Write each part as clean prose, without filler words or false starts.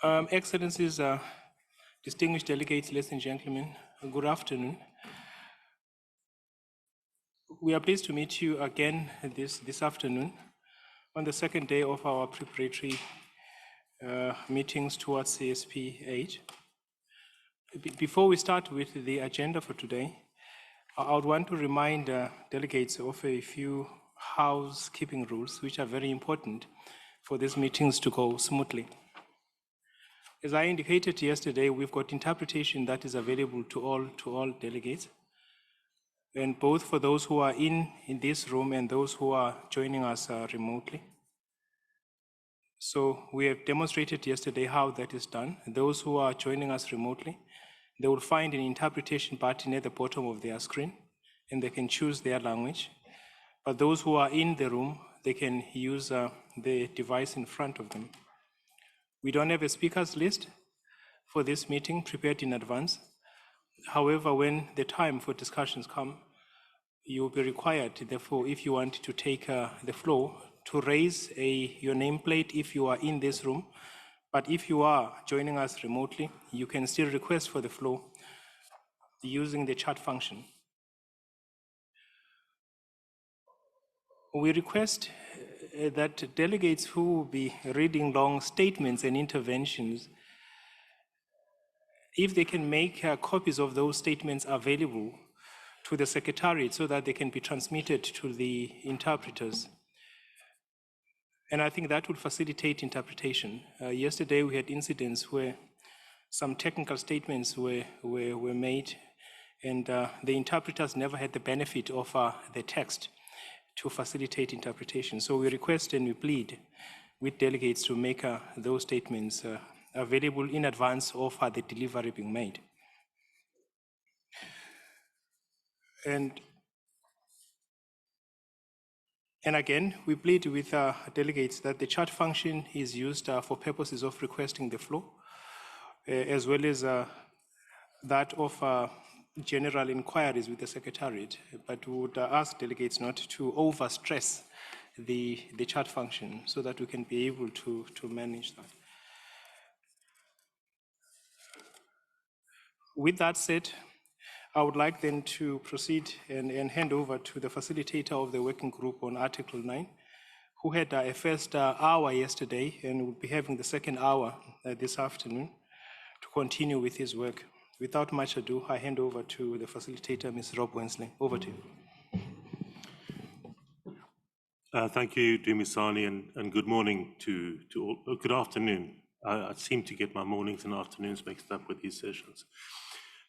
Excellencies, distinguished delegates, ladies and gentlemen, good afternoon. We are pleased to meet you again this afternoon on the second day of our preparatory meetings towards CSP8. Before we start with the agenda for today, I would want to remind delegates of a few housekeeping rules which are very important for these meetings to go smoothly. As I indicated yesterday, we've got interpretation that is available to all delegates, and both for those who are in this room and those who are joining us remotely. So we have demonstrated yesterday how that is done. Those who are joining us remotely, they will find an interpretation button at the bottom of their screen, and they can choose their language. But those who are in the room, they can use the device in front of them. We don't have a speakers list for this meeting prepared in advance. However, when the time for discussions come, you will be required, therefore, if you want to take the floor, to raise your nameplate if you are in this room. But if you are joining us remotely, you can still request for the floor using the chat function. We request that delegates who will be reading long statements and interventions, if they can make copies of those statements available to the Secretariat so that they can be transmitted to the interpreters. And I think that would facilitate interpretation. Yesterday we had incidents where some technical statements were made, and the interpreters never had the benefit of the text to facilitate interpretation. So we request and we plead with delegates to make those statements available in advance of the delivery being made. And again, we plead with delegates that the chat function is used for purposes of requesting the floor, as well as that of general inquiries with the Secretariat, but we would ask delegates not to overstress the chat function so that we can be able to manage that. With that said, I would like then to proceed and hand over to the facilitator of the working group on Article 9, who had a first hour yesterday and will be having the second hour this afternoon to continue with his work. Without much ado, I hand over to the facilitator, Ms. Rob Wensley. Over to you. Thank you, Dumisani, and good morning to all. Good afternoon. I seem to get my mornings and afternoons mixed up with these sessions.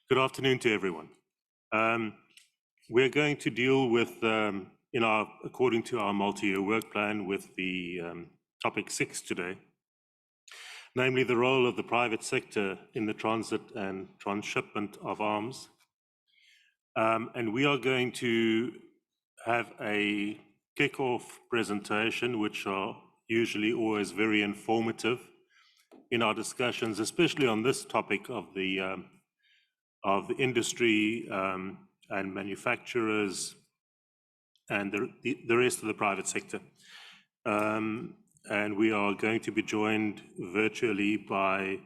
Good afternoon to everyone. We're going to deal with, according to our multi-year work plan, with the topic 6 today, namely the role of the private sector in the transit and transshipment of arms. And we are going to have a kick-off presentation, which are usually always very informative in our discussions, especially on this topic of the industry and manufacturers and the rest of the private sector. And we are going to be joined virtually by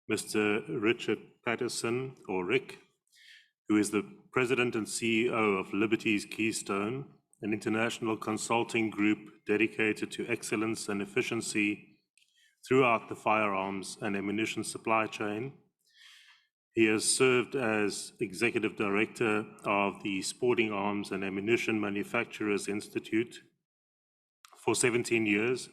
Mr. Richard Patterson, or Rick, who is the President and CEO of Liberty's Keystone, an international consulting group dedicated to excellence and efficiency throughout the firearms and ammunition supply chain. He has served as Executive Director of the Sporting Arms and Ammunition Manufacturers Institute for 17 years,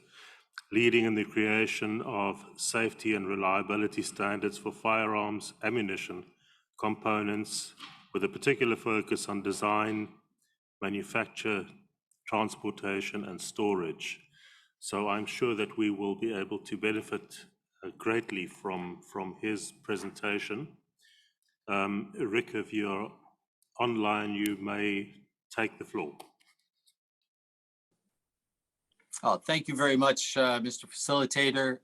leading in the creation of safety and reliability standards for firearms, ammunition, components, with a particular focus on design, manufacture, transportation, and storage. So I'm sure that we will be able to benefit greatly from his presentation. Rick, if you're online, you may take the floor. Oh, thank you very much, Mr. Facilitator,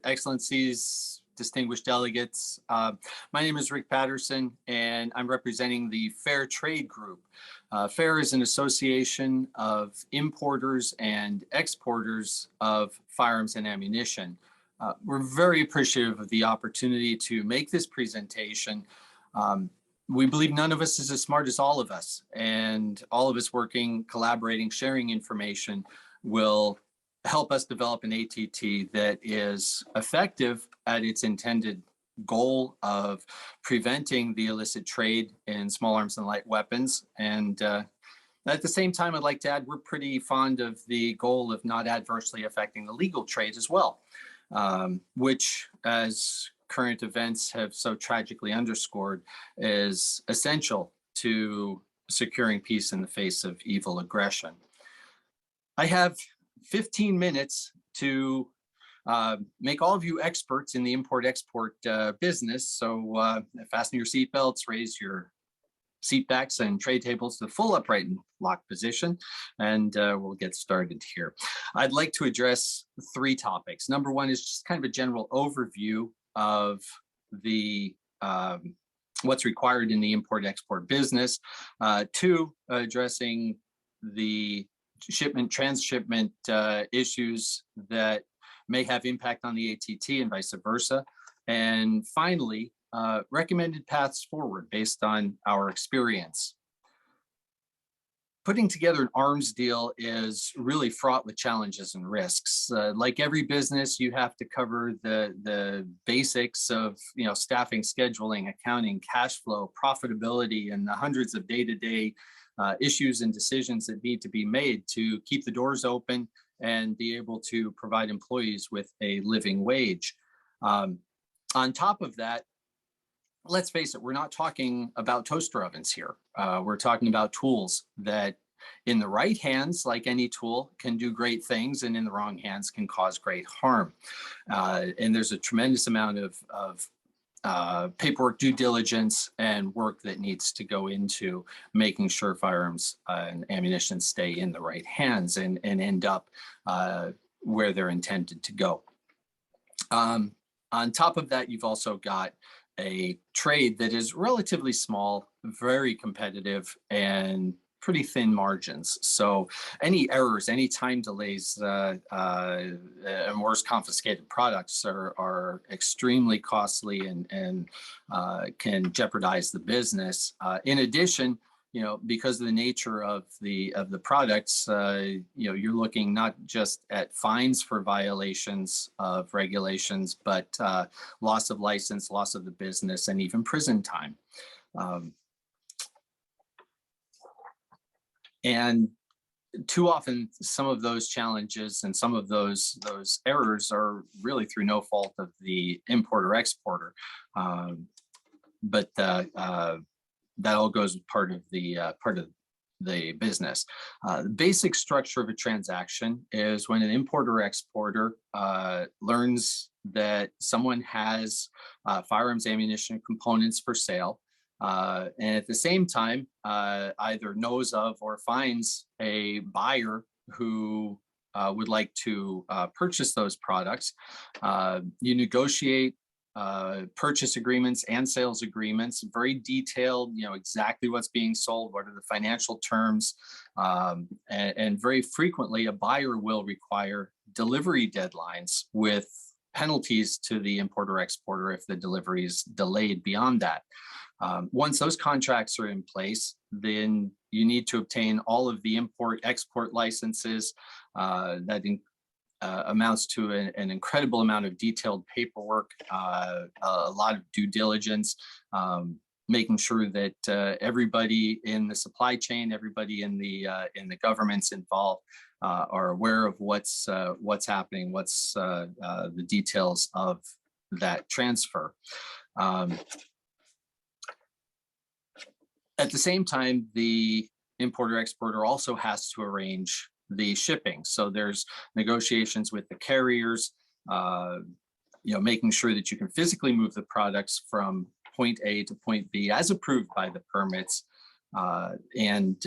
Excellencies, distinguished delegates. My name is Rick Patterson, and I'm representing the Fair Trade Group. FAIR is an association of importers and exporters of firearms and ammunition. We're very appreciative of the opportunity to make this presentation. We believe none of us is as smart as all of us, and all of us working, collaborating, sharing information will help us develop an ATT that is effective at its intended goal of preventing the illicit trade in small arms and light weapons. And at the same time, I'd like to add, we're pretty fond of the goal of not adversely affecting the legal trade as well, which, as current events have so tragically underscored, is essential to securing peace in the face of evil aggression. I have 15 minutes to make all of you experts in the import-export business. So fasten your seatbelts, raise your seat backs and tray tables to full upright and locked position, and we'll get started here. I'd like to address 3 topics. Number 1 is just kind of a general overview of the what's required in the import-export business. 2, addressing the shipment, transshipment issues that may have impact on the ATT and vice versa. And finally, recommended paths forward based on our experience. Putting together an arms deal is really fraught with challenges and risks. Like every business, you have to cover the basics of staffing, scheduling, accounting, cash flow, profitability, and the hundreds of day-to-day issues and decisions that need to be made to keep the doors open and be able to provide employees with a living wage. On top of that, let's face it, we're not talking about toaster ovens here. We're talking about tools that in the right hands, like any tool, can do great things, and in the wrong hands can cause great harm. And there's a tremendous amount of paperwork, due diligence, and work that needs to go into making sure firearms and ammunition stay in the right hands and end up where they're intended to go. On top of that, you've also got a trade that is relatively small, very competitive, and pretty thin margins. So any errors, any time delays, and worse, confiscated products are extremely costly and can jeopardize the business. In addition, because of the nature of the products, you're looking not just at fines for violations of regulations, but loss of license, loss of the business, and even prison time. And too often, some of those challenges and some of those errors are really through no fault of the importer-exporter. But that all goes with part of the business. The basic structure of a transaction is when an importer-exporter learns that someone has firearms, ammunition, components for sale, and at the same time either knows of or finds a buyer who would like to purchase those products. You negotiate purchase agreements and sales agreements, very detailed, exactly what's being sold, what are the financial terms, and very frequently a buyer will require delivery deadlines with penalties to the importer-exporter if the delivery is delayed beyond that. Once those contracts are in place, then you need to obtain all of the import-export licenses that amounts to an incredible amount of detailed paperwork, a lot of due diligence, making sure that everybody in the supply chain, everybody in the governments involved are aware of what's happening, what's the details of that transfer. At the same time, the importer-exporter also has to arrange the shipping. So there's negotiations with the carriers, making sure that you can physically move the products from point A to point B as approved by the permits. And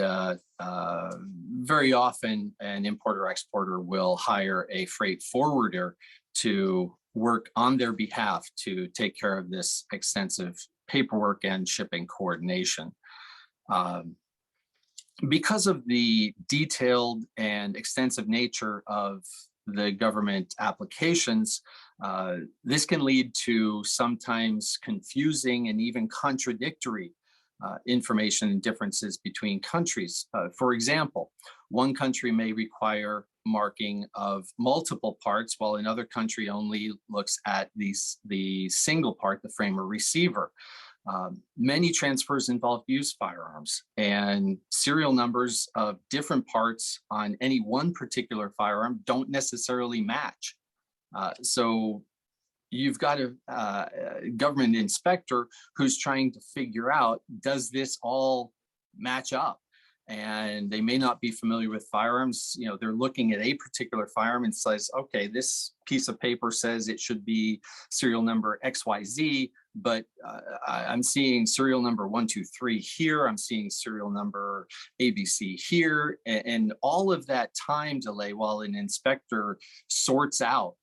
very often an importer-exporter will hire a freight forwarder to work on their behalf to take care of this extensive paperwork and shipping coordination. Because of the detailed and extensive nature of the government applications, This can lead to sometimes confusing and even contradictory information and differences between countries. For example, one country may require marking of multiple parts, while another country only looks at the single part, the frame or receiver. Many transfers involve used firearms, and serial numbers of different parts on any one particular firearm don't necessarily match. So you've got a government inspector who's trying to figure out, does this all match up? And they may not be familiar with firearms. You know, they're looking at a particular firearm and says, okay, this piece of paper says it should be serial number XYZ, but I'm seeing serial number 123 here. I'm seeing serial number ABC here. And all of that time delay while an inspector sorts out,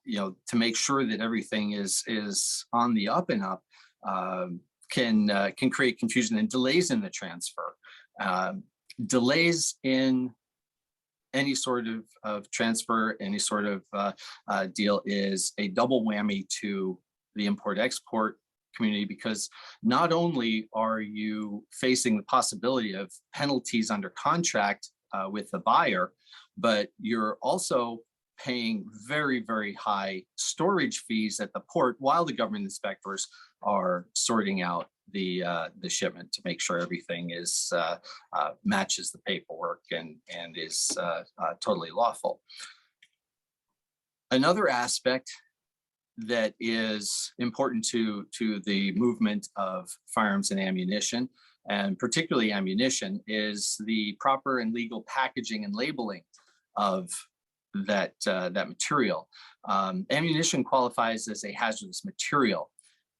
you know, to make sure that everything is on the up and up, can create confusion and delays in the transfer. Delays in any sort of transfer, any sort of deal is a double whammy to the import-export community, because not only are you facing the possibility of penalties under contract with the buyer, but you're also paying very, very high storage fees at the port while the government inspectors are sorting out the shipment to make sure everything is matches the paperwork and is totally lawful. Another aspect that is important to the movement of firearms and ammunition, and particularly ammunition, is the proper and legal packaging and labeling of that material. Ammunition qualifies as a hazardous material,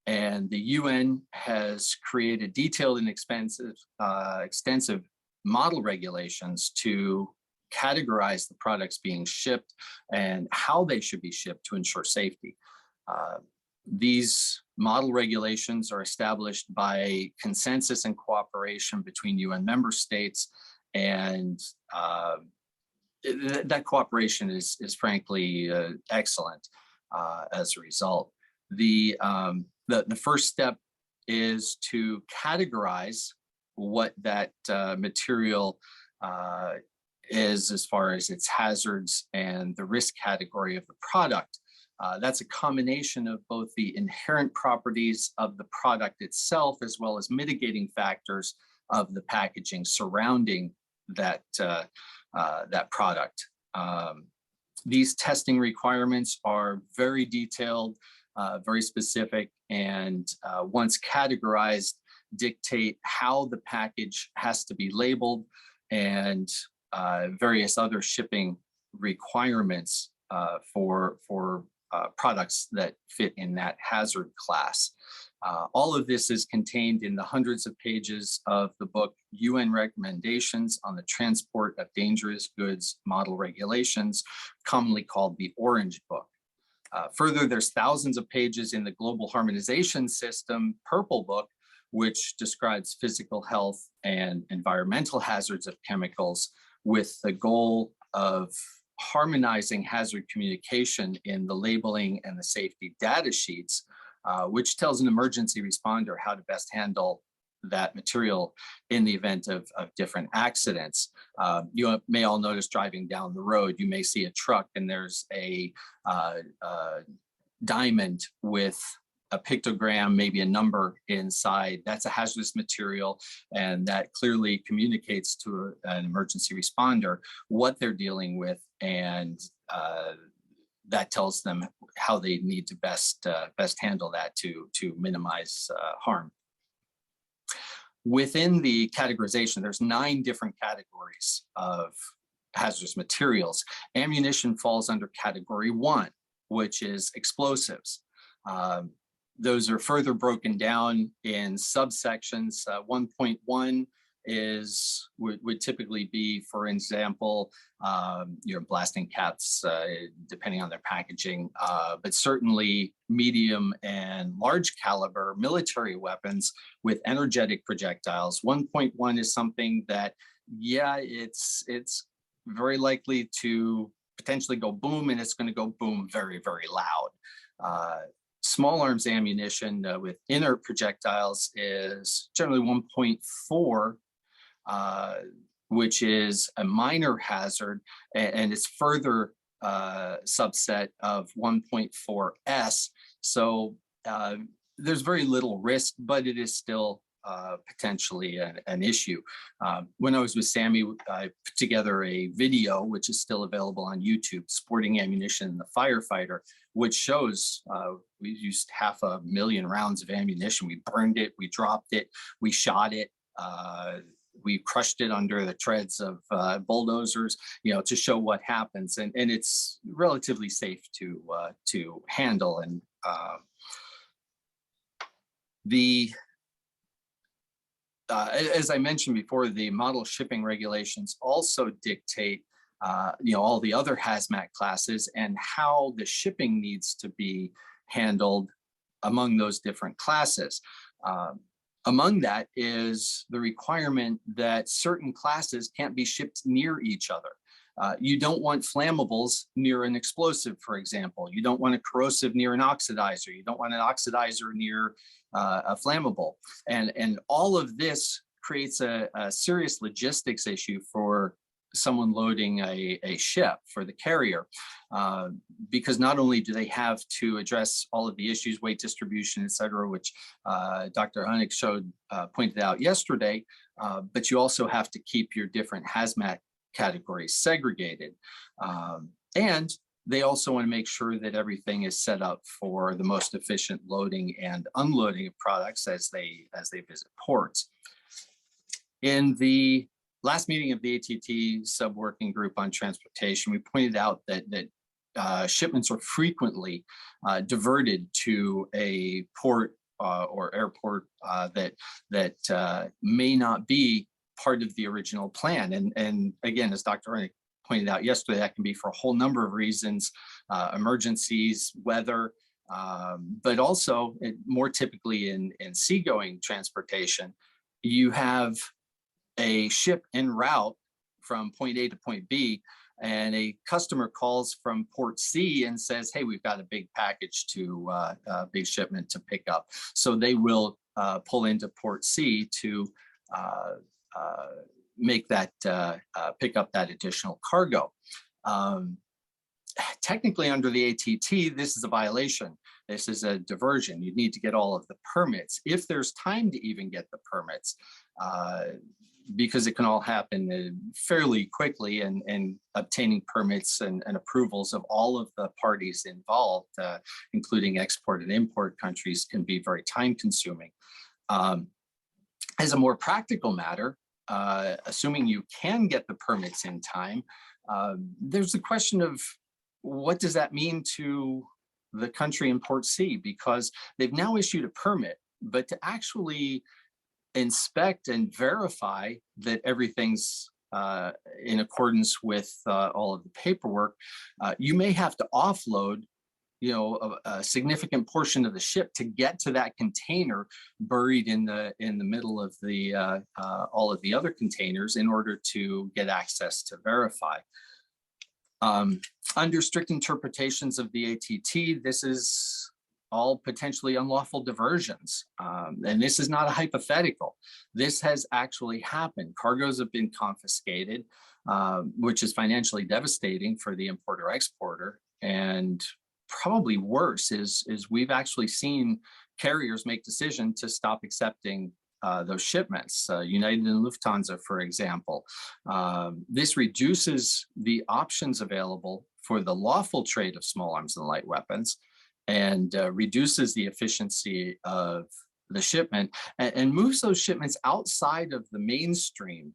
and the UN has created detailed and extensive model regulations to categorize the products being shipped and how they should be shipped to ensure safety. These model regulations are established by consensus and cooperation between UN member states, and that cooperation is frankly excellent as a result. The first step is to categorize what that material is as far as its hazards and the risk category of the product. That's a combination of both the inherent properties of the product itself as well as mitigating factors of the packaging surrounding that product. These testing requirements are very detailed, very specific, and once categorized, dictate how the package has to be labeled and various other shipping requirements for products that fit in that hazard class. All of this is contained in the hundreds of pages of the book UN Recommendations on the Transport of Dangerous Goods Model Regulations, commonly called the Orange Book. Further, there's thousands of pages in the Global Harmonization System Purple Book, which describes physical health and environmental hazards of chemicals, with the goal of harmonizing hazard communication in the labeling and the safety data sheets, which tells an emergency responder how to best handle that material in the event of different accidents. You may all notice driving down the road, you may see a truck and there's a diamond with a pictogram, maybe a number inside. That's a hazardous material, and that clearly communicates to an emergency responder what they're dealing with, and that tells them how they need to best handle that to minimize harm. Within the categorization, there's 9 different categories of hazardous materials. Ammunition falls under category 1, which is explosives. Those are further broken down in subsections. 1.1 would typically be, for example, your blasting caps, depending on their packaging, but certainly medium and large caliber military weapons with energetic projectiles. 1.1 is something that, yeah, it's very likely to potentially go boom, and it's going to go boom very, very loud. Small arms ammunition with inert projectiles is generally 1.4, which is a minor hazard, and it's further subset of 1.4S. So there's very little risk, but it is still potentially an issue. When I was with Sammy, I put together a video, which is still available on YouTube, Sporting Ammunition in the Firefighter, which shows we used 500,000 rounds of ammunition. We burned it, we dropped it, we shot it, we crushed it under the treads of bulldozers, to show what happens. And it's relatively safe to handle. And as I mentioned before, the model shipping regulations also dictate, all the other hazmat classes and how the shipping needs to be handled among those different classes. Among that is the requirement that certain classes can't be shipped near each other. You don't want flammables near an explosive, for example. You don't want a corrosive near an oxidizer. You don't want an oxidizer near a flammable. And all of this creates a serious logistics issue for someone loading a ship, for the carrier, because not only do they have to address all of the issues, weight distribution, et cetera, which Dr. Honig pointed out yesterday, but you also have to keep your different hazmat categories segregated. And they also want to make sure that everything is set up for the most efficient loading and unloading of products as they visit ports. In the last meeting of the ATT sub-working group on transportation, we pointed out that shipments are frequently diverted to a port or airport that may not be part of the original plan. And again, as Dr. Honig pointed out yesterday, that can be for a whole number of reasons, emergencies, weather, but also more typically in seagoing transportation, you have a ship en route from point A to point B, and a customer calls from port C and says, hey, we've got a big package a big shipment to pick up. So they will pull into port C to make that, pick up that additional cargo. Technically under the ATT, this is a violation. This is a diversion. You need to get all of the permits, if there's time to even get the permits, because it can all happen fairly quickly, and obtaining permits and approvals of all of the parties involved, including export and import countries, can be very time consuming. As a more practical matter, assuming you can get the permits in time, there's the question of what does that mean to the country in Port C, because they've now issued a permit, but to actually inspect and verify that everything's in accordance with all of the paperwork, you may have to offload a significant portion of the ship to get to that container buried in the middle of the all of the other containers in order to get access to verify. Under strict interpretations of the ATT, this is all potentially unlawful diversions. And this is not a hypothetical. This has actually happened. Cargoes have been confiscated, which is financially devastating for the importer-exporter. And probably worse is we've actually seen carriers make decision to stop accepting those shipments. United and Lufthansa, for example. This reduces the options available for the lawful trade of small arms and light weapons, and reduces the efficiency of the shipment, and moves those shipments outside of the mainstream,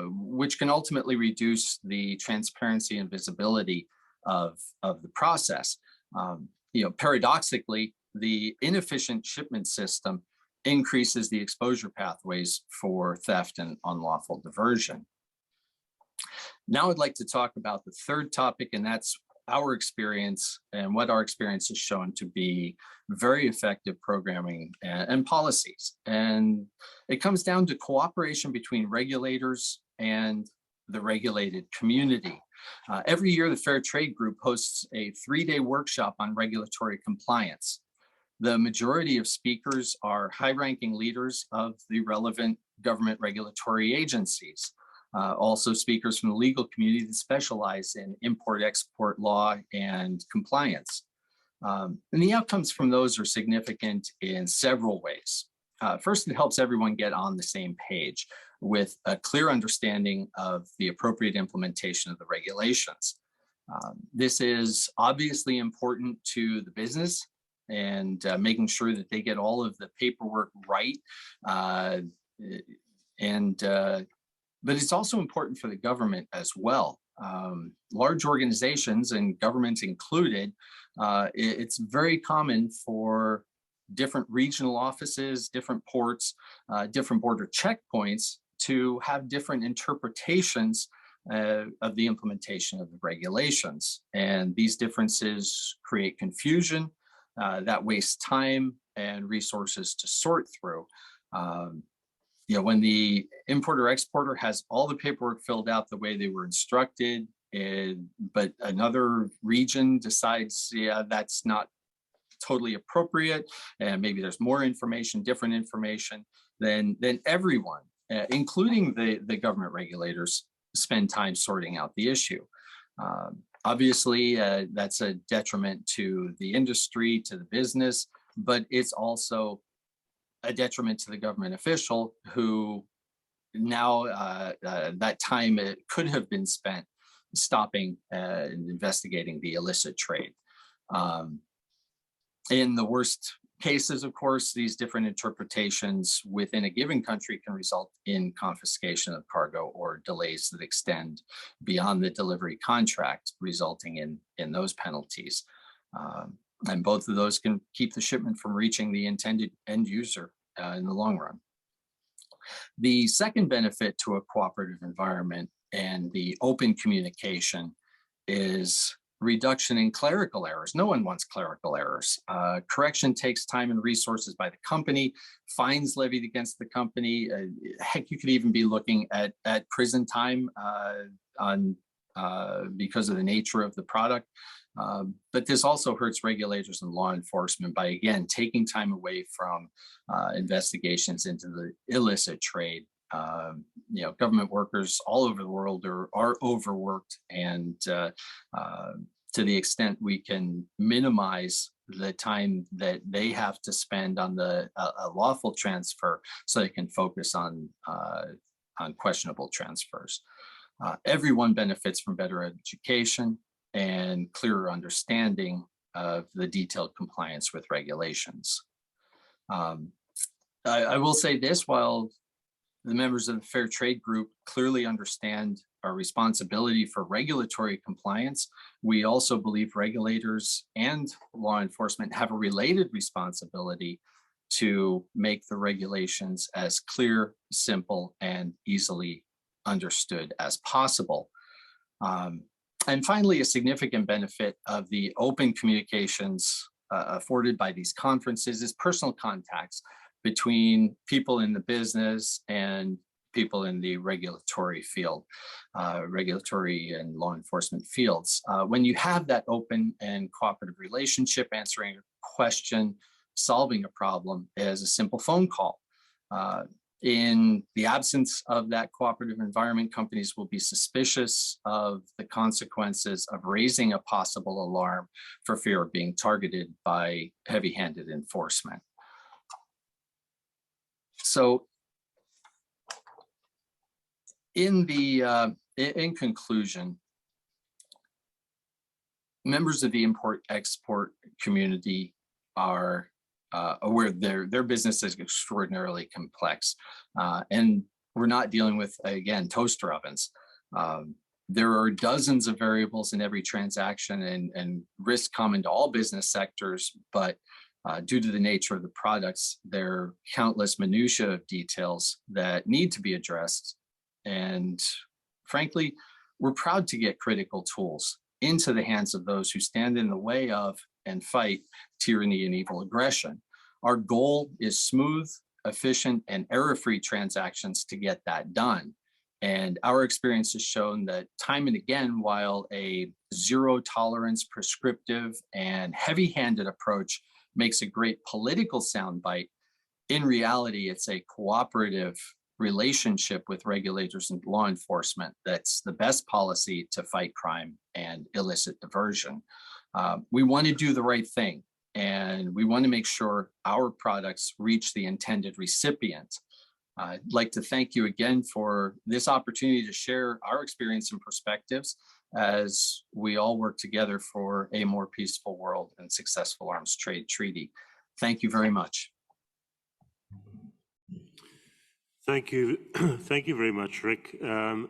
which can ultimately reduce the transparency and visibility of the process. Paradoxically, the inefficient shipment system increases the exposure pathways for theft and unlawful diversion. Now I'd like to talk about the third topic, and that's our experience and what our experience has shown to be very effective programming and policies. And it comes down to cooperation between regulators and the regulated community. Every year, the Fair Trade Group hosts a 3-day workshop on regulatory compliance. The majority of speakers are high-ranking leaders of the relevant government regulatory agencies. Also speakers from the legal community that specialize in import-export law and compliance. And the outcomes from those are significant in several ways. First, it helps everyone get on the same page with a clear understanding of the appropriate implementation of the regulations. This is obviously important to the business and making sure that they get all of the paperwork right. But it's also important for the government as well. Large organizations, and governments included, it's very common for different regional offices, different ports, different border checkpoints to have different interpretations of the implementation of the regulations. And these differences create confusion that wastes time and resources to sort through. When the importer exporter has all the paperwork filled out the way they were instructed, but another region decides, yeah, that's not totally appropriate, and maybe there's more information, different information, then everyone, including the government regulators, spend time sorting out the issue. Obviously, that's a detriment to the industry, to the business, but it's also a detriment to the government official who now that time it could have been spent stopping and investigating the illicit trade. In the worst cases, of course, these different interpretations within a given country can result in confiscation of cargo or delays that extend beyond the delivery contract, resulting in those penalties. And both of those can keep the shipment from reaching the intended end user in the long run. The second benefit to a cooperative environment and the open communication is reduction in clerical errors. No one wants clerical errors. Correction takes time and resources by the company, fines levied against the company. Heck, you could even be looking at prison time because of the nature of the product. But this also hurts regulators and law enforcement by, again, taking time away from investigations into the illicit trade. Government workers all over the world are overworked, and to the extent we can minimize the time that they have to spend on a lawful transfer, so they can focus on questionable transfers. Everyone benefits from better education and clearer understanding of the detailed compliance with regulations. I will say this: while the members of the Fair Trade Group clearly understand our responsibility for regulatory compliance, we also believe regulators and law enforcement have a related responsibility to make the regulations as clear, simple, and easily understood as possible. And finally, a significant benefit of the open communications afforded by these conferences is personal contacts between people in the business and people in the regulatory field, regulatory and law enforcement fields. When you have that open and cooperative relationship, answering a question, solving a problem is a simple phone call. In the absence of that cooperative environment, companies will be suspicious of the consequences of raising a possible alarm for fear of being targeted by heavy-handed enforcement. So in conclusion, members of the import-export community are aware their business is extraordinarily complex, and we're not dealing with, again, toaster ovens. There are dozens of variables in every transaction and risks common to all business sectors, but due to the nature of the products, there are countless minutiae of details that need to be addressed. And frankly, we're proud to get critical tools into the hands of those who stand in the way of and fight tyranny and evil aggression. Our goal is smooth, efficient, and error-free transactions to get that done. And our experience has shown that time and again, while a zero tolerance, prescriptive, and heavy-handed approach makes a great political soundbite, in reality, it's a cooperative relationship with regulators and law enforcement that's the best policy to fight crime and illicit diversion. We want to do the right thing, and we want to make sure our products reach the intended recipient. I'd like to thank you again for this opportunity to share our experience and perspectives as we all work together for a more peaceful world and successful arms trade treaty. Thank you very much. Thank you. Thank you very much, Rick. I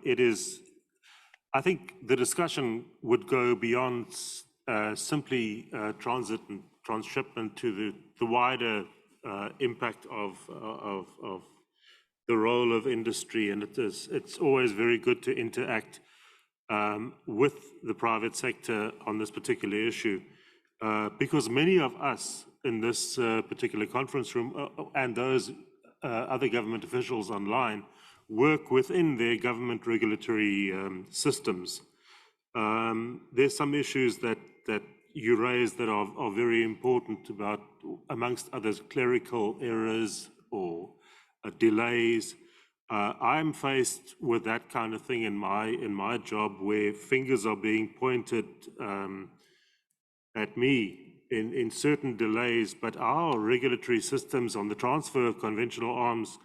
think the discussion would go beyond simply transit and transshipment to the wider impact of the role of industry, and it's always very good to interact with the private sector on this particular issue, because many of us in this particular conference room and those other government officials online work within their government regulatory systems. There's some issues that you raised that are very important about, amongst others, clerical errors or delays. I'm faced with that kind of thing in my job, where fingers are being pointed at me in certain delays, but our regulatory systems on the transfer of conventional arms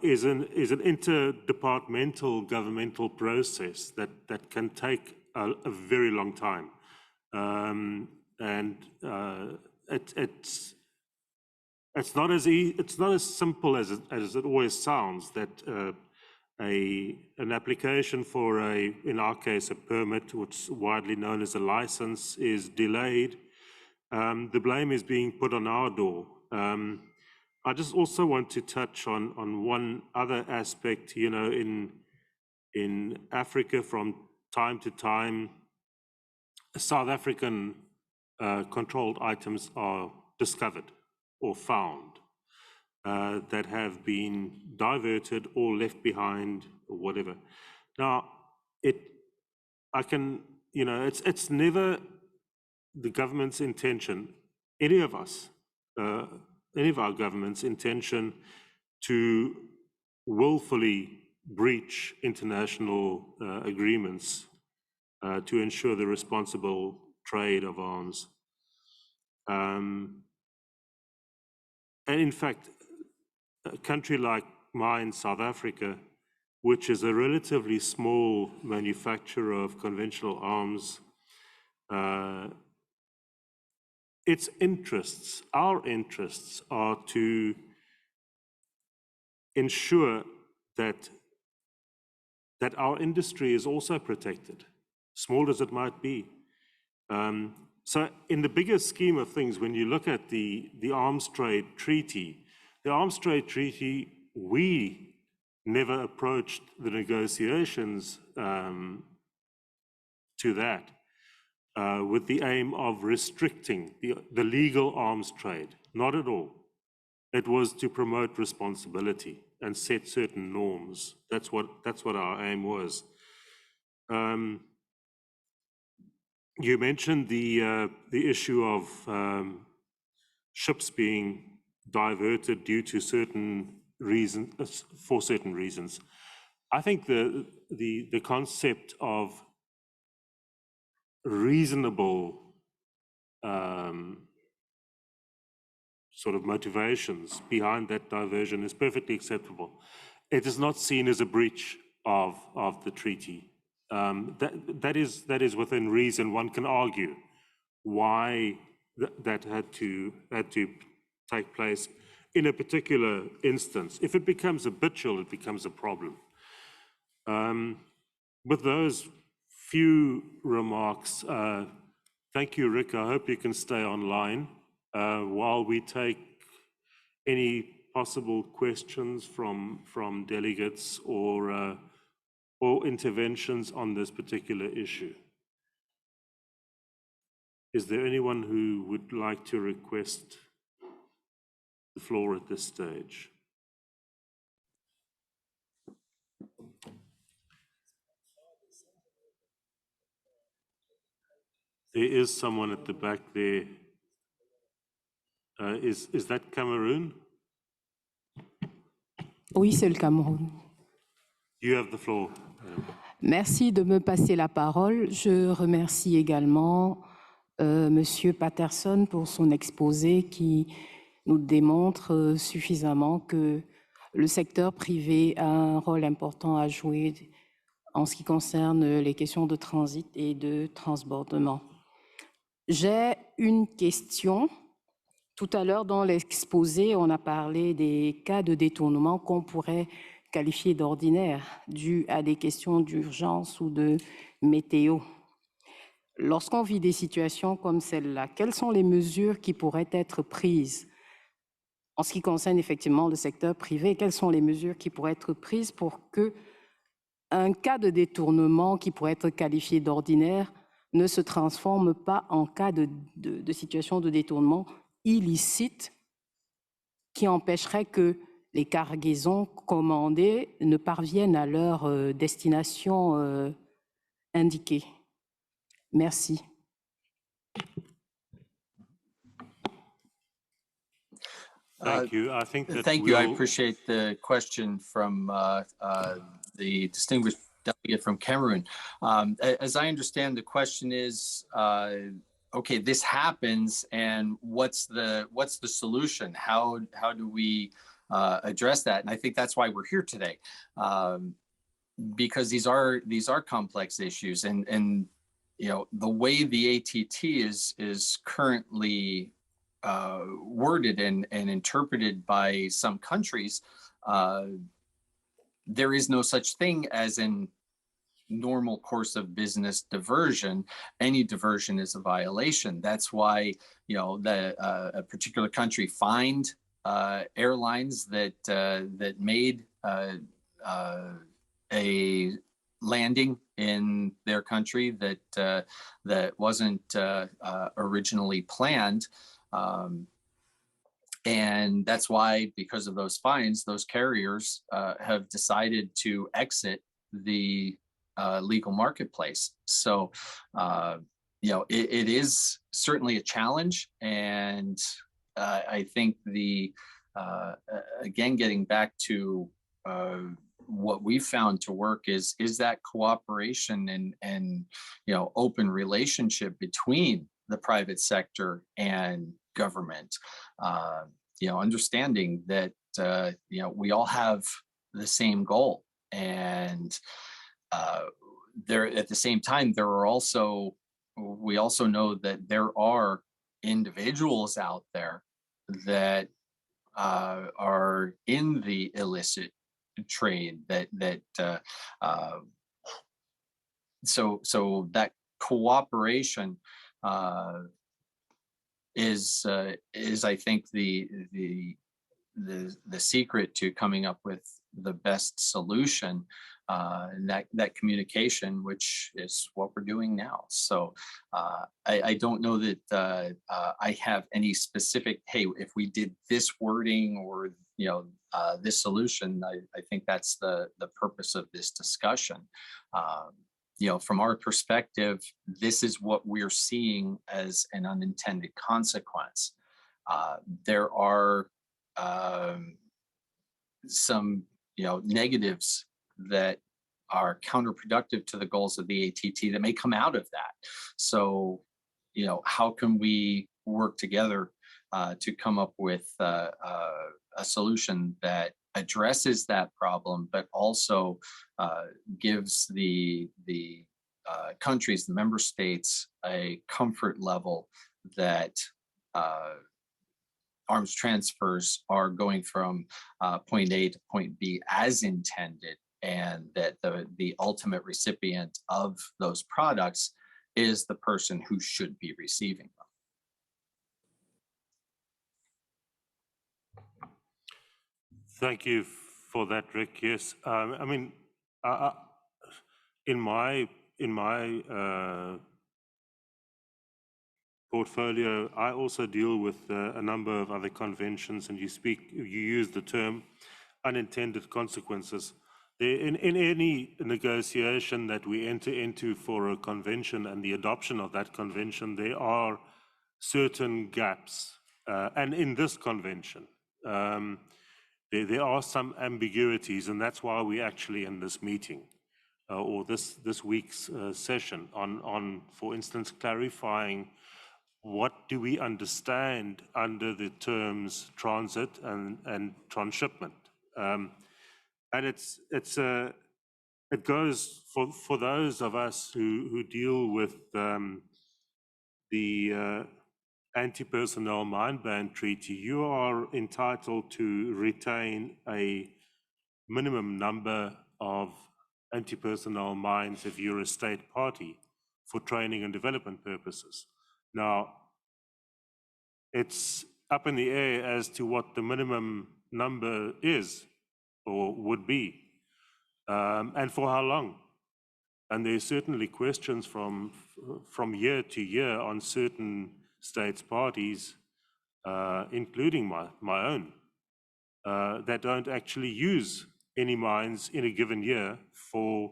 is an interdepartmental governmental process that can take a very long time, and it's not as simple as it always sounds. That an application for in our case a permit, which is widely known as a license, is delayed. The blame is being put on our door. I just also want to touch on one other aspect. You know, in Africa, from time to time, South African controlled items are discovered or found that have been diverted or left behind or whatever. Now, it's never the government's intention, any of our government's intention, to willfully breach international agreements to ensure the responsible trade of arms. And in fact, a country like mine, South Africa, which is a relatively small manufacturer of conventional arms, our interests are to ensure that our industry is also protected, small as it might be. So in the bigger scheme of things, when you look at the arms trade treaty, we never approached the negotiations to that with the aim of restricting the legal arms trade. Not at all. It was to promote responsibility and set certain norms. That's what our aim was. You mentioned the issue of ships being diverted due to certain reasons, for certain reasons. I think the concept of reasonable sort of motivations behind that diversion is perfectly acceptable. It is not seen as a breach of the treaty. That is within reason. One can argue why that had to take place in a particular instance. If it becomes habitual, it becomes a problem. With those few remarks, thank you, Rick. I hope you can stay online while we take any possible questions from delegates or interventions on this particular issue. Is there anyone who would like to request the floor at this stage? There is someone at the back there. Is that Cameroon? Oui, c'est le Cameroun. You have the floor. Merci de me passer la parole. Je remercie également Monsieur Patterson pour son exposé qui nous démontre suffisamment que le secteur privé a un rôle important à jouer en ce qui concerne les questions de transit et de transbordement. J'ai une question. Tout à l'heure, dans l'exposé, on a parlé des cas de détournement qu'on pourrait qualifier d'ordinaires, dus à des questions d'urgence ou de météo. Lorsqu'on vit des situations comme celle-là, quelles sont les mesures qui pourraient être prises en ce qui concerne effectivement le secteur privé? Quelles sont les mesures qui pourraient être prises pour qu'un cas de détournement qui pourrait être qualifié d'ordinaire ne se transforme pas en cas de situation de détournement illicite qui empêcherait que les cargaisons commandées ne parviennent à leur destination indiquée. Merci. Thank you. I think that Thank you. I appreciate the question from the distinguished delegate from Cameroon. As I understand, the question is, okay, this happens, and what's the solution? How do we address that? And I think that's why we're here today, because these are complex issues, and you know, the way the ATT is currently worded and interpreted by some countries, there is no such thing as an normal course of business diversion. Any diversion is a violation. That's why, you know, a particular country fined airlines that made a landing in their country that wasn't originally planned. And that's why, because of those fines, those carriers have decided to exit the legal marketplace. So, you know, it is certainly a challenge. And I think again, getting back to what we found to work is that cooperation and, you know, open relationship between the private sector and government, you know, understanding that, you know, we all have the same goal. And there, at the same time, we also know that there are individuals out there that are in the illicit trade so that cooperation is I think the secret to coming up with the best solution, and that communication, which is what we're doing now. So I don't know that I have any specific, hey, if we did this wording or, you know, this solution. I think that's the purpose of this discussion. You know, from our perspective, this is what we're seeing as an unintended consequence. There are some, you know, negatives that are counterproductive to the goals of the ATT that may come out of that. So, you know, how can we work together to come up with a solution that addresses that problem, but also gives the countries, the member states, a comfort level that arms transfers are going from point A to point B as intended, and that the ultimate recipient of those products is the person who should be receiving them. Thank you for that, Rick. Yes, I mean, in my portfolio, I also deal with a number of other conventions, and you use the term unintended consequences. In any negotiation that we enter into for a convention and the adoption of that convention, there are certain gaps. And in this convention, there are some ambiguities, and that's why we're actually in this meeting or this week's session on, for instance, clarifying what do we understand under the terms transit and transshipment. And it goes for those of us who deal with the anti-personnel mine ban treaty. You are entitled to retain a minimum number of anti-personnel mines if you're a state party for training and development purposes. Now, it's up in the air as to what the minimum number is or would be, and for how long. And there's certainly questions from year to year on certain states parties, including my own, that don't actually use any mines in a given year for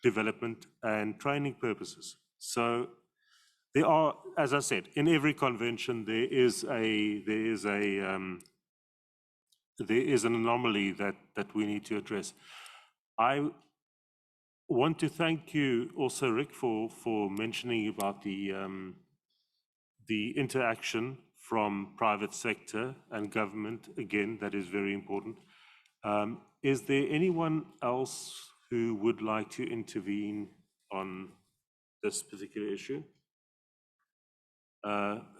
development and training purposes. So there are, as I said, in every convention there is an anomaly that we need to address. I want to thank you also, Rick, for mentioning about the interaction from private sector and government. Again, that is very important. Is there anyone else who would like to intervene on this particular issue?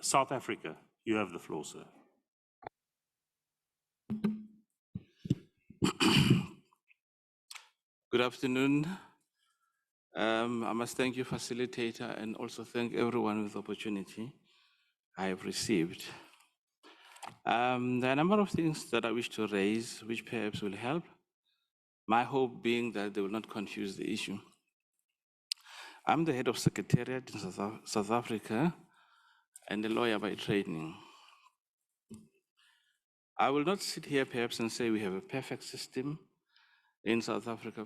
South Africa, you have the floor, sir. Good afternoon. I must thank you, facilitator, and also thank everyone with the opportunity I have received. There are a number of things that I wish to raise, which perhaps will help. My hope being that they will not confuse the issue. I'm the head of Secretariat in South Africa and a lawyer by training. I will not sit here perhaps and say we have a perfect system in South Africa,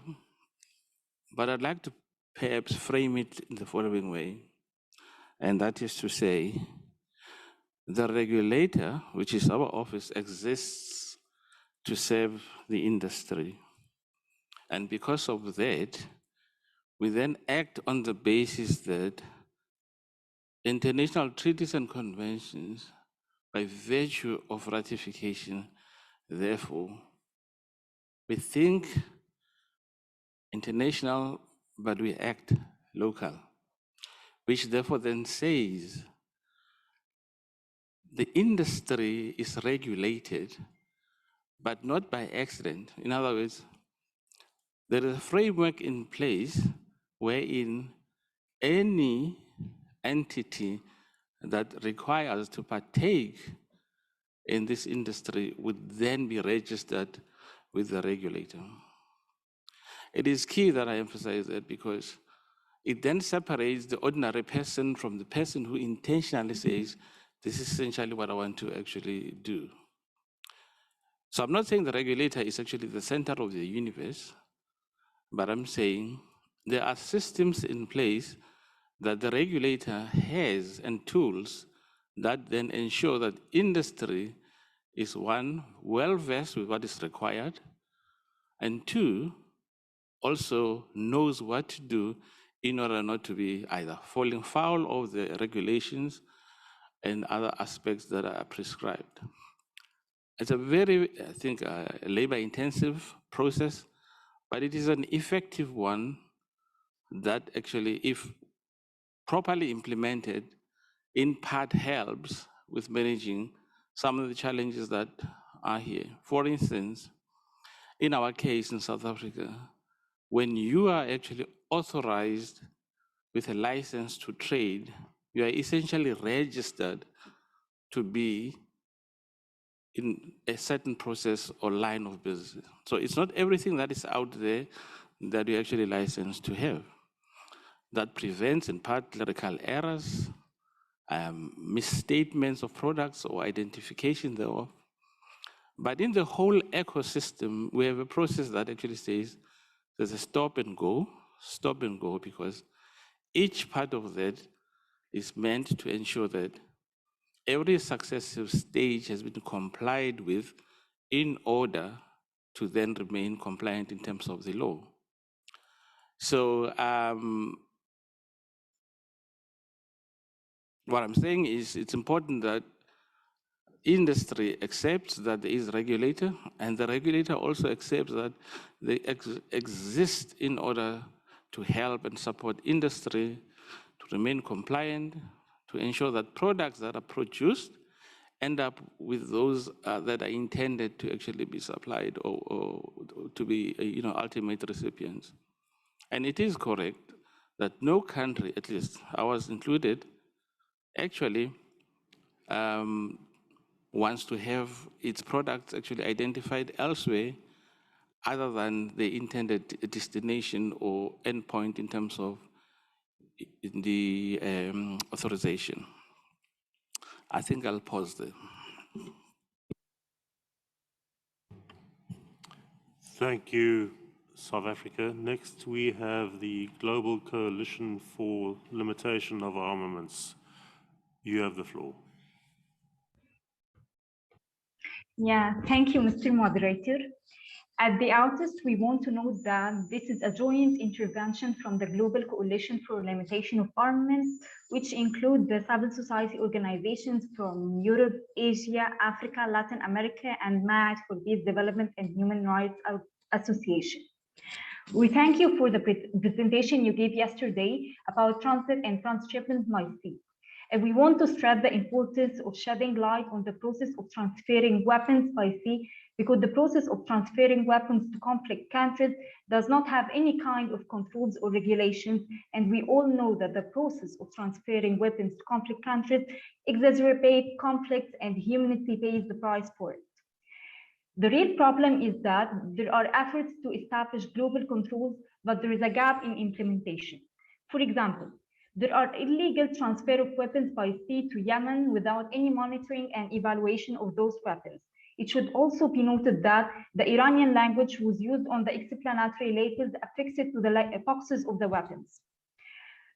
but I'd like to perhaps frame it in the following way, and that is to say, the regulator, which is our office, exists to serve the industry. And because of that, we then act on the basis that international treaties and conventions, by virtue of ratification, therefore, we think international, but we act local, which therefore then says the industry is regulated, but not by accident. In other words, there is a framework in place wherein any entity that requires to partake in this industry would then be registered with the regulator. It is key that I emphasize that because it then separates the ordinary person from the person who intentionally says, this is essentially what I want to actually do. So I'm not saying the regulator is actually the center of the universe, but I'm saying there are systems in place that the regulator has and tools that then ensure that industry is one, well-versed with what is required, and two, also knows what to do in order not to be either falling foul of the regulations and other aspects that are prescribed. It's a very, I think, labor-intensive process, but it is an effective one that actually, if properly implemented, in part helps with managing some of the challenges that are here. For instance, in our case in South Africa, when you are actually authorized with a license to trade, you are essentially registered to be in a certain process or line of business. So it's not everything that is out there that you're actually licensed to have. That prevents, in part, clerical errors, misstatements of products or identification thereof. But in the whole ecosystem, we have a process that actually says there's a stop and go, because each part of that is meant to ensure that every successive stage has been complied with in order to then remain compliant in terms of the law. So what I'm saying is it's important that industry accepts that there is a regulator, and the regulator also accepts that they exist in order to help and support industry to remain compliant, to ensure that products that are produced end up with those that are intended to actually be supplied or to be ultimate recipients. And it is correct that no country, at least ours included, actually wants to have its products actually identified elsewhere other than the intended destination or endpoint in terms of the authorization. I think I'll pause there. Thank you, South Africa. Next, we have the Global Coalition for Limitation of Armaments. You have the floor. Yeah, thank you, Mr. Moderator. At the outset, we want to note that this is a joint intervention from the Global Coalition for Limitation of Armaments, which include the civil society organizations from Europe, Asia, Africa, Latin America, and MAD for Peace Development and Human Rights Association. We thank you for the presentation you gave yesterday about transit and transshipment by sea. And we want to stress the importance of shedding light on the process of transferring weapons by sea, because the process of transferring weapons to conflict countries does not have any kind of controls or regulations. And we all know that the process of transferring weapons to conflict countries exacerbates conflicts, and humanity pays the price for it. The real problem is that there are efforts to establish global controls, but there is a gap in implementation. For example, there are illegal transfer of weapons by sea to Yemen without any monitoring and evaluation of those weapons. It should also be noted that the Iranian language was used on the explanatory labels affixed to the boxes of the weapons.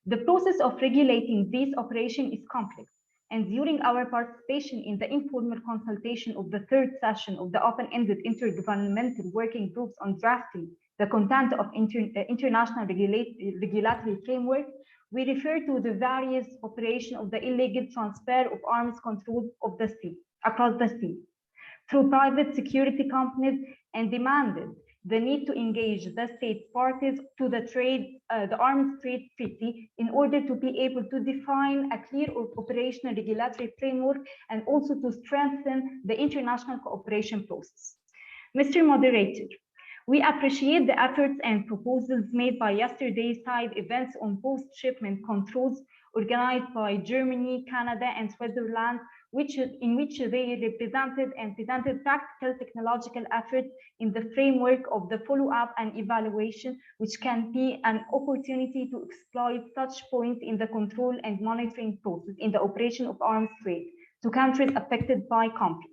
The process of regulating these operations is complex, and during our participation in the informal consultation of the third session of the open-ended intergovernmental working groups on drafting the content of international regulatory framework, we refer to the various operations of the illegal transfer of arms control of the sea, across the sea, through private security companies, and demanded the need to engage the state parties to the Arms Trade Treaty in order to be able to define a clear operational regulatory framework and also to strengthen the international cooperation process. Mr. Moderator, we appreciate the efforts and proposals made by yesterday's side events on post-shipment controls organized by Germany, Canada, and Switzerland, in which they represented and presented practical technological efforts in the framework of the follow-up and evaluation, which can be an opportunity to exploit such points in the control and monitoring process in the operation of arms trade to countries affected by conflict.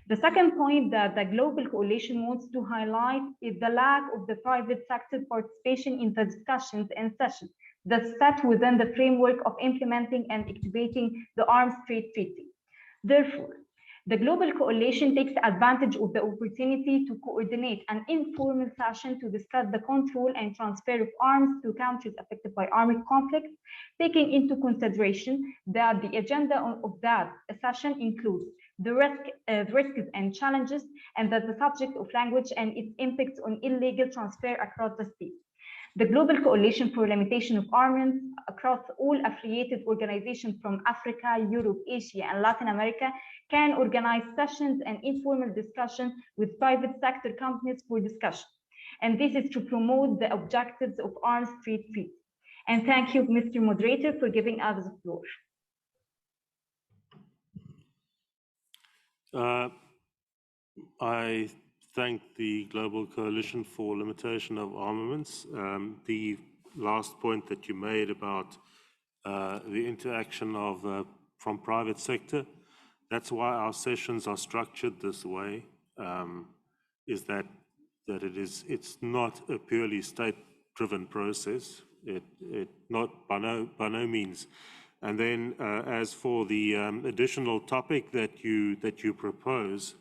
The second point that the Global Coalition wants to highlight is the lack of the private sector participation in the discussions and sessions that's set within the framework of implementing and activating the Arms Trade Treaty. Therefore, the Global Coalition takes advantage of the opportunity to coordinate an informal session to discuss the control and transfer of arms to countries affected by armed conflict, taking into consideration that the agenda of that session includes the risks and challenges, and that the subject of language and its impacts on illegal transfer across the sea. The Global Coalition for Limitation of Armaments across all affiliated organizations from Africa, Europe, Asia, and Latin America can organize sessions and informal discussion with private sector companies for discussion. And this is to promote the objectives of Arms Trade Treaty. And thank you, Mr. Moderator, for giving us the floor. I thank the Global Coalition for Limitation of Armaments. The last point that you made about the interaction of from private sector, that's why our sessions are structured this way, is that that it's not a purely state-driven process. Not by no means. And then as for the additional topic that you propose,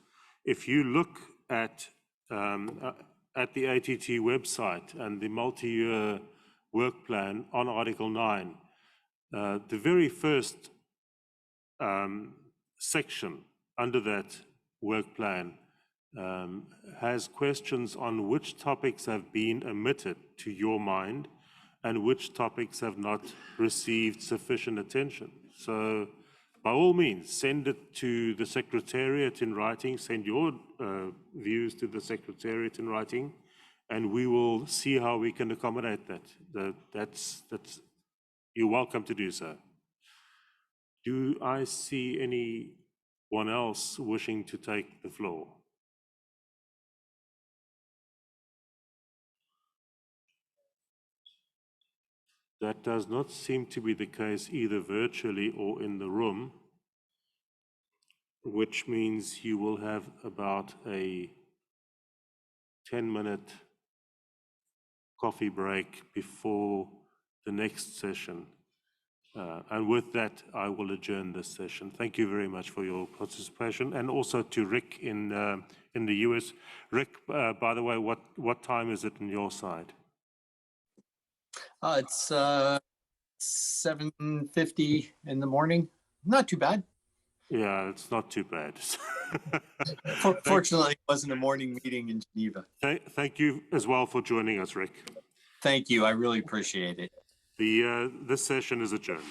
if you look at the ATT website and the multi-year work plan on Article 9, the very first section under that work plan has questions on which topics have been omitted to your mind and which topics have not received sufficient attention. So by all means, send it to the Secretariat in writing, send your views to the Secretariat in writing, and we will see how we can accommodate that. You're welcome to do so. Do I see anyone else wishing to take the floor? That does not seem to be the case either virtually or in the room, which means you will have about a 10-minute coffee break before the next session. And with that, I will adjourn this session. Thank you very much for your participation, and also to Rick in the US. Rick, by the way, what time is it on your side? It's 7:50 in the morning. Not too bad. Yeah, it's not too bad. Fortunately, it wasn't a morning meeting in Geneva. Thank you as well for joining us, Rick. Thank you. I really appreciate it. This session is adjourned.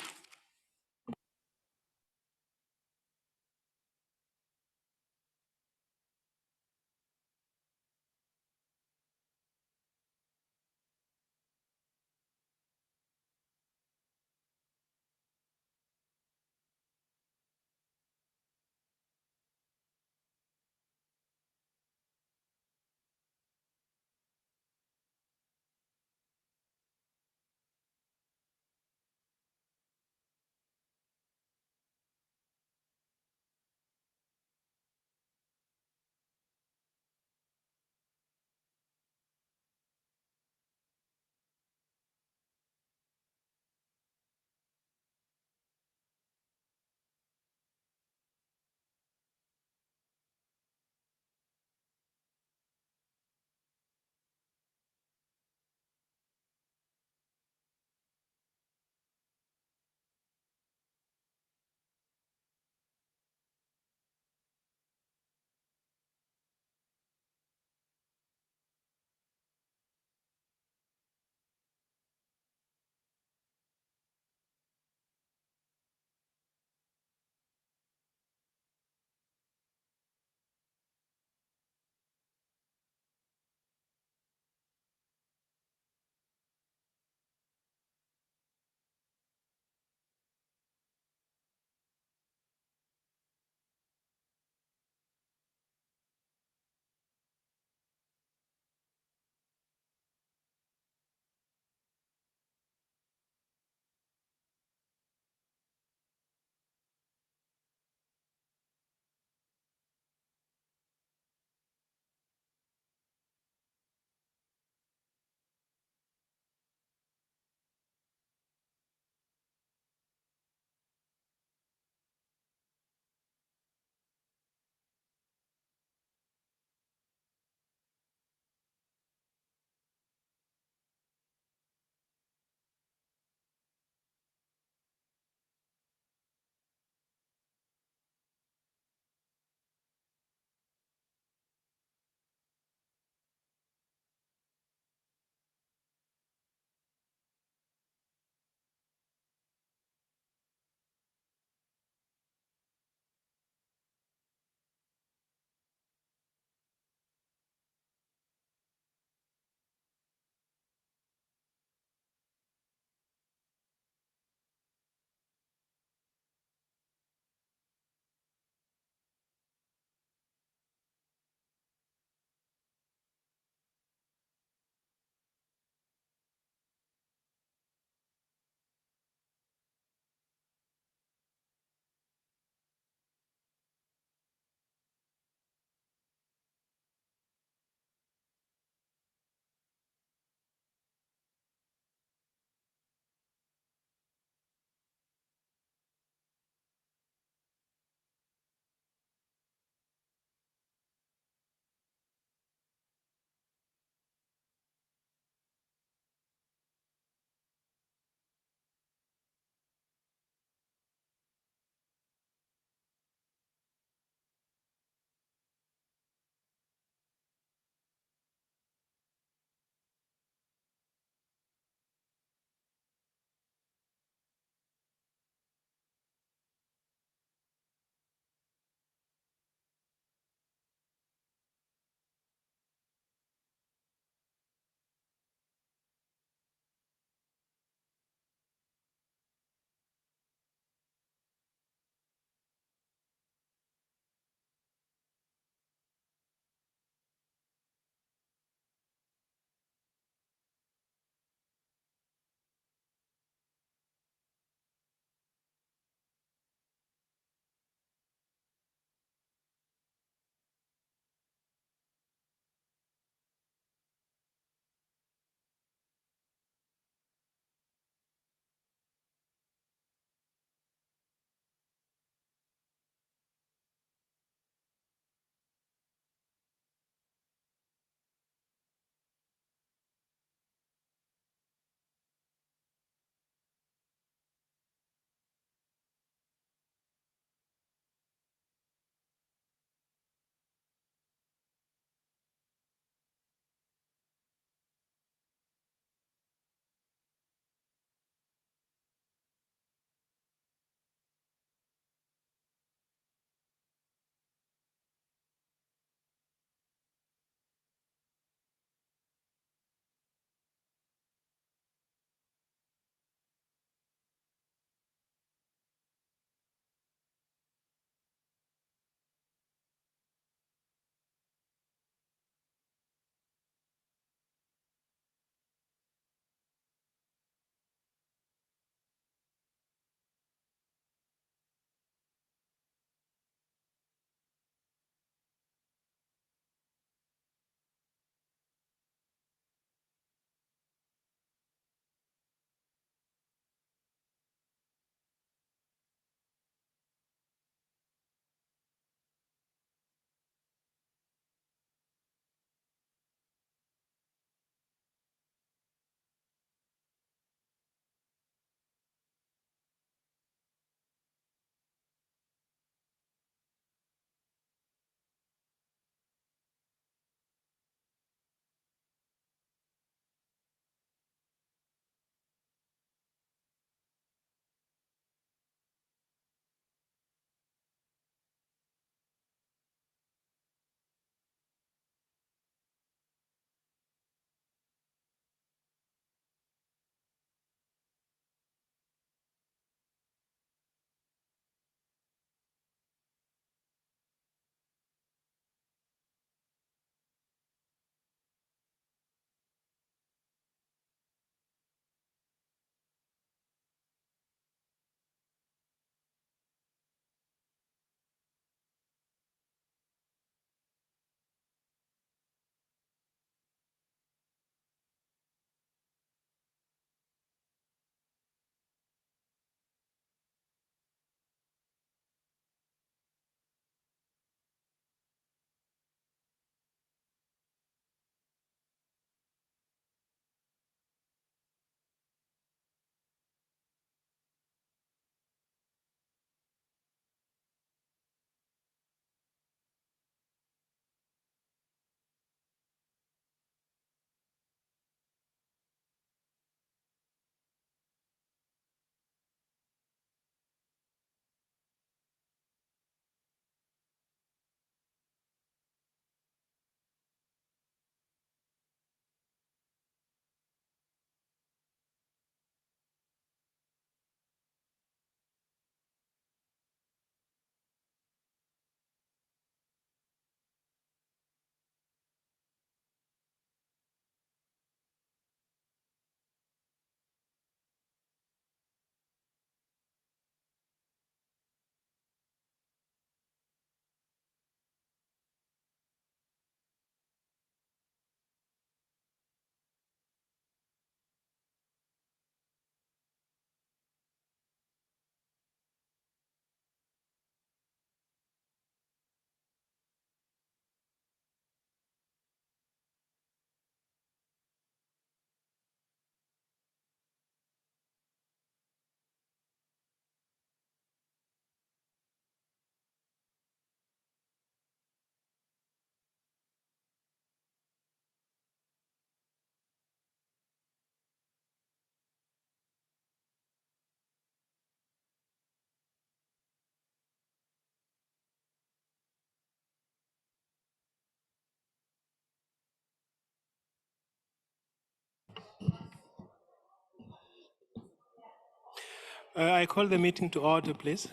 I call the meeting to order, please.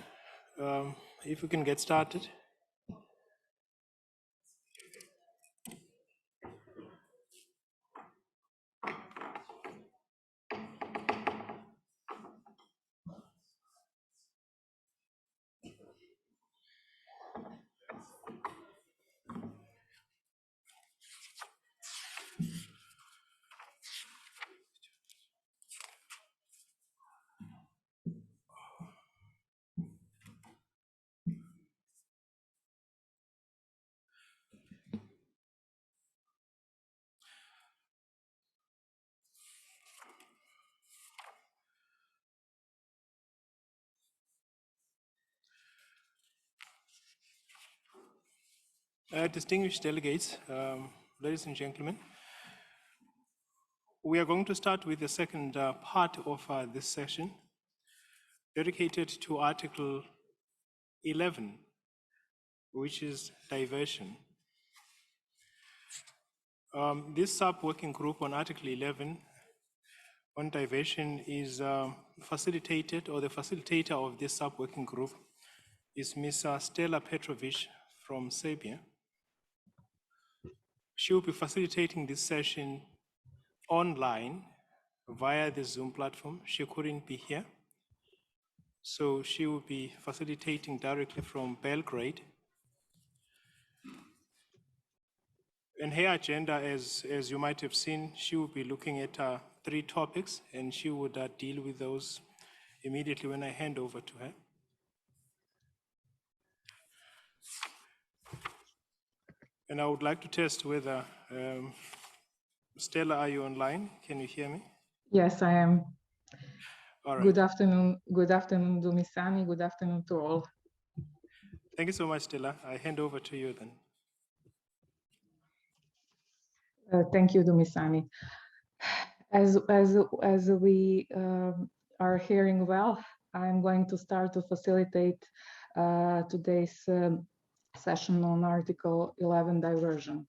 If we can get started. Distinguished delegates, ladies and gentlemen, we are going to start with the second part of this session, dedicated to Article 11, which is diversion. This sub-working group on Article 11 on diversion is facilitated, or the facilitator of this sub-working group is Ms. Stella Petrovic from Serbia. She will be facilitating this session online via the Zoom platform. She couldn't be here, so she will be facilitating directly from Belgrade. And her agenda, as you might have seen, she will be looking at 3 topics, and she would deal with those immediately when I hand over to her. And I would like to test whether, Stella, are you online? Can you hear me? Yes, I am. All right. Good afternoon, Dumisani. Good afternoon to all. Thank you so much, Stella. I hand over to you then. Thank you, Dumisani. As we are hearing well, I'm going to start to facilitate today's session on Article 11 diversion.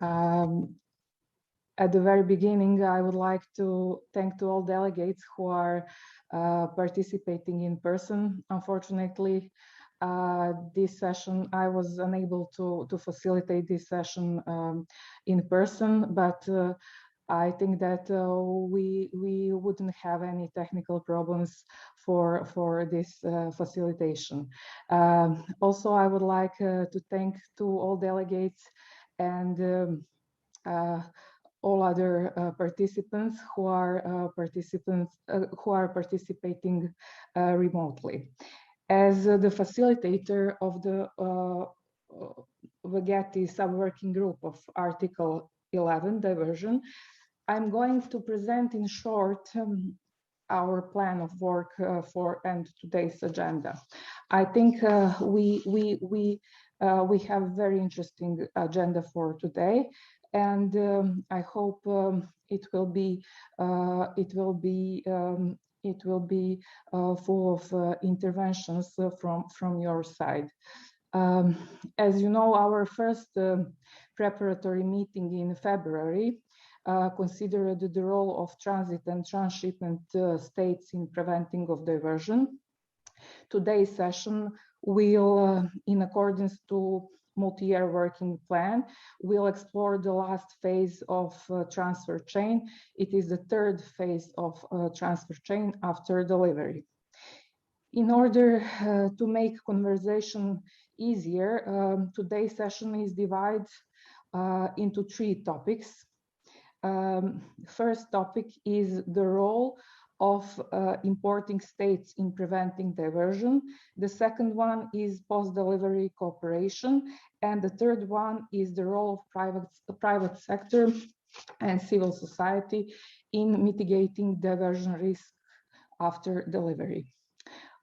At the very beginning, I would like to thank to all delegates who are participating in person. Unfortunately, this session, I was unable to facilitate this session in person, but I think that we wouldn't have any technical problems for this facilitation. Also, I would like to thank to all delegates and all other participants who are participating remotely. As the facilitator of the Vegeti sub-working group of Article 11 diversion, I'm going to present in short our plan of work for today's agenda. I think we have very interesting agenda for today, and I hope it will be full of interventions from your side. As you know, our first preparatory meeting in February considered the role of transit and transshipment states in preventing of diversion. Today's session will, in accordance to multi-year working plan, will explore the last phase of transfer chain. It is the third phase of transfer chain after delivery. In order to make conversation easier, today's session is divided into 3 topics. First topic is the role of importing states in preventing diversion. The second one is post-delivery cooperation. And the third one is the role of private sector and civil society in mitigating diversion risk after delivery.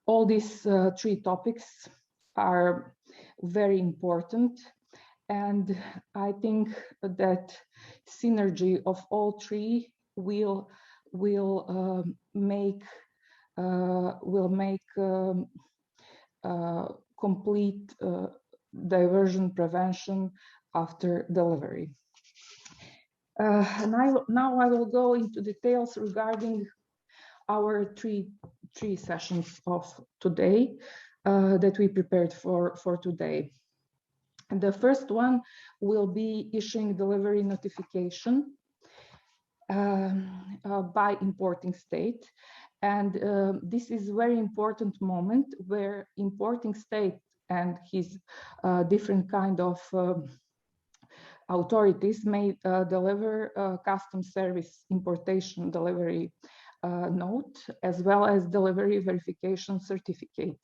All these 3 topics are very important, and I think that synergy of all 3 will make complete diversion prevention after delivery. Now I will go into details regarding our three three sessions of today that we prepared for today. And the first one will be issuing delivery notification by importing state. And this is a very important moment where importing state and his different kind of authorities may deliver customs service importation delivery note, as well as delivery verification certificate.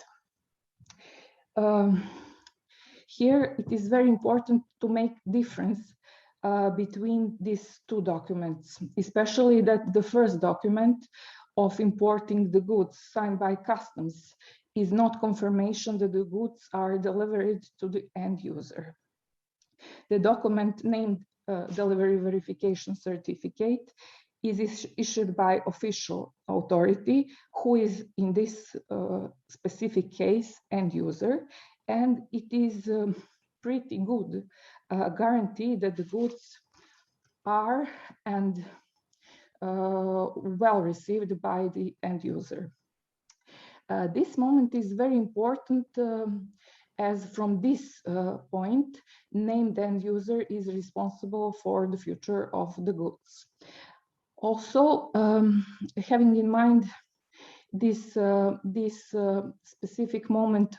Here, it is very important to make difference between these two documents, especially that the first document of importing the goods signed by customs is not confirmation that the goods are delivered to the end user. The document named delivery verification certificate is issued by official authority, who is in this specific case end user, and it is pretty good guarantee that the goods are and well received by the end user. This moment is very important as from this point, named end user is responsible for the future of the goods. Also, having in mind this specific moment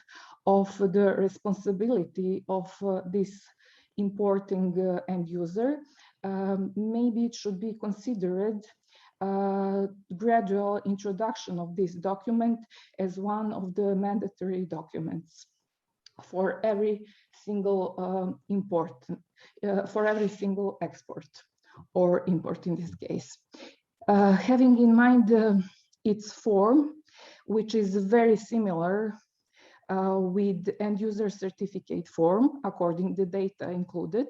of the responsibility of this importing end user, maybe it should be considered gradual introduction of this document as one of the mandatory documents for every single for every single export or import in this case. Having in mind its form, which is very similar with end user certificate form, according to the data included,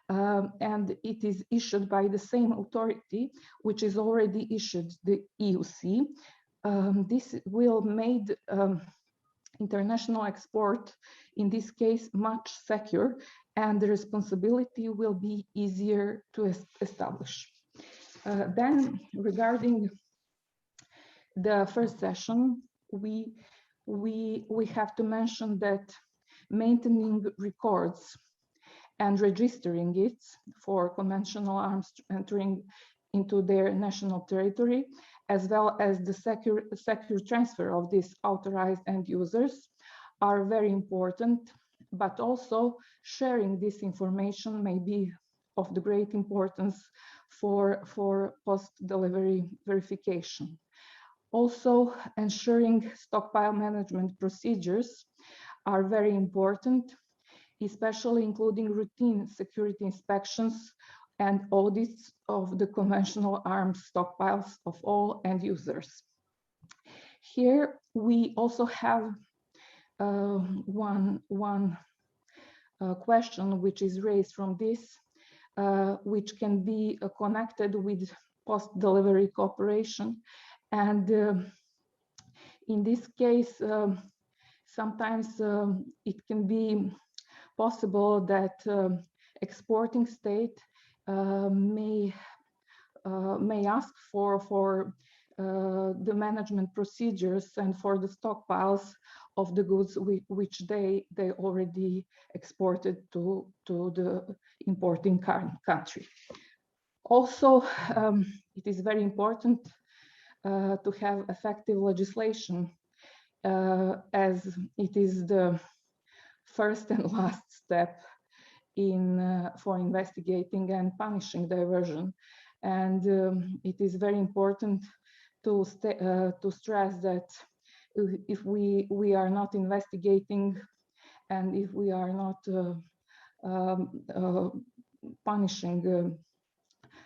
and it is issued by the same authority, which is already issued the EUC. This will make international export, in this case, much secure, and the responsibility will be easier to establish. Then, regarding the first session, we have to mention that maintaining records and registering it for conventional arms entering into their national territory, as well as the secure transfer of these authorized end users, are very important, but also sharing this information may be of the great importance for post-delivery verification. Also, ensuring stockpile management procedures are very important, especially including routine security inspections and audits of the conventional arms stockpiles of all end users. Here, we also have one question which is raised from this, which can be connected with post-delivery cooperation. And in this case, sometimes it can be possible that exporting state may ask for the management procedures and for the stockpiles of the goods which they already exported to the importing country. Also, it is very important to have effective legislation, as it is the first and last step for investigating and punishing diversion. And it is very important to stress that if we are not investigating and if we are not punishing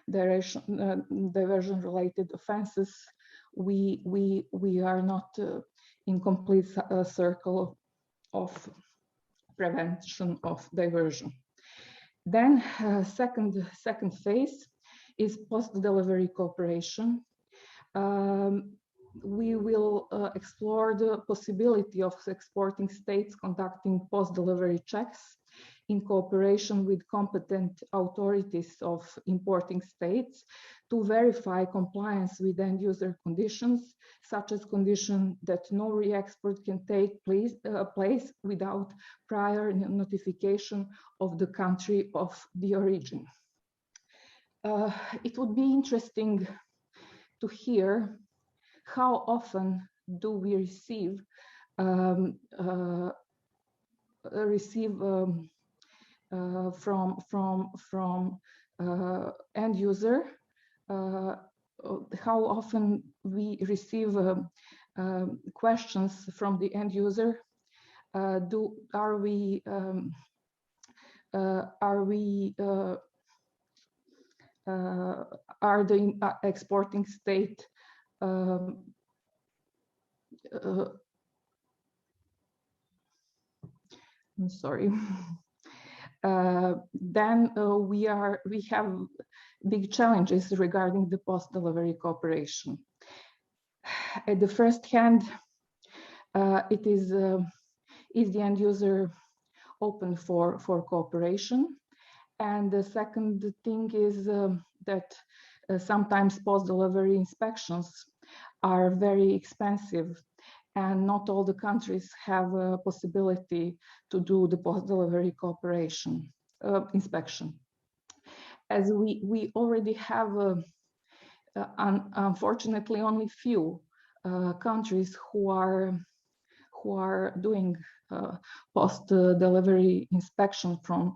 diversion-related offenses, we are not in complete circle of prevention of diversion. Then second phase is post-delivery cooperation. we will explore the possibility of exporting states conducting post-delivery checks in cooperation with competent authorities of importing states to verify compliance with end-user conditions, such as condition that no re-export can take place without prior notification of the country of the origin. It would be interesting to hear how often do we receive from end user, how often we receive questions from the end user. Are the exporting state I'm sorry. Then we have big challenges regarding the post-delivery cooperation. At the first hand, it is the end user open for cooperation? And the second thing is that sometimes post-delivery inspections are very expensive, and not all the countries have a possibility to do the post-delivery cooperation inspection. As we already have, unfortunately, only few countries who are doing post-delivery inspection from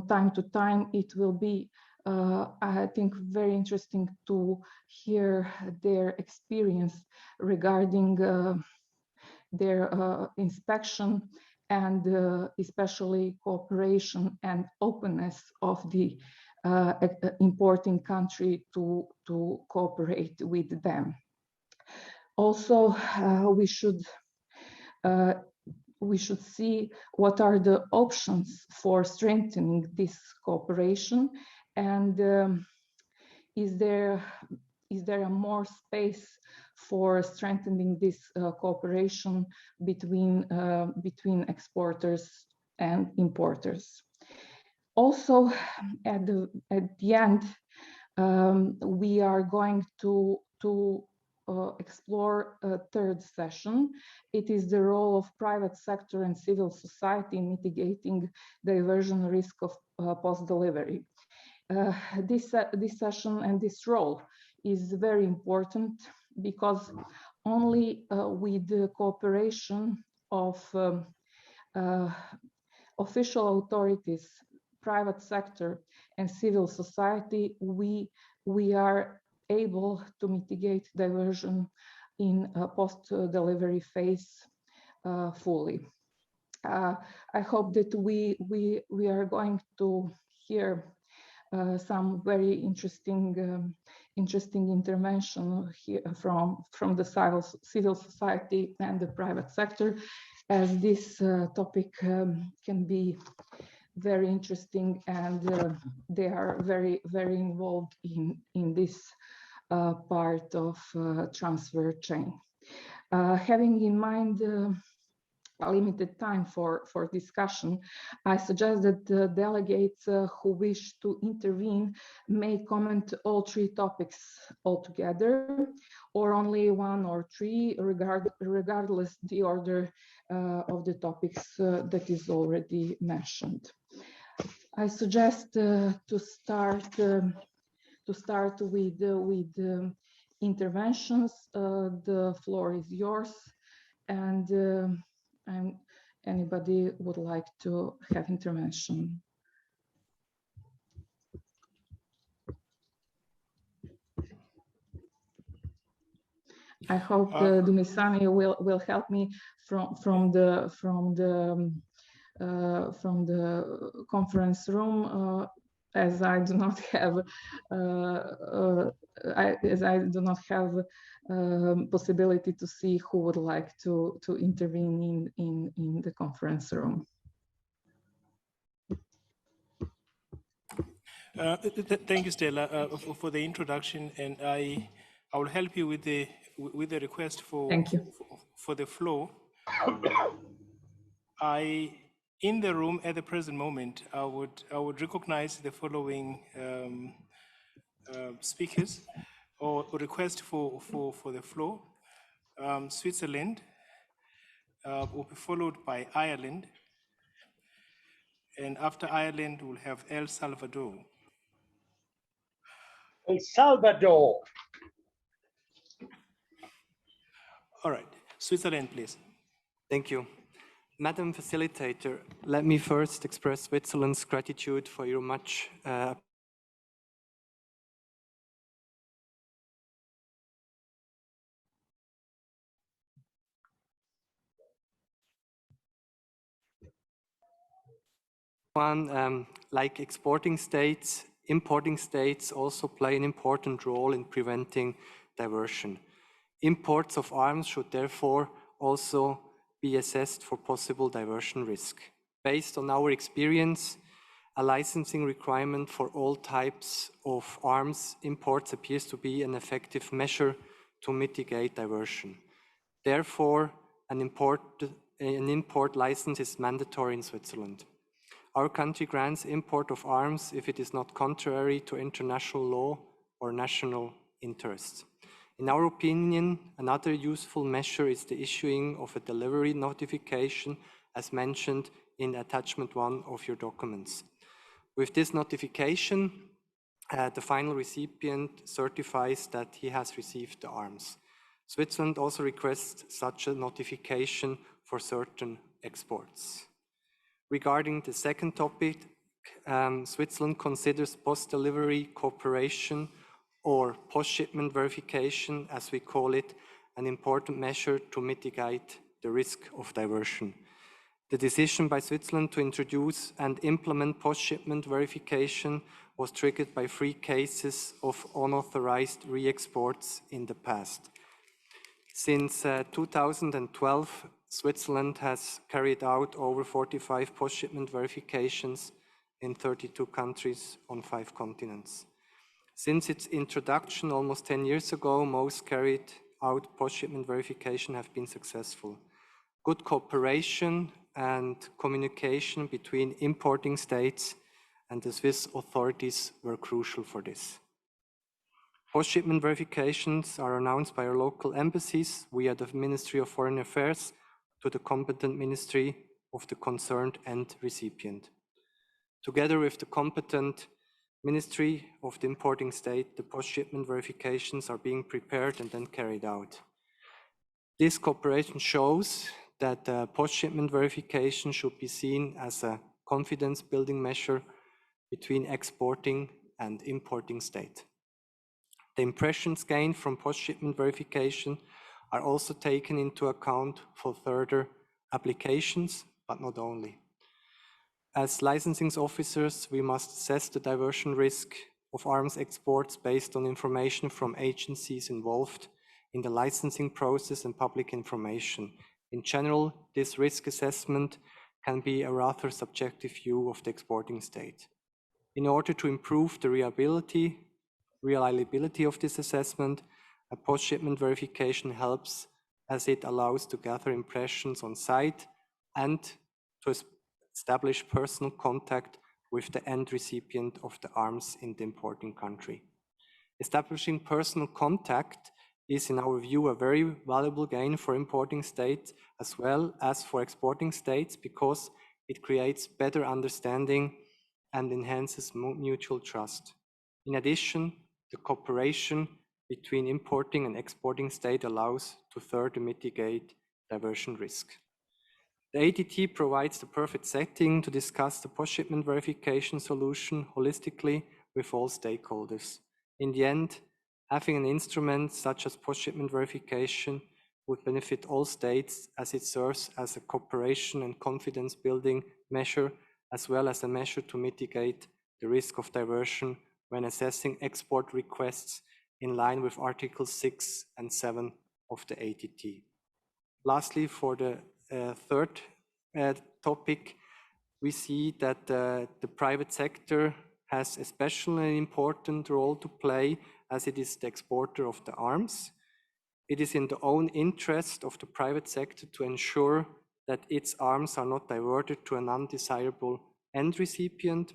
time to time. It will be, I think, very interesting to hear their experience regarding their inspection and especially cooperation and openness of the importing country to cooperate with them. Also, we should see what are the options for strengthening this cooperation, and is there a more space for strengthening this cooperation between exporters and importers. Also, at the end, we are going to explore a third session. It is the role of private sector and civil society in mitigating diversion risk of post-delivery. This session and this role is very important because only with the cooperation of official authorities, private sector, and civil society, we are able to mitigate diversion in a post-delivery phase fully. I hope that we are going to hear some very interesting intervention here from the civil society and the private sector, as this topic can be very interesting, and they are very involved in this part of transfer chain. Having in mind a limited time for discussion, I suggest that the delegates who wish to intervene may comment all three topics altogether, or only one or three, regardless the order of the topics that is already mentioned. I suggest to start with interventions. The floor is yours, and anybody would like to have intervention. I hope Dumisani will help me from the conference room, as I do not have possibility to see who would like to intervene in the conference room. Thank you, Stella, for the introduction, and I I will help you with the request Thank you. for the floor. In the room at the present moment, I would recognize the following speakers or request for the floor. Switzerland will be followed by Ireland, and after Ireland, we'll have El Salvador. El Salvador. All right, Switzerland, please. Thank you. Madam Facilitator, let me first express Switzerland's gratitude for your much like exporting states, importing states also play an important role in preventing diversion. Imports of arms should therefore also be assessed for possible diversion risk. Based on our experience, a licensing requirement for all types of arms imports appears to be an effective measure to mitigate diversion. Therefore, an import license is mandatory in Switzerland. Our country grants import of arms if it is not contrary to international law or national interests. In our opinion, another useful measure is the issuing of a delivery notification as mentioned in attachment 1 of your documents. With this notification, the final recipient certifies that he has received the arms. Switzerland also requests such a notification for certain exports. Regarding the second topic, Switzerland considers post-delivery cooperation or post-shipment verification, as we call it, an important measure to mitigate the risk of diversion. The decision by Switzerland to introduce and implement post-shipment verification was triggered by 3 cases of unauthorized re-exports in the past. Since 2012, Switzerland has carried out over 45 post-shipment verifications in 32 countries on 5 continents. Since its introduction almost 10 years ago, most carried out post-shipment verification have been successful. Good cooperation and communication between importing states and the Swiss authorities were crucial for this. Post-shipment verifications are announced by our local embassies via the Ministry of Foreign Affairs to the competent ministry of the concerned end recipient. Together with the competent Ministry of the importing state, the post-shipment verifications are being prepared and then carried out. This cooperation shows that post-shipment verification should be seen as a confidence-building measure between exporting and importing state. The impressions gained from post-shipment verification are also taken into account for further applications, but not only. As licensing officers, we must assess the diversion risk of arms exports based on information from agencies involved in the licensing process and public information. In general, this risk assessment can be a rather subjective view of the exporting state. In order to improve the reliability of this assessment, a post-shipment verification helps as it allows to gather impressions on site and to establish personal contact with the end recipient of the arms in the importing country. Establishing personal contact is, in our view, a very valuable gain for importing states as well as for exporting states because it creates better understanding and enhances mutual trust. In addition, the cooperation between importing and exporting state allows to further mitigate diversion risk. The ATT provides the perfect setting to discuss the post-shipment verification solution holistically with all stakeholders. In the end, having an instrument such as post-shipment verification would benefit all states as it serves as a cooperation and confidence-building measure, as well as a measure to mitigate the risk of diversion when assessing export requests in line with Articles 6 and 7 of the ATT. Lastly, for the third topic, we see that the private sector has especially an important role to play as it is the exporter of the arms. It is in the own interest of the private sector to ensure that its arms are not diverted to an undesirable end recipient.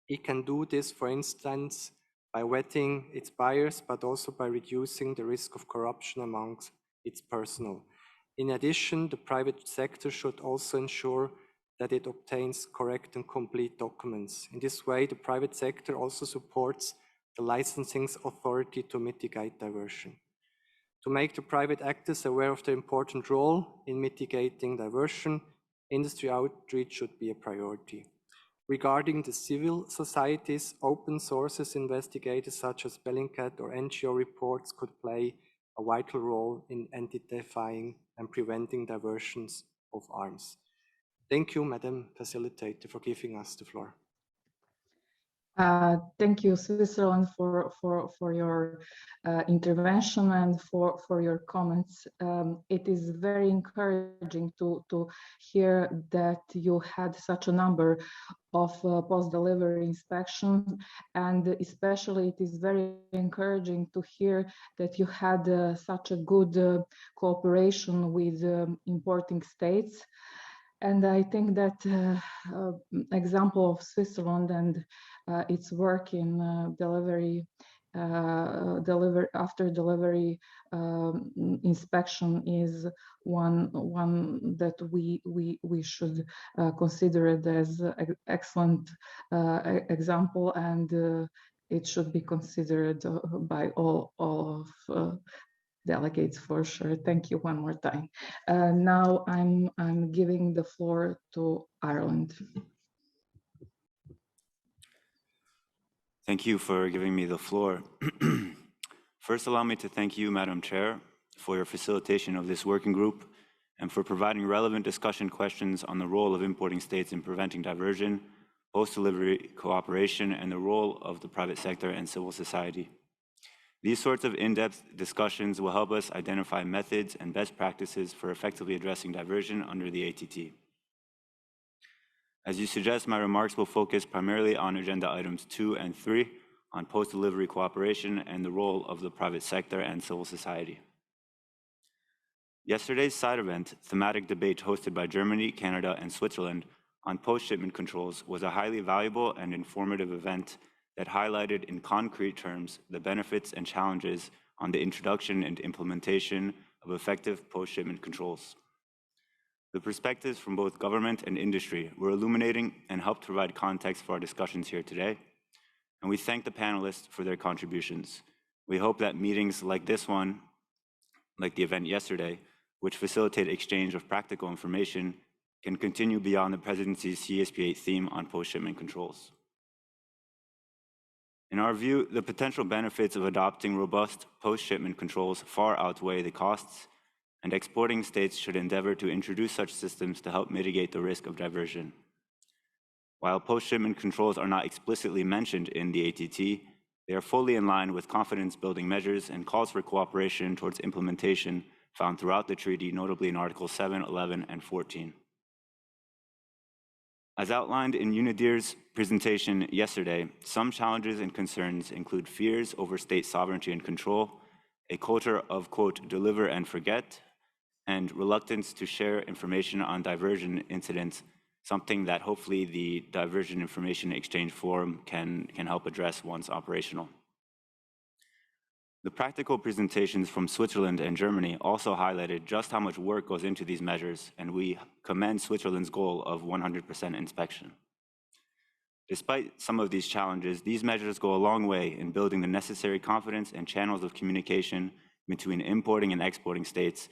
It can do this, for instance, by vetting its buyers, but also by reducing the risk of corruption amongst its personnel. In addition, the private sector should also ensure that it obtains correct and complete documents. In this way, the private sector also supports the licensing authority to mitigate diversion. To make the private actors aware of their important role in mitigating diversion, industry outreach should be a priority. Regarding the civil societies, open sources investigators such as Bellingcat or NGO reports could play a vital role in identifying and preventing diversions of arms. Thank you, Madam Facilitator, for giving us the floor. Thank you, Switzerland, for your intervention and for your comments. It is very encouraging to hear that you had such a number of post-delivery inspections, and especially it is very encouraging to hear that you had such a good cooperation with importing states. And I think that example of Switzerland and its work in after delivery inspection is one that we should consider it as an excellent example, and it should be considered by all of delegates for sure. Thank you one more time. Now I'm giving the floor to Ireland. Thank you for giving me the floor. First, allow me to thank you, Madam Chair, for your facilitation of this working group and for providing relevant discussion questions on the role of importing states in preventing diversion, post-delivery cooperation, and the role of the private sector and civil society. These sorts of in-depth discussions will help us identify methods and best practices for effectively addressing diversion under the ATT. As you suggest, my remarks will focus primarily on agenda items 2 and 3 on post-delivery cooperation and the role of the private sector and civil society. Yesterday's side event, thematic debate hosted by Germany, Canada, and Switzerland on post-shipment controls was a highly valuable and informative event that highlighted in concrete terms the benefits and challenges on the introduction and implementation of effective post-shipment controls. The perspectives from both government and industry were illuminating and helped provide context for our discussions here today, and we thank the panelists for their contributions. We hope that meetings like this one, like the event yesterday, which facilitate exchange of practical information, can continue beyond the Presidency's CSP8 theme on post-shipment controls. In our view, the potential benefits of adopting robust post-shipment controls far outweigh the costs, and exporting states should endeavor to introduce such systems to help mitigate the risk of diversion. While post-shipment controls are not explicitly mentioned in the ATT, they are fully in line with confidence-building measures and calls for cooperation towards implementation found throughout the treaty, notably in Articles 7, 11, and 14. As outlined in UNIDIR's presentation yesterday, some challenges and concerns include fears over state sovereignty and control, a culture of, quote, deliver and forget, and reluctance to share information on diversion incidents, something that hopefully the Diversion Information Exchange Forum can help address once operational. The practical presentations from Switzerland and Germany also highlighted just how much work goes into these measures, and we commend Switzerland's goal of 100% inspection. Despite some of these challenges, these measures go a long way in building the necessary confidence and channels of communication between importing and exporting states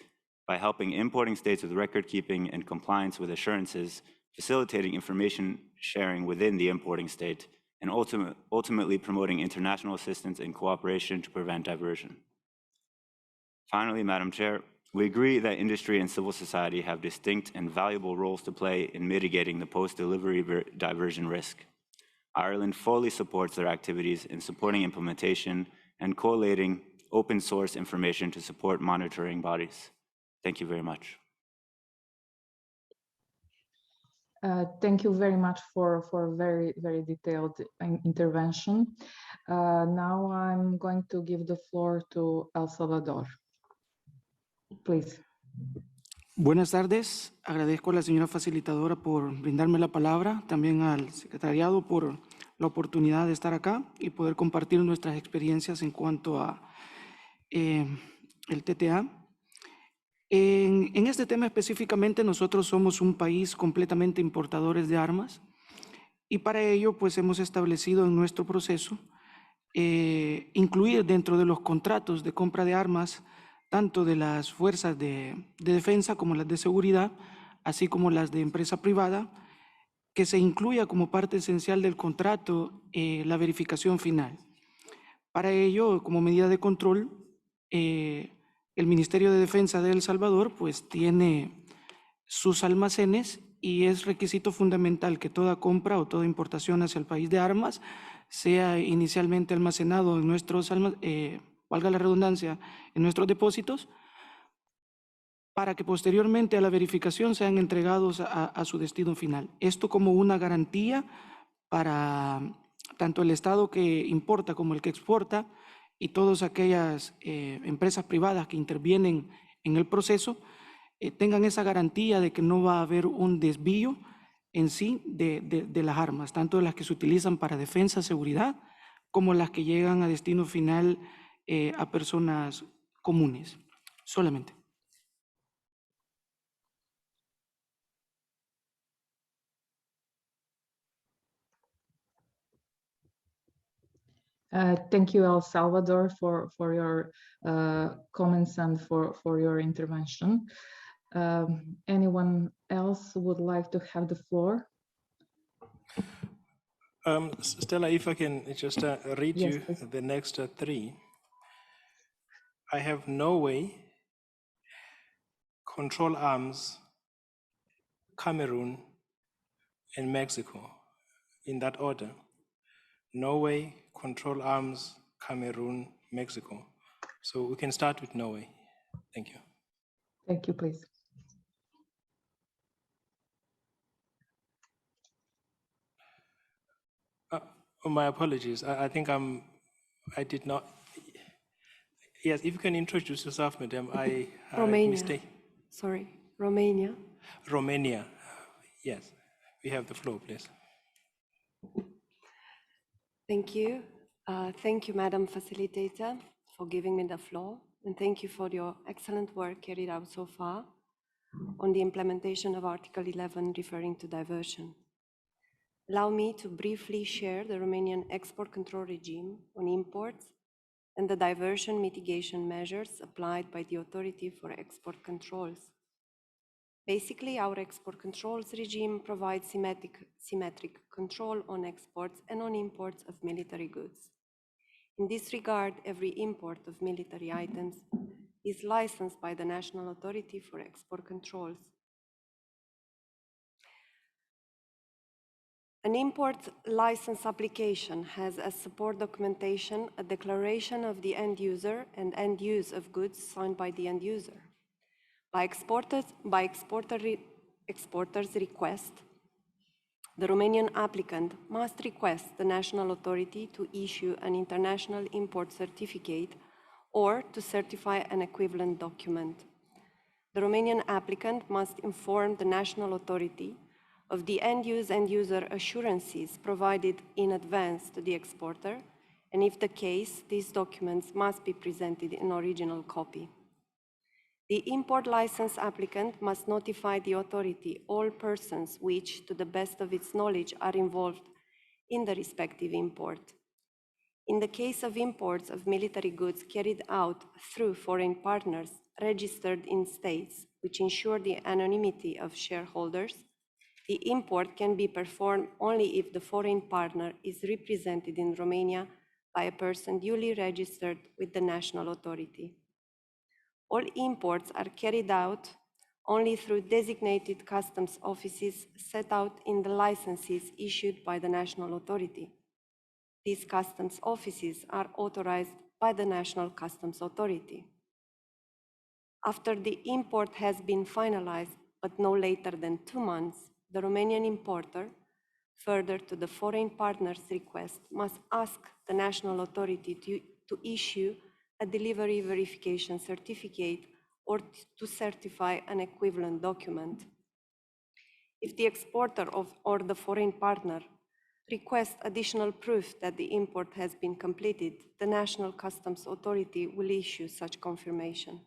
by helping importing states with record keeping and compliance with assurances, facilitating information sharing within the importing state, and ultimately promoting international assistance and cooperation to prevent diversion. Finally, Madam Chair, we agree that industry and civil society have distinct and valuable roles to play in mitigating the post-delivery diversion risk. Ireland fully supports their activities in supporting implementation and collating open source information to support monitoring bodies. Thank you very much. Thank you very much for very, very detailed intervention. Now I'm going to give the floor to El Salvador. Please. Buenas tardes. Agradezco a la señora facilitadora por brindarme la palabra, también al secretariado por la oportunidad de estar acá y poder compartir nuestras experiencias en cuanto a el TTA. En este tema específicamente, nosotros somos un país completamente importadores de armas y para ello pues hemos establecido en nuestro proceso incluir dentro de los contratos de compra de armas tanto de las fuerzas de defensa como las de seguridad, así como las de empresa privada, que se incluya como parte esencial del contrato la verificación final. Para ello, como medida de control, el Ministerio de Defensa de El Salvador pues tiene sus almacenes y es requisito fundamental que toda compra o toda importación hacia el país de armas sea inicialmente almacenado en nuestros, valga la redundancia, en nuestros depósitos para que posteriormente a la verificación sean entregados a su destino final. Esto como una garantía para tanto el Estado que importa como el que exporta y todas aquellas empresas privadas que intervienen en el proceso tengan esa garantía de que no va a haber un desvío en sí de las armas, tanto las que se utilizan para defensa, seguridad, como las que llegan a destino final a personas comunes, solamente. Thank you, El Salvador, for your comments and for your intervention. Anyone else would like to have the floor? Stella, if I can just read Yes, you please. the next three. I have Norway, Control Arms, Cameroon, and Mexico, in that order. Norway, Control Arms, Cameroon, Mexico. So we can start with Norway. Thank you. Thank you, please. My apologies. I think I did not. Yes, if you can introduce yourself, madam. I Romania. mistake. Sorry, Romania. Romania. Yes, we have the floor, please. Thank you. Thank you, Madam Facilitator, for giving me the floor. And thank you for your excellent work carried out so far on the implementation of Article 11 referring to diversion. Allow me to briefly share the Romanian export control regime on imports and the diversion mitigation measures applied by the Authority for Export Controls. Basically, our export controls regime provides symmetric control on exports and on imports of military goods. In this regard, every import of military items is licensed by the National Authority for Export Controls. An import license application has as support documentation a declaration of the end user and end use of goods signed by the end user. By exporter's request, the Romanian applicant must request the national authority to issue an international import certificate or to certify an equivalent document. The Romanian applicant must inform the national authority of the end-use and user assurances provided in advance to the exporter, and if the case, these documents must be presented in original copy. The import license applicant must notify the authority all persons which, to the best of its knowledge, are involved in the respective import. In the case of imports of military goods carried out through foreign partners registered in states which ensure the anonymity of shareholders, the import can be performed only if the foreign partner is represented in Romania by a person duly registered with the national authority. All imports are carried out only through designated customs offices set out in the licenses issued by the national authority. These customs offices are authorized by the National Customs Authority. After the import has been finalized, but no later than 2 months, the Romanian importer, further to the foreign partner's request, must ask the national authority to issue a delivery verification certificate or to certify an equivalent document. If the exporter or the foreign partner requests additional proof that the import has been completed, the National Customs Authority will issue such confirmation.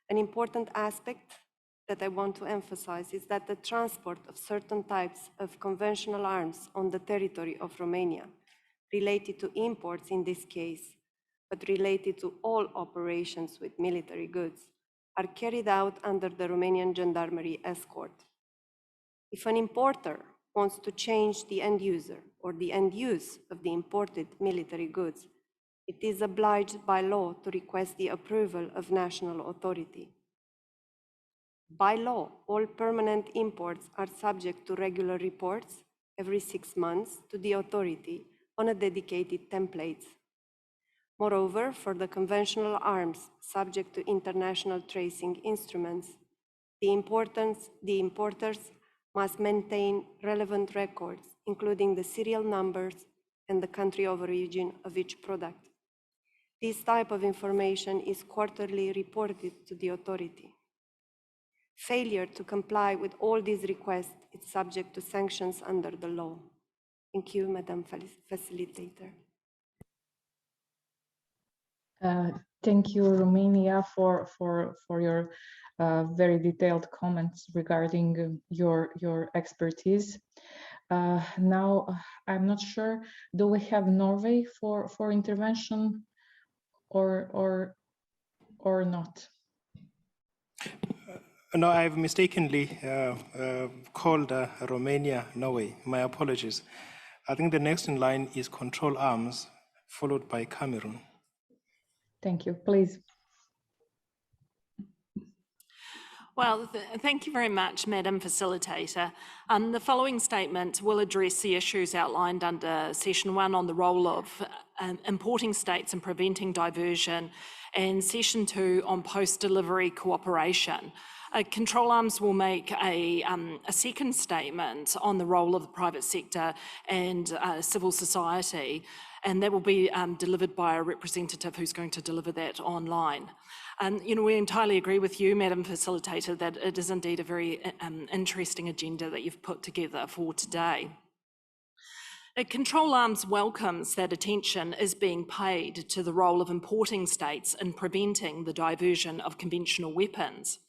An important aspect that I want to emphasize is that the transport of certain types of conventional arms on the territory of Romania, related to imports in this case, but related to all operations with military goods, are carried out under the Romanian Gendarmerie escort. If an importer wants to change the end user or the end use of the imported military goods, it is obliged by law to request the approval of national authority. By law, all permanent imports are subject to regular reports every 6 months to the authority on a dedicated template. Moreover, for the conventional arms subject to international tracing instruments, the importers must maintain relevant records, including the serial numbers and the country of origin of each product. This type of information is quarterly reported to the authority. Failure to comply with all these requests is subject to sanctions under the law. Thank you, Madam Facilitator. Thank you, Romania, for your very detailed comments regarding your expertise. Now, I'm not sure, do we have Norway for intervention or not? No, I've mistakenly called Romania Norway. My apologies. I think the next in line is Control Arms, followed by Cameroon. Thank you. Please. Well, thank you very much, Madam Facilitator. The following statement will address the issues outlined under Session 1 on the role of importing states and preventing diversion, and Session 2 on post-delivery cooperation. Control Arms will make a second statement on the role of the private sector and civil society, and that will be delivered by a representative who's going to deliver that online. We entirely agree with you, Madam Facilitator, that it is indeed a very interesting agenda that you've put together for today. Control Arms welcomes that attention is being paid to the role of importing states in preventing the diversion of conventional weapons.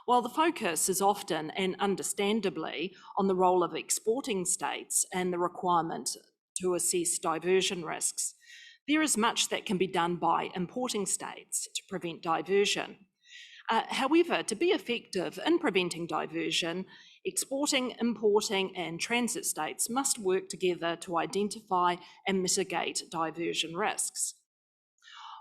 While the focus is often and understandably on the role of exporting states and the requirement to assess diversion risks, there is much that can be done by importing states to prevent diversion. However, to be effective in preventing diversion, exporting, importing, and transit states must work together to identify and mitigate diversion risks.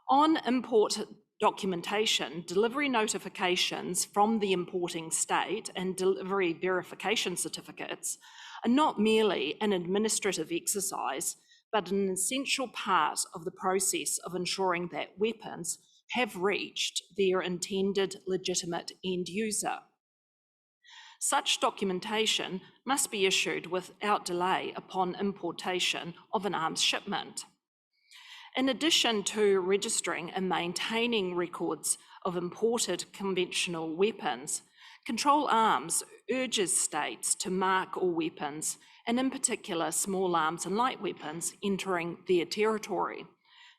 On import documentation, delivery notifications from the importing state and delivery verification certificates are not merely an administrative exercise, but an essential part of the process of ensuring that weapons have reached their intended legitimate end user. Such documentation must be issued without delay upon importation of an arms shipment. In addition to registering and maintaining records of imported conventional weapons, Control Arms urges states to mark all weapons, and in particular small arms and light weapons entering their territory.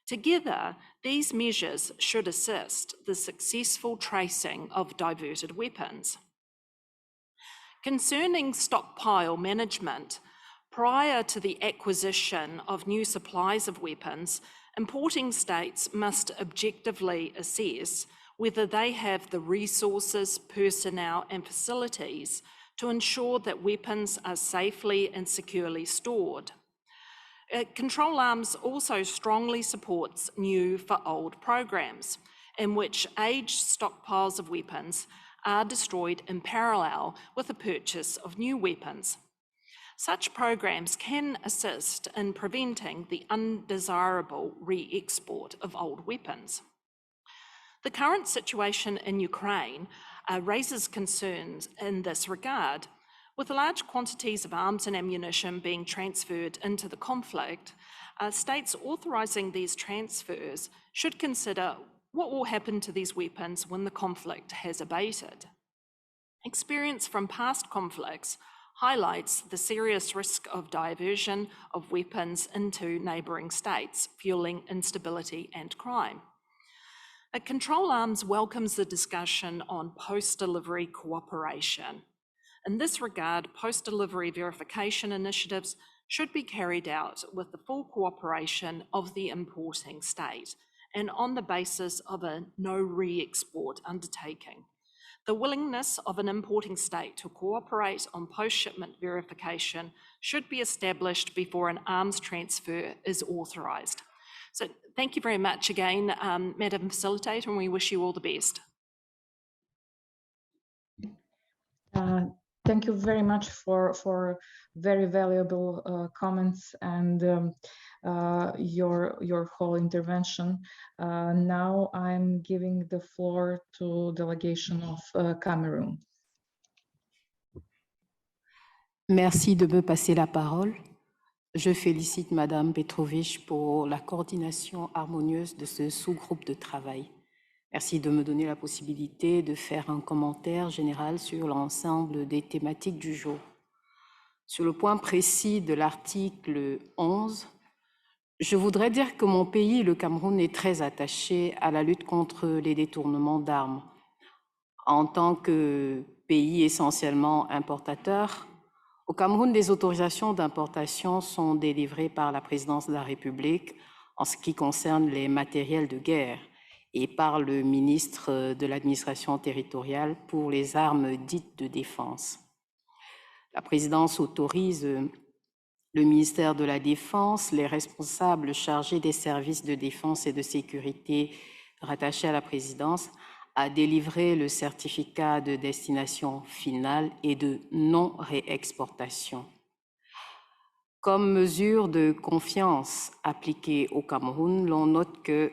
Together, these measures should assist the successful tracing of diverted weapons. Concerning stockpile management, prior to the acquisition of new supplies of weapons, importing states must objectively assess whether they have the resources, personnel, and facilities to ensure that weapons are safely and securely stored. Control Arms also strongly supports new for old programs, in which aged stockpiles of weapons are destroyed in parallel with the purchase of new weapons. Such programs can assist in preventing the undesirable re-export of old weapons. The current situation in Ukraine raises concerns in this regard, With large quantities of arms and ammunition being transferred into the conflict, states authorising these transfers should consider what will happen to these weapons when the conflict has abated. Experience from past conflicts highlights the serious risk of diversion of weapons into neighbouring states, fuelling instability and crime. Control Arms welcomes the discussion on post-delivery cooperation. In this regard, post-delivery verification initiatives should be carried out with the full cooperation of the importing state and on the basis of a no re-export undertaking. The willingness of an importing state to cooperate on post-shipment verification should be established before an arms transfer is authorised. So thank you very much again, Madam Facilitator, and we wish you all the best. Thank you very much for very valuable comments and your whole intervention. Now I'm giving the floor to delegation of Cameroon. Merci de me passer la parole. Je félicite Madame Petrovich pour la coordination harmonieuse de ce sous-groupe de travail. Merci de me donner la possibilité de faire un commentaire général sur l'ensemble des thématiques du jour. Sur le point précis de l'article 11, je voudrais dire que mon pays, le Cameroun, est très attaché à la lutte contre les détournements d'armes. En tant que pays essentiellement importateur, au Cameroun, des autorisations d'importation sont délivrées par la présidence de la République en ce qui concerne les matériels de guerre et par le ministre de l'administration territoriale pour les armes dites de défense. La présidence autorise le ministère de la Défense, les responsables chargés des services de défense et de sécurité rattachés à la présidence, à délivrer le certificat de destination finale et de non-réexportation. Comme mesure de confiance appliquée au Cameroun, l'on note que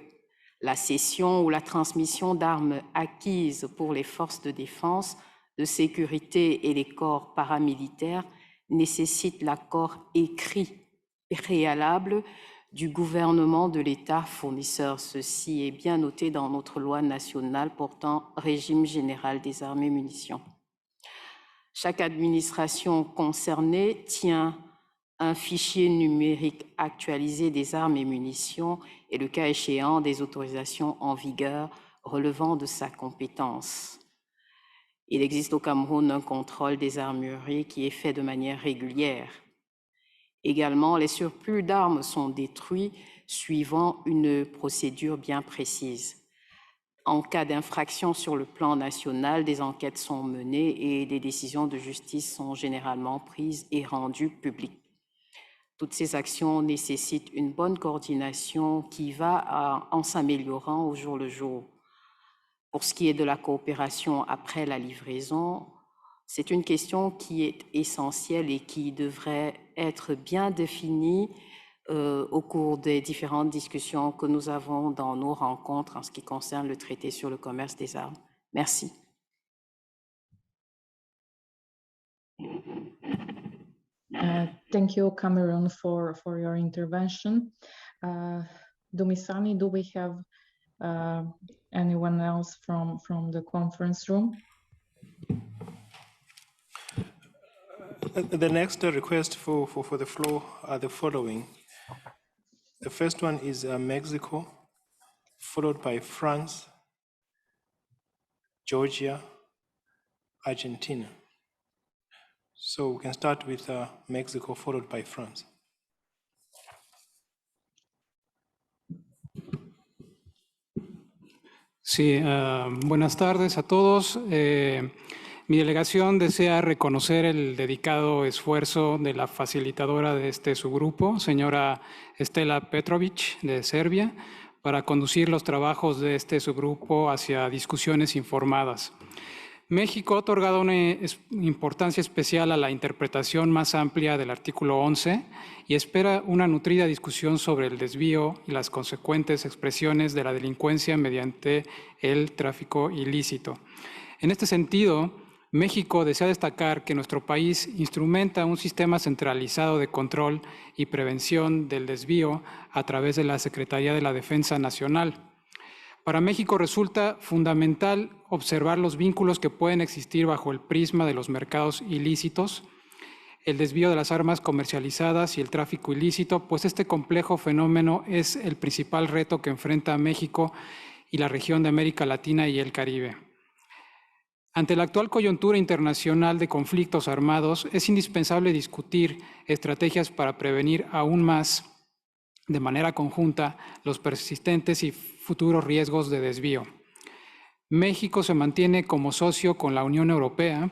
la cession ou la transmission d'armes acquises pour les forces de défense, de sécurité et les corps paramilitaires nécessite l'accord écrit préalable du gouvernement de l'État fournisseur. Ceci est bien noté dans notre loi nationale portant régime général des armes et munitions. Chaque administration concernée tient un fichier numérique actualisé des armes et munitions et, le cas échéant, des autorisations en vigueur relevant de sa compétence. Il existe au Cameroun un contrôle des armureries qui est fait de manière régulière. Également, les surplus d'armes sont détruits suivant une procédure bien précise. En cas d'infraction sur le plan national, des enquêtes sont menées et des décisions de justice sont généralement prises et rendues publiques. Toutes ces actions nécessitent une bonne coordination qui va en s'améliorant au jour le jour. Pour ce qui est de la coopération après la livraison, c'est une question qui est essentielle et qui devrait être bien définie au cours des différentes discussions que nous avons dans nos rencontres en ce qui concerne le traité sur le commerce des armes. Merci. Thank you, Cameroon, for your intervention. Dumisani, do we have anyone else from the conference room? The next request for the floor are the following. The first one is Mexico, followed by France, Georgia, Argentina. So we can start with Mexico, followed by France. Sí, buenas tardes a todos. Mi delegación desea reconocer el dedicado esfuerzo de la facilitadora de este subgrupo, señora Stella Petrovic, de Serbia, para conducir los trabajos de este subgrupo hacia discusiones informadas. México ha otorgado una importancia especial a la interpretación más amplia del artículo 11 y espera una nutrida discusión sobre el desvío y las consecuentes expresiones de la delincuencia mediante el tráfico ilícito. En este sentido, México desea destacar que nuestro país instrumenta un sistema centralizado de control y prevención del desvío a través de la Secretaría de la Defensa Nacional. Para México resulta fundamental observar los vínculos que pueden existir bajo el prisma de los mercados ilícitos, el desvío de las armas comercializadas y el tráfico ilícito, pues este complejo fenómeno es el principal reto que enfrenta México y la región de América Latina y el Caribe. Ante la actual coyuntura internacional de conflictos armados, es indispensable discutir estrategias para prevenir aún más, de manera conjunta, los persistentes y futuros riesgos de desvío. México se mantiene como socio con la Unión Europea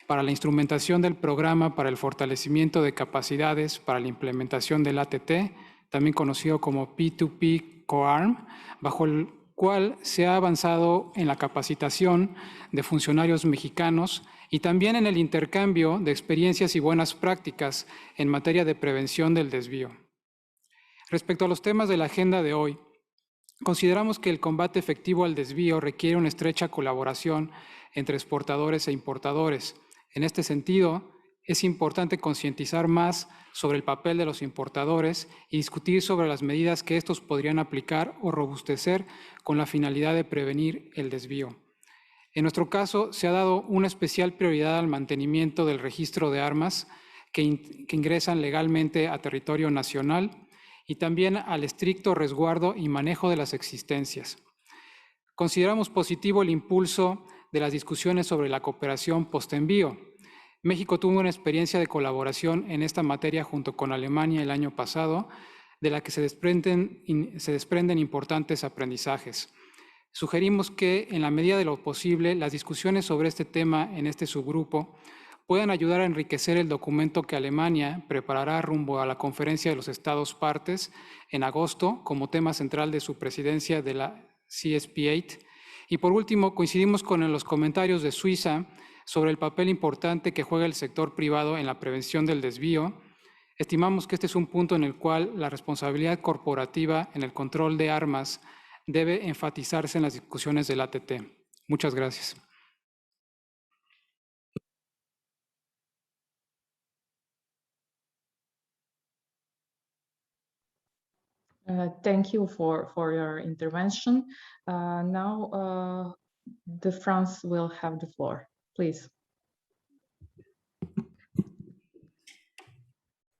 para la instrumentación del Programa para el Fortalecimiento de Capacidades para la Implementación del ATT, también conocido como P2P COARM, bajo el cual se ha avanzado en la capacitación de funcionarios mexicanos y también en el intercambio de experiencias y buenas prácticas en materia de prevención del desvío. Respecto a los temas de la agenda de hoy, consideramos que el combate efectivo al desvío requiere una estrecha colaboración entre exportadores e importadores. En este sentido, es importante concientizar más sobre el papel de los importadores y discutir sobre las medidas que estos podrían aplicar o robustecer con la finalidad de prevenir el desvío. En nuestro caso, se ha dado una especial prioridad al mantenimiento del registro de armas que ingresan legalmente a territorio nacional y también al estricto resguardo y manejo de las existencias. Consideramos positivo el impulso de las discusiones sobre la cooperación postenvío. México tuvo una experiencia de colaboración en esta materia junto con Alemania el año pasado, de la que se desprenden importantes aprendizajes. Sugerimos que, en la medida de lo posible, las discusiones sobre este tema en este subgrupo puedan ayudar a enriquecer el documento que Alemania preparará rumbo a la Conferencia de los Estados Partes en agosto como tema central de su presidencia de la CSP8. Y por último, coincidimos con los comentarios de Suiza sobre el papel importante que juega el sector privado en la prevención del desvío. Estimamos que este es un punto en el cual la responsabilidad corporativa en el control de armas debe enfatizarse en las discusiones del ATT. Muchas gracias. Thank you for your intervention. Now, the France will have the floor, please.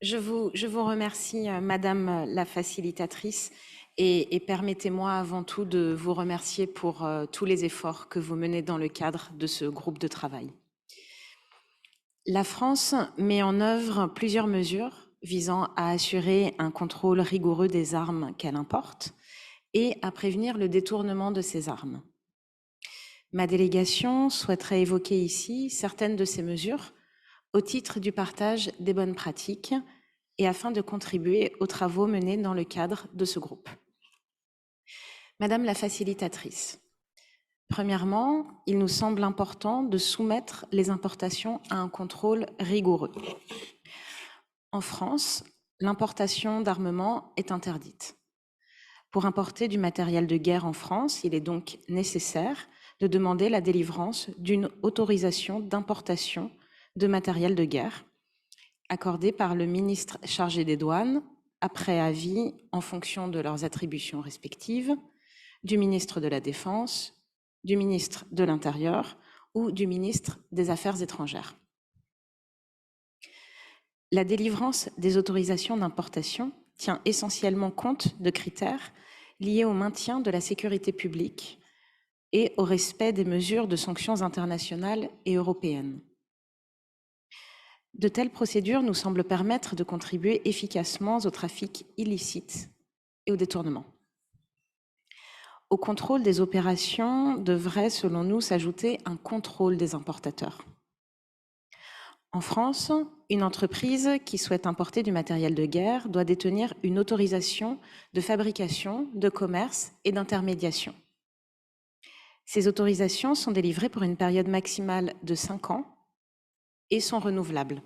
Je vous remercie, Madame la facilitatrice, et permettez-moi avant tout de vous remercier pour tous les efforts que vous menez dans le cadre de ce groupe de travail. La France met en œuvre plusieurs mesures visant à assurer un contrôle rigoureux des armes qu'elle importe et à prévenir le détournement de ces armes. Ma délégation souhaiterait évoquer ici certaines de ces mesures au titre du partage des bonnes pratiques et afin de contribuer aux travaux menés dans le cadre de ce groupe. Madame la facilitatrice, premièrement, il nous semble important de soumettre les importations à un contrôle rigoureux. En France, l'importation d'armement est interdite. Pour importer du matériel de guerre en France, il est donc nécessaire de demander la délivrance d'une autorisation d'importation de matériel de guerre, accordée par le ministre chargé des douanes, après avis en fonction de leurs attributions respectives, du ministre de la Défense, du ministre de l'Intérieur ou du ministre des Affaires étrangères. La délivrance des autorisations d'importation tient essentiellement compte de critères liés au maintien de la sécurité publique et au respect des mesures de sanctions internationales et européennes. De telles procédures nous semblent permettre de contribuer efficacement au trafic illicite et au détournement. Au contrôle des opérations devrait, selon nous, s'ajouter un contrôle des importateurs. En France, une entreprise qui souhaite importer du matériel de guerre doit détenir une autorisation de fabrication, de commerce et d'intermédiation. Ces autorisations sont délivrées pour une période maximale de 5 ans et sont renouvelables.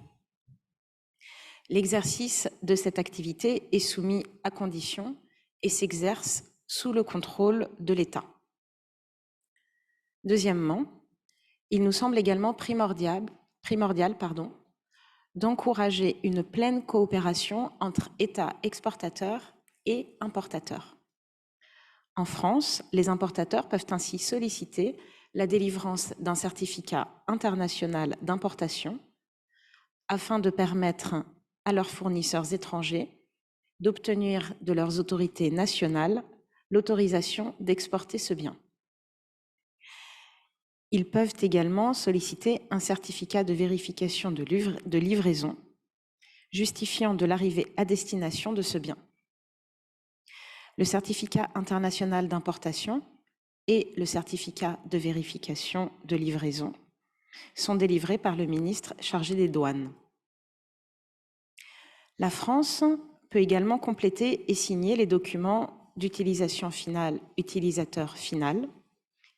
L'exercice de cette activité est soumis à conditions et s'exerce sous le contrôle de l'État. Deuxièmement, Il nous semble également primordial d'encourager une pleine coopération entre États exportateurs et importateurs. En France, les importateurs peuvent ainsi solliciter la délivrance d'un certificat international d'importation afin de permettre à leurs fournisseurs étrangers d'obtenir de leurs autorités nationales l'autorisation d'exporter ce bien. Ils peuvent également solliciter un certificat de vérification de livraison justifiant de l'arrivée à destination de ce bien. Le certificat international d'importation et le certificat de vérification de livraison sont délivrés par le ministre chargé des douanes. La France peut également compléter et signer les documents d'utilisation finale, utilisateur final,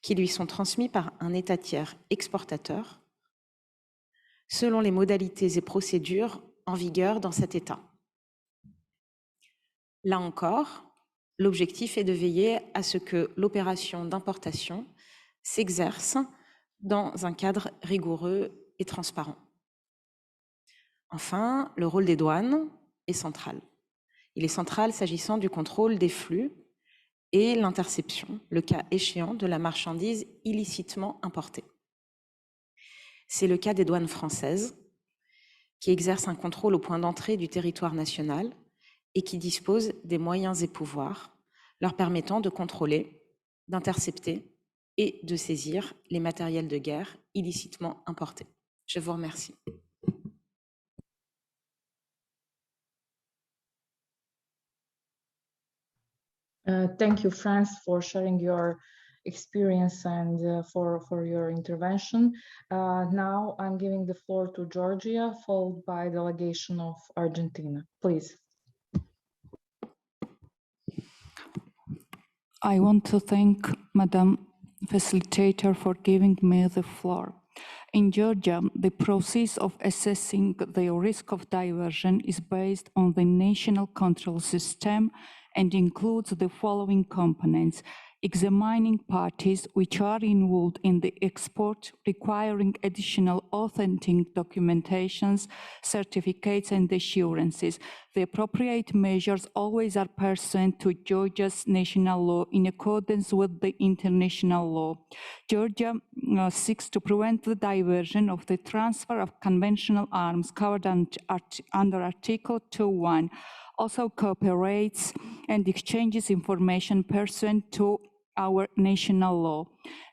qui lui sont transmis par un État tiers exportateur, selon les modalités et procédures en vigueur dans cet État. Là encore, l'objectif est de veiller à ce que l'opération d'importation s'exerce dans un cadre rigoureux et transparent. Enfin, le rôle des douanes est central. Il est central s'agissant du contrôle des flux et l'interception, le cas échéant, de la marchandise illicitement importée. C'est le cas des douanes françaises, qui exercent un contrôle au point d'entrée du territoire national et qui disposent des moyens et pouvoirs leur permettant de contrôler, d'intercepter et de saisir les matériels de guerre illicitement importés. Je vous remercie. Thank you, France, for sharing your experience and for your intervention. Now I'm giving the floor to Georgia, followed by delegation of Argentina. Please. I want to thank Madam Facilitator for giving me the floor. In Georgia, the process of assessing the risk of diversion is based on the national control system and includes the following components: examining parties which are involved in the export, requiring additional authentic documentations, certificates, and assurances. The appropriate measures always are pursuant to Georgia's national law in accordance with the international law. Georgia seeks to prevent the diversion of the transfer of conventional arms covered under Article 2.1. Also cooperates and exchanges information pursuant to our national law.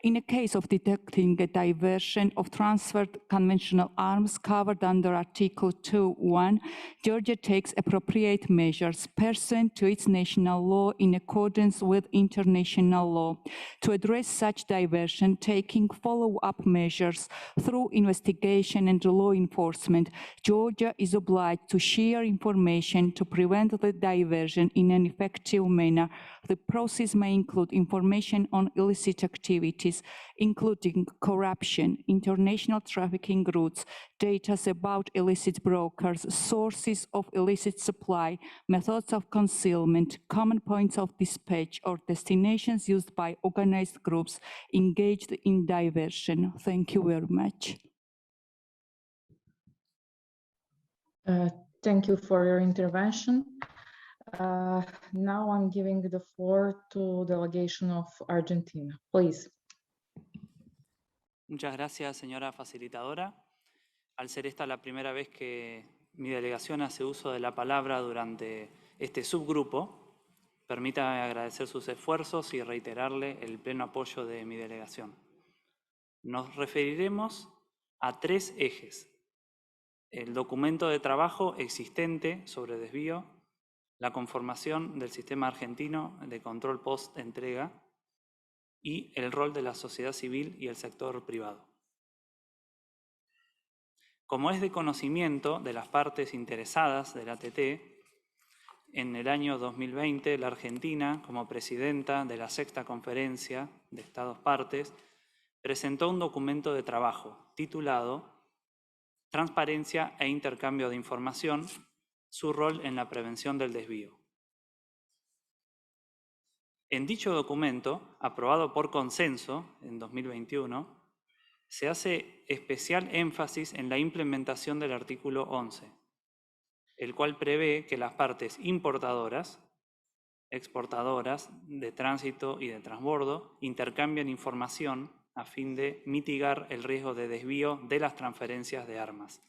In a case of detecting a diversion of transferred conventional arms covered under Article 2.1, Georgia takes appropriate measures pursuant to its national law in accordance with international law. To address such diversion, taking follow-up measures through investigation and law enforcement, Georgia is obliged to share information to prevent the diversion in an effective manner. The process may include information on illicit activities, including corruption, international trafficking routes, data about illicit brokers, sources of illicit supply, methods of concealment, common points of dispatch, or destinations used by organized groups engaged in diversion. Thank you very much. Thank you for your intervention. Now I'm giving the floor to delegation of Argentina. Please. Muchas gracias, señora facilitadora. Al ser esta la primera vez que mi delegación hace uso de la palabra durante este subgrupo, permítame agradecer sus esfuerzos y reiterarle el pleno apoyo de mi delegación. Nos referiremos a 3 ejes: el documento de trabajo existente sobre desvío, la conformación del sistema argentino de control post-entrega y el rol de la sociedad civil y el sector privado. Como es de conocimiento de las partes interesadas del ATT, en el año 2020 la Argentina, como presidenta de la 6ª Conferencia de Estados Partes, presentó un documento de trabajo titulado Transparencia e intercambio de información, su rol en la prevención del desvío. En dicho documento, aprobado por consenso en 2021, se hace especial énfasis en la implementación del artículo 11, el cual prevé que las partes importadoras, exportadoras de tránsito y de transbordo intercambian información a fin de mitigar el riesgo de desvío de las transferencias de armas.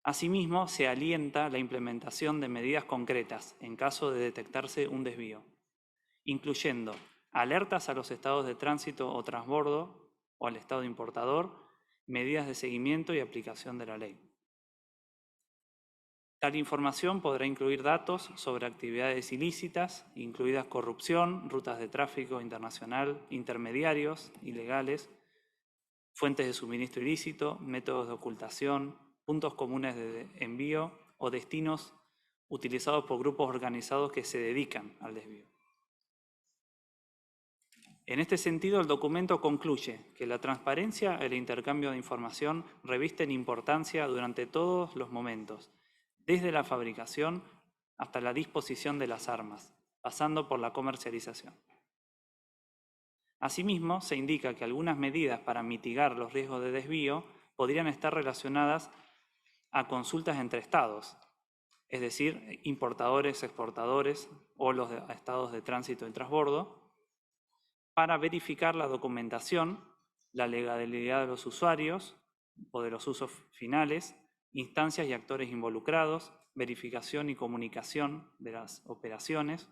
Asimismo, se alienta la implementación de medidas concretas en caso de detectarse un desvío, incluyendo alertas a los estados de tránsito o transbordo o al estado importador, medidas de seguimiento y aplicación de la ley. Tal información podrá incluir datos sobre actividades ilícitas, incluidas corrupción, rutas de tráfico internacional, intermediarios ilegales, fuentes de suministro ilícito, métodos de ocultación, puntos comunes de envío o destinos utilizados por grupos organizados que se dedican al desvío. En este sentido, el documento concluye que la transparencia y el intercambio de información revisten importancia durante todos los momentos, desde la fabricación hasta la disposición de las armas, pasando por la comercialización. Asimismo, se indica que algunas medidas para mitigar los riesgos de desvío podrían estar relacionadas a consultas entre estados, es decir, importadores, exportadores o los estados de tránsito y transbordo, para verificar la documentación, la legalidad de los usuarios o de los usos finales, instancias y actores involucrados, verificación y comunicación de las operaciones,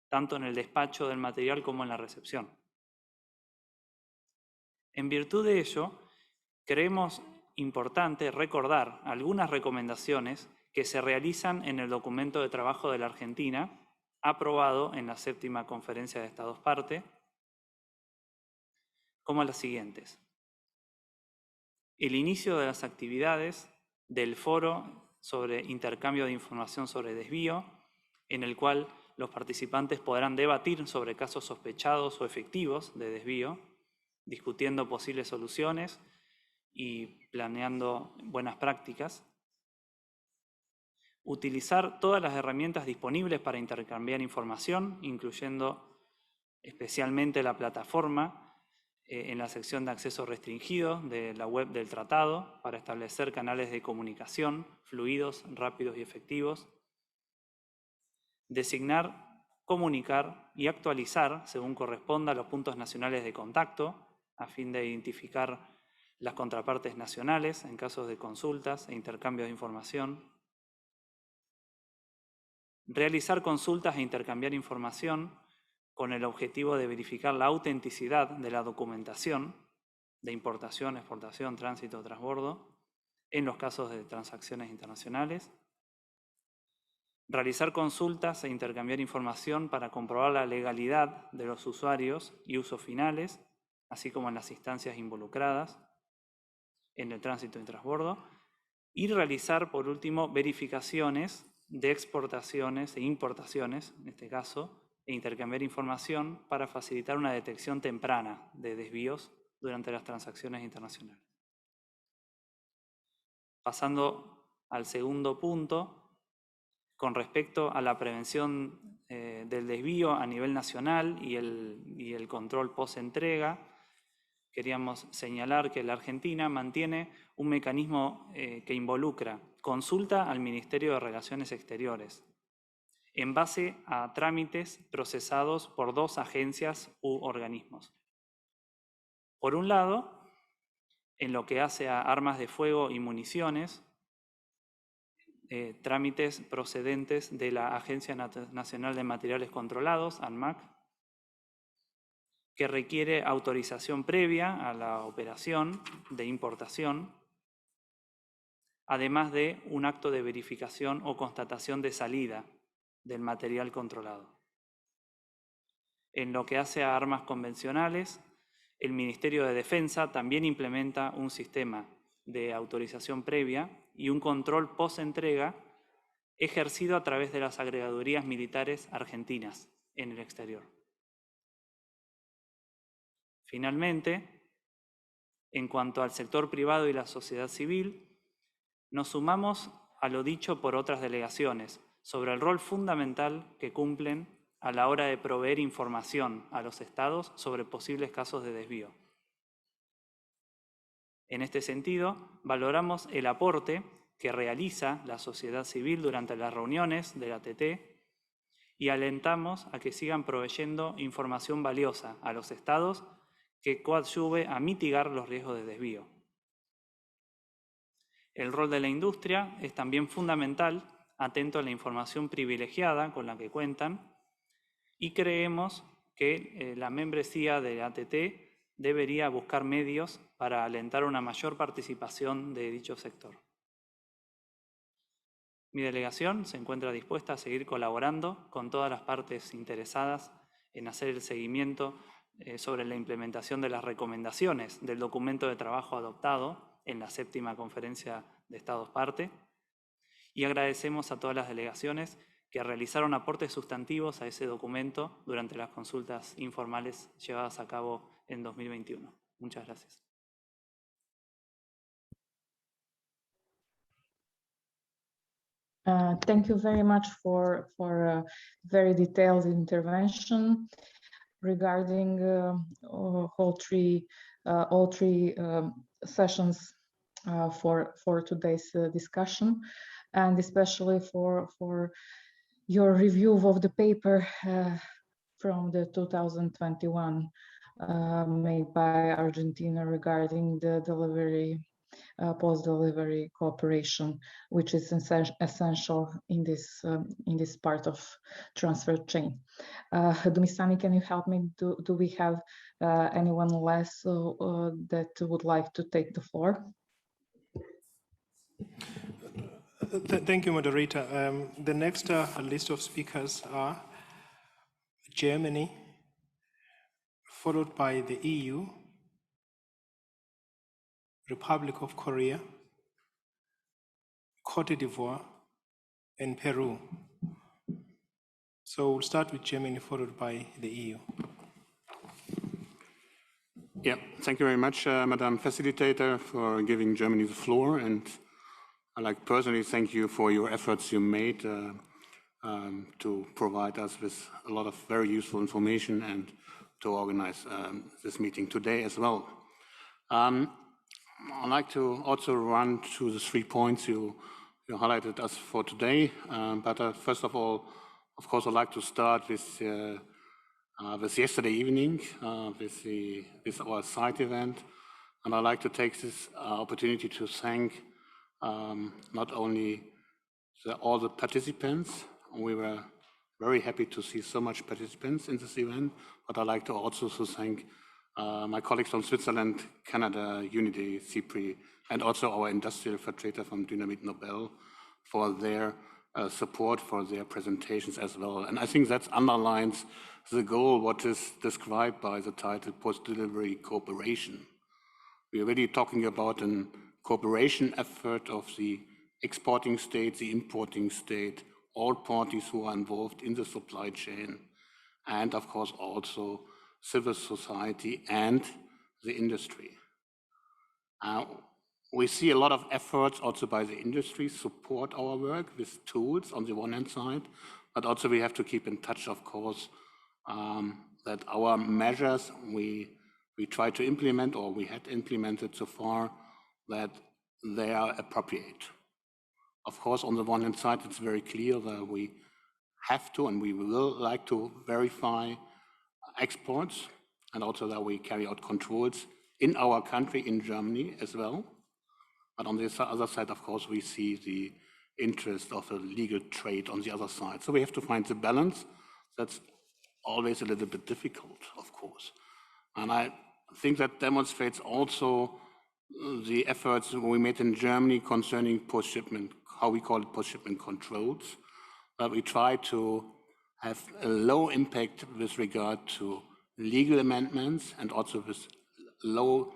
tanto en el despacho del material como en la recepción. En virtud de ello, creemos importante recordar algunas recomendaciones que se realizan en el documento de trabajo de la Argentina, aprobado en la 7ª Conferencia de Estados Parte, como las siguientes. El inicio de las actividades del foro sobre intercambio de información sobre desvío, en el cual los participantes podrán debatir sobre casos sospechados o efectivos de desvío, discutiendo posibles soluciones y planeando buenas prácticas. Utilizar todas las herramientas disponibles para intercambiar información, incluyendo especialmente la plataforma en la sección de acceso restringido de la web del tratado para establecer canales de comunicación fluidos, rápidos y efectivos. Designar, comunicar y actualizar, según corresponda, los puntos nacionales de contacto a fin de identificar las contrapartes nacionales en casos de consultas e intercambio de información. Realizar consultas e intercambiar información con el objetivo de verificar la autenticidad de la documentación de importación, exportación, tránsito o transbordo en los casos de transacciones internacionales. Realizar consultas e intercambiar información para comprobar la legalidad de los usuarios y usos finales, así como en las instancias involucradas en el tránsito y transbordo. Y realizar, por último, verificaciones de exportaciones e importaciones, en este caso, e intercambiar información para facilitar una detección temprana de desvíos durante las transacciones internacionales. Pasando al segundo punto, con respecto a la prevención del desvío a nivel nacional y el control post-entrega, queríamos señalar que la Argentina mantiene un mecanismo que involucra consulta al Ministerio de Relaciones Exteriores, en base a trámites procesados por 2 agencias u organismos. Por un lado, en lo que hace a armas de fuego y municiones, trámites procedentes de la Agencia Nacional de Materiales Controlados, ANMAC, que requiere autorización previa a la operación de importación, además de un acto de verificación o constatación de salida del material controlado. En lo que hace a armas convencionales, el Ministerio de Defensa también implementa un sistema de autorización previa y un control post-entrega ejercido a través de las agregadurías militares argentinas en el exterior. Finalmente, en cuanto al sector privado y la sociedad civil, nos sumamos a lo dicho por otras delegaciones sobre el rol fundamental que cumplen a la hora de proveer información a los estados sobre posibles casos de desvío. En este sentido, valoramos el aporte que realiza la sociedad civil durante las reuniones del ATT y alentamos a que sigan proveyendo información valiosa a los estados que coadyuve a mitigar los riesgos de desvío. El rol de la industria es también fundamental, atento a la información privilegiada con la que cuentan, y creemos que la membresía de ATT debería buscar medios para alentar una mayor participación de dicho sector. Mi delegación se encuentra dispuesta a seguir colaborando con todas las partes interesadas en hacer el seguimiento sobre la implementación de las recomendaciones del documento de trabajo adoptado en la 7ª Conferencia de Estados Parte, y agradecemos a todas las delegaciones que realizaron aportes sustantivos a ese documento durante las consultas informales llevadas a cabo en 2021. Muchas gracias. Thank you very much for a very detailed intervention regarding all three sessions for today's discussion, and especially for your review of the paper from the 2021 made by Argentina regarding the delivery, post-delivery cooperation, which is essential in this part of transfer chain. Dumisani, can you help me? Do we have anyone less that would like to take the floor? Thank you, moderator. The next list of speakers are Germany, followed by the EU, Republic of Korea, Cote d'Ivoire, and Peru. So we'll start with Germany, followed by the EU. Yeah, thank you very much, Madam Facilitator, for giving Germany the floor. And I'd like personally thank you for your efforts you made to provide us with a lot of very useful information and to organize this meeting today as well. I'd like to also run through the 3 points you highlighted us for today. But first of all, of course, I'd like to start with yesterday evening, with our site event. And I'd like to take this opportunity to thank not only all the participants. We were very happy to see so much participants in this event, but I'd like to also thank my colleagues from Switzerland, Canada, Unity, CIPRI, and also our industrial vertreter from Dynamit Nobel for their support, for their presentations as well. And I think that underlines the goal, what is described by the title Post-Delivery Cooperation. We're really talking about a cooperation effort of the exporting state, the importing state, all parties who are involved in the supply chain, and of course also civil society and the industry. We see a lot of efforts also by the industry support our work with tools on the one hand side, but also we have to keep in touch, of course, that our measures we try to implement, or we had implemented so far, that they are appropriate. Of course, on the one hand side, it's very clear that we have to and we will like to verify exports, and also that we carry out controls in our country, in Germany as well. But on the other side, of course, we see the interest of a legal trade on the other side. So we have to find the balance. That's always a little bit difficult, of course. And I think that demonstrates also the efforts we made in Germany concerning post-shipment, how we call it post-shipment controls. We try to have a low impact with regard to legal amendments and also with low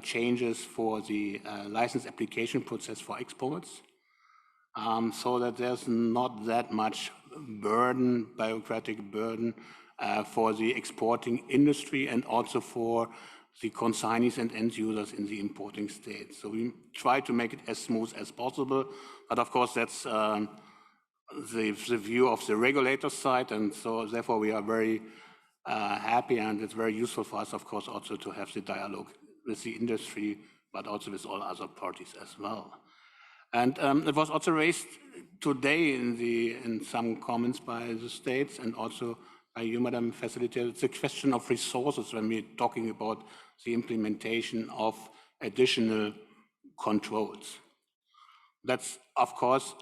changes for the license application process for exports, so that there's not that much burden, bureaucratic burden for the exporting industry and also for the consignees and end users in the importing state. So we try to make it as smooth as possible, but of course that's the view of the regulator side, and so therefore we are very happy, and it's very useful for us, of course, also to have the dialogue with the industry but also with all other parties as well. And it was also raised today in some comments by the states and also by you, Madam Facilitator. It's a question of resources when we're talking about the implementation of additional controls. That's, of course,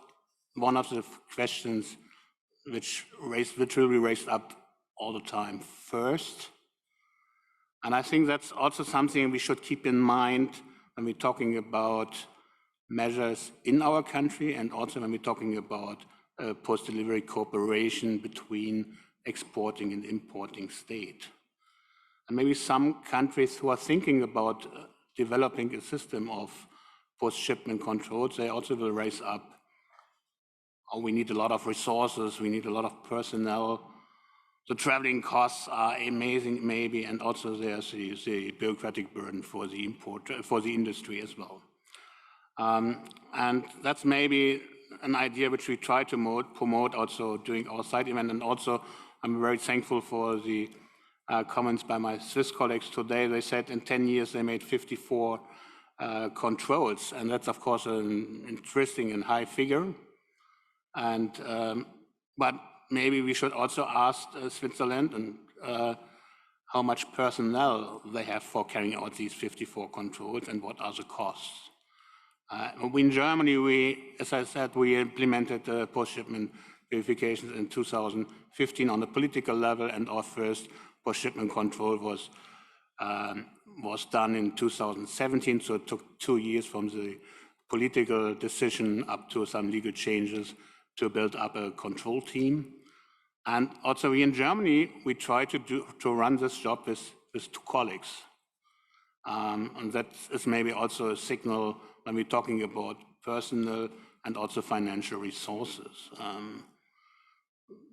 one of the questions which will be raised up all the time first. And I think that's also something we should keep in mind when we're talking about measures in our country and also when we're talking about post-delivery cooperation between exporting and importing state. And maybe some countries who are thinking about developing a system of post-shipment controls, they also will raise up, oh, we need a lot of resources, we need a lot of personnel. The traveling costs are amazing, maybe, and also there's the bureaucratic burden for the industry as well. And that's maybe an idea which we try to promote also during our side event. And also, I'm very thankful for the comments by my Swiss colleagues today. They said in 10 years they made 54 controls, and that's of course an interesting and high figure. And but maybe we should also ask Switzerland and how much personnel they have for carrying out these 54 controls and what are the costs. In Germany, as I said, we implemented post-shipment verifications in 2015 on the political level, and our first post-shipment control was done in 2017. So it took 2 years from the political decision up to some legal changes to build up a control team. And also in Germany, we try to run this job with 2 colleagues. And that is maybe also a signal when we're talking about personal and also financial resources,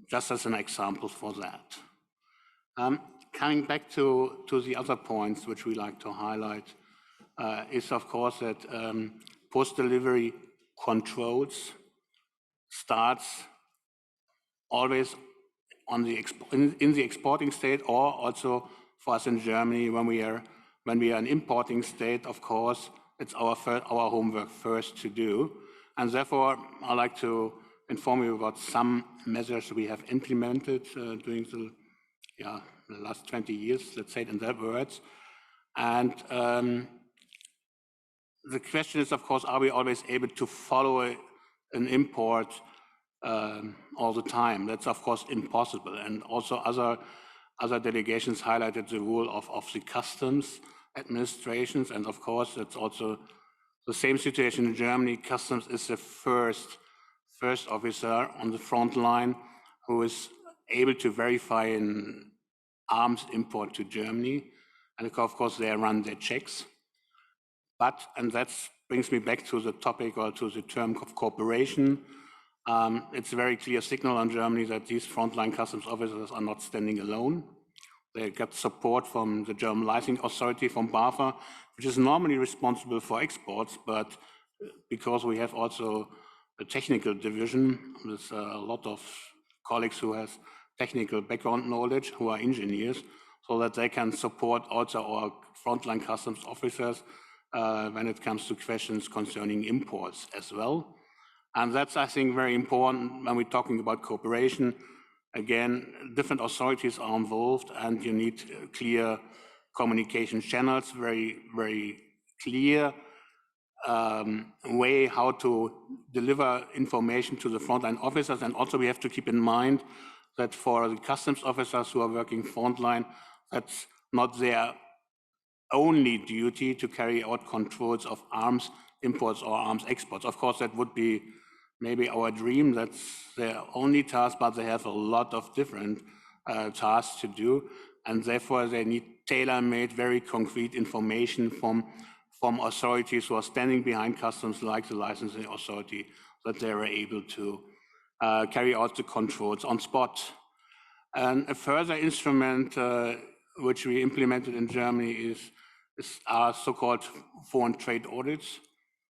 just as an example for that. Coming back to the other points which we like to highlight is, of course, that post-delivery controls starts always on in the exporting state, or also for us in Germany when we are an importing state. Of course, it's our homework first to do, and therefore I'd like to inform you about some measures we have implemented during the last 20 years, let's say it in that words. And the question is, of course, are we always able to follow an import all the time? That's of course impossible. And also other delegations highlighted the role of the customs administrations. And of course, that's also the same situation in Germany. Customs is the first officer on the front line who is able to verify an arms import to Germany. And of course, they run their checks. But, and that brings me back to the topic or to the term of cooperation. It's a very clear signal on Germany that these frontline customs officers are not standing alone. They get support from the German licensing authority, from BAFA, which is normally responsible for exports, but because we have also a technical division with a lot of colleagues who have technical background knowledge, who are engineers, so that they can support also our frontline customs officers when it comes to questions concerning imports as well. And that's, I think, very important when we're talking about cooperation. Again, different authorities are involved, and you need clear communication channels, very, very clear way how to deliver information to the frontline officers. And also we have to keep in mind that for the customs officers who are working frontline, that's not their only duty to carry out controls of arms imports or arms exports. Of course, that would be maybe our dream. That's their only task, but they have a lot of different tasks to do. And therefore, they need tailor-made, very concrete information from authorities who are standing behind customs, like the licensing authority, that they are able to carry out the controls on spot. And a further instrument which we implemented in Germany is our so-called foreign trade audits.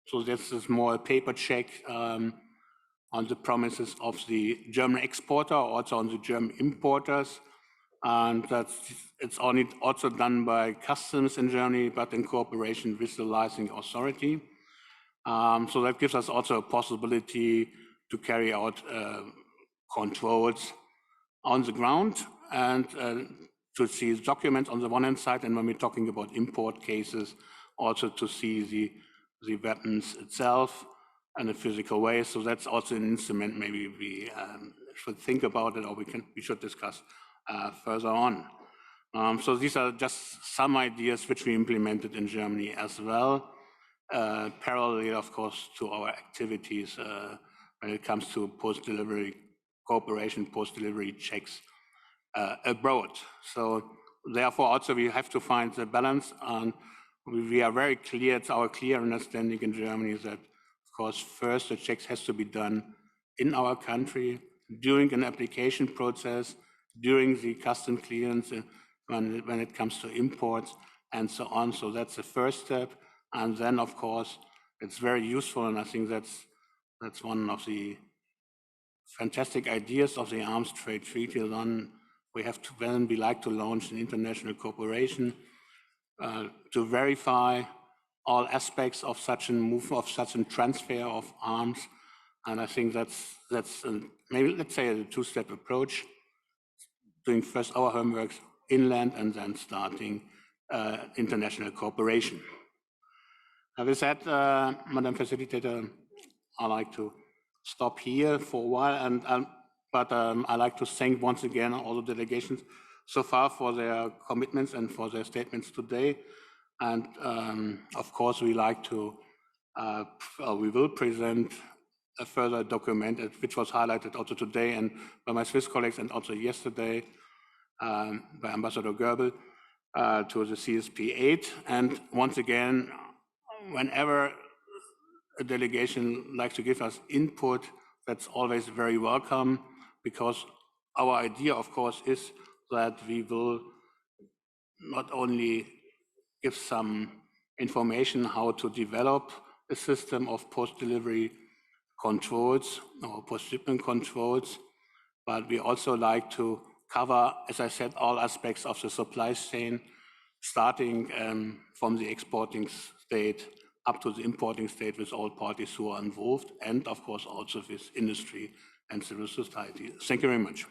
So this is more a paper check on the promises of the German exporter, also on the German importers. And it's only also done by customs in Germany, but in cooperation with the licensing authority. So that gives us also a possibility to carry out controls on the ground and to see documents on the one hand side, and when we're talking about import cases, also to see the weapons itself in a physical way. So that's also an instrument maybe we should think about it, or we should discuss further on. So these are just some ideas which we implemented in Germany as well, parallel, of course, to our activities when it comes to post-delivery cooperation, post-delivery checks abroad. So therefore, also we have to find the balance. And we are very clear, it's our clear understanding in Germany that, of course, first the checks has to be done in our country during an application process, during the custom clearance, when it comes to imports and so on. So that's the first step. And then, of course, it's very useful, and I think that's one of the fantastic ideas of the Arms Trade Treaty. Then we have to, when we like to launch an international cooperation to verify all aspects of such a move, of such a transfer of arms. And I think that's maybe, let's say, a two-step approach, doing first our homework inland and then starting international cooperation. With that, Madam Facilitator, I'd like to stop here for a while, but I'd like to thank once again all the delegations so far for their commitments and for their statements today. And of course, we will present a further document which was highlighted also today and by my Swiss colleagues and also yesterday by Ambassador Goebbels to the CSP8. And once again, whenever a delegation likes to give us input, that's always very welcome, because our idea, of course, is that we will not only give some information how to develop a system of post-delivery controls or post-shipment controls, but we also like to cover, as I said, all aspects of the supply chain, starting from the exporting state up to the importing state with all parties who are involved, and of course also with industry and civil society. Thank you very much.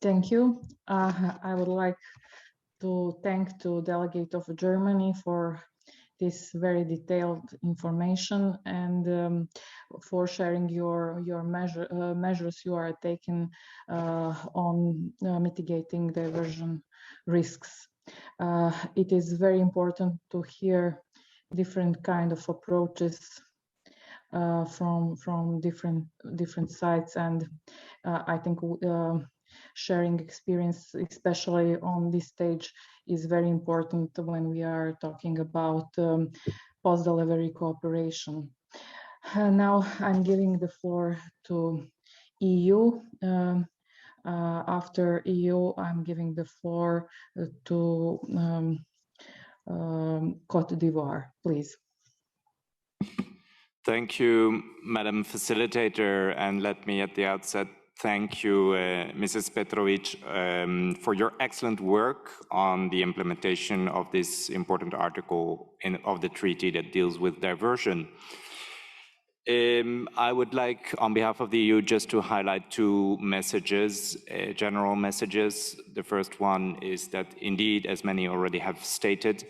Thank you. I would like to thank the delegate of Germany for this very detailed information and for sharing your measures you are taking on mitigating diversion risks. It is very important to hear different kind of approaches from different sides, and I think sharing experience, especially on this stage, is very important when we are talking about post-delivery cooperation. Now I'm giving the floor to EU. After EU, I'm giving the floor to Côte d'Ivoire, please. Thank you, Madam Facilitator, and let me at the outset thank you, Mrs. Petrovic, for your excellent work on the implementation of this important article of the treaty that deals with diversion. I would like, on behalf of the EU, just to highlight two messages, general messages. The first one is that indeed, as many already have stated,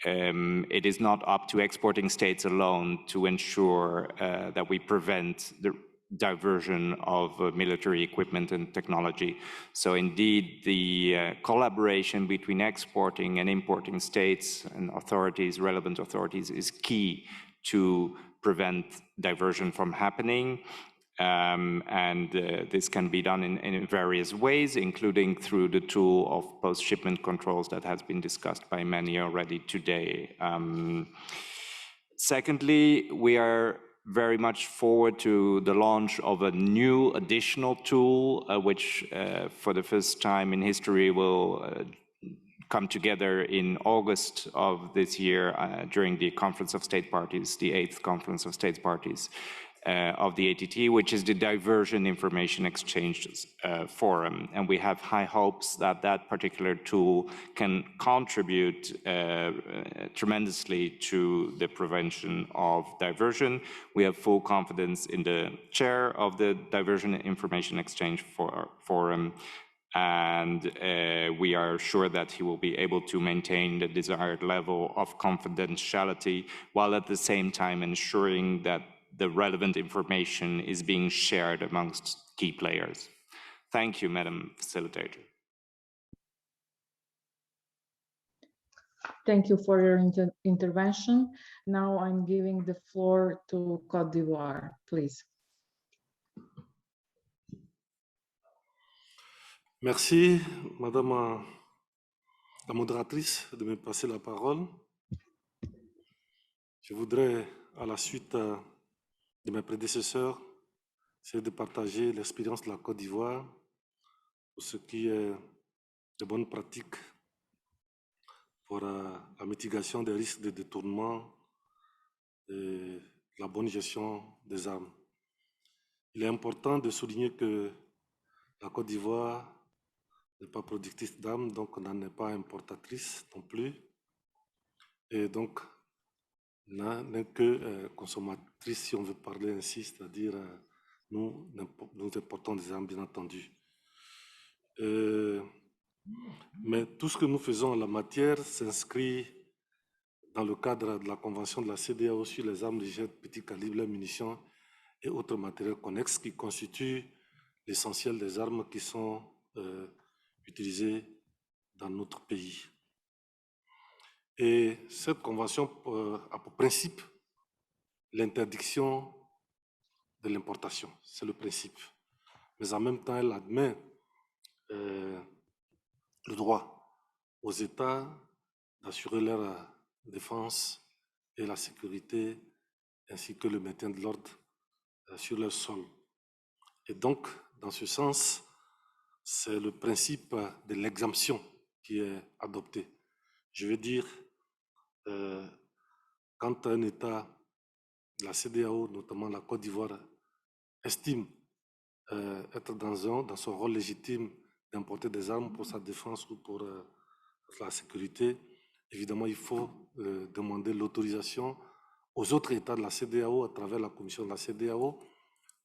it is not up to exporting states alone to ensure that we prevent the diversion of military equipment and technology. So indeed, the collaboration between exporting and importing states and authorities, relevant authorities, is key to prevent diversion from happening. This can be done in various ways, including through the tool of post-shipment controls that has been discussed by many already today. Secondly, we are very much forward to the launch of a new additional tool, which for the first time in history will come together in August of this year during the Conference of State Parties, the 8th Conference of State Parties. of the ATT, which is the Diversion Information Exchange Forum. And we have high hopes that that particular tool can contribute tremendously to the prevention of diversion. We have full confidence in the chair of the Diversion Information Exchange Forum, and we are sure that he will be able to maintain the desired level of confidentiality while at the same time ensuring that the relevant information is being shared amongst key players. Thank you, Madam Facilitator. Thank you for your intervention. Now I'm giving the floor to Côte d'Ivoire, please. Merci, Madame la modératrice, de me passer la parole. Je voudrais, à la suite de mes prédécesseurs, essayer de partager l'expérience de la Côte d'Ivoire pour ce qui est de bonnes pratiques pour la mitigation des risques de détournement et la bonne gestion des armes. Il est important de souligner que la Côte d'Ivoire n'est pas productrice d'armes, donc on n'en est pas importatrice non plus. Et donc, n'est que consommatrice, si on veut parler ainsi, c'est-à-dire nous importons des armes, bien entendu. Mais tout ce que nous faisons en la matière s'inscrit dans le cadre de la Convention de la CEDEAO sur les armes légères de petit calibre, les munitions et autres matériels connexes qui constituent l'essentiel des armes qui sont utilisées dans notre pays. Et cette convention a pour principe l'interdiction de l'importation, c'est le principe. Mais en même temps, elle admet le droit aux États d'assurer leur défense et la sécurité, ainsi que le maintien de l'ordre sur leur sol. Et donc, dans ce sens, c'est le principe de l'exemption qui est adopté. Je veux dire, quand un État, la CEDEAO, notamment la Côte d'Ivoire, estime être dans son rôle légitime d'importer des armes pour sa défense ou pour la sécurité, évidemment, il faut demander l'autorisation aux autres États de la CEDEAO, à travers la commission de la CEDEAO,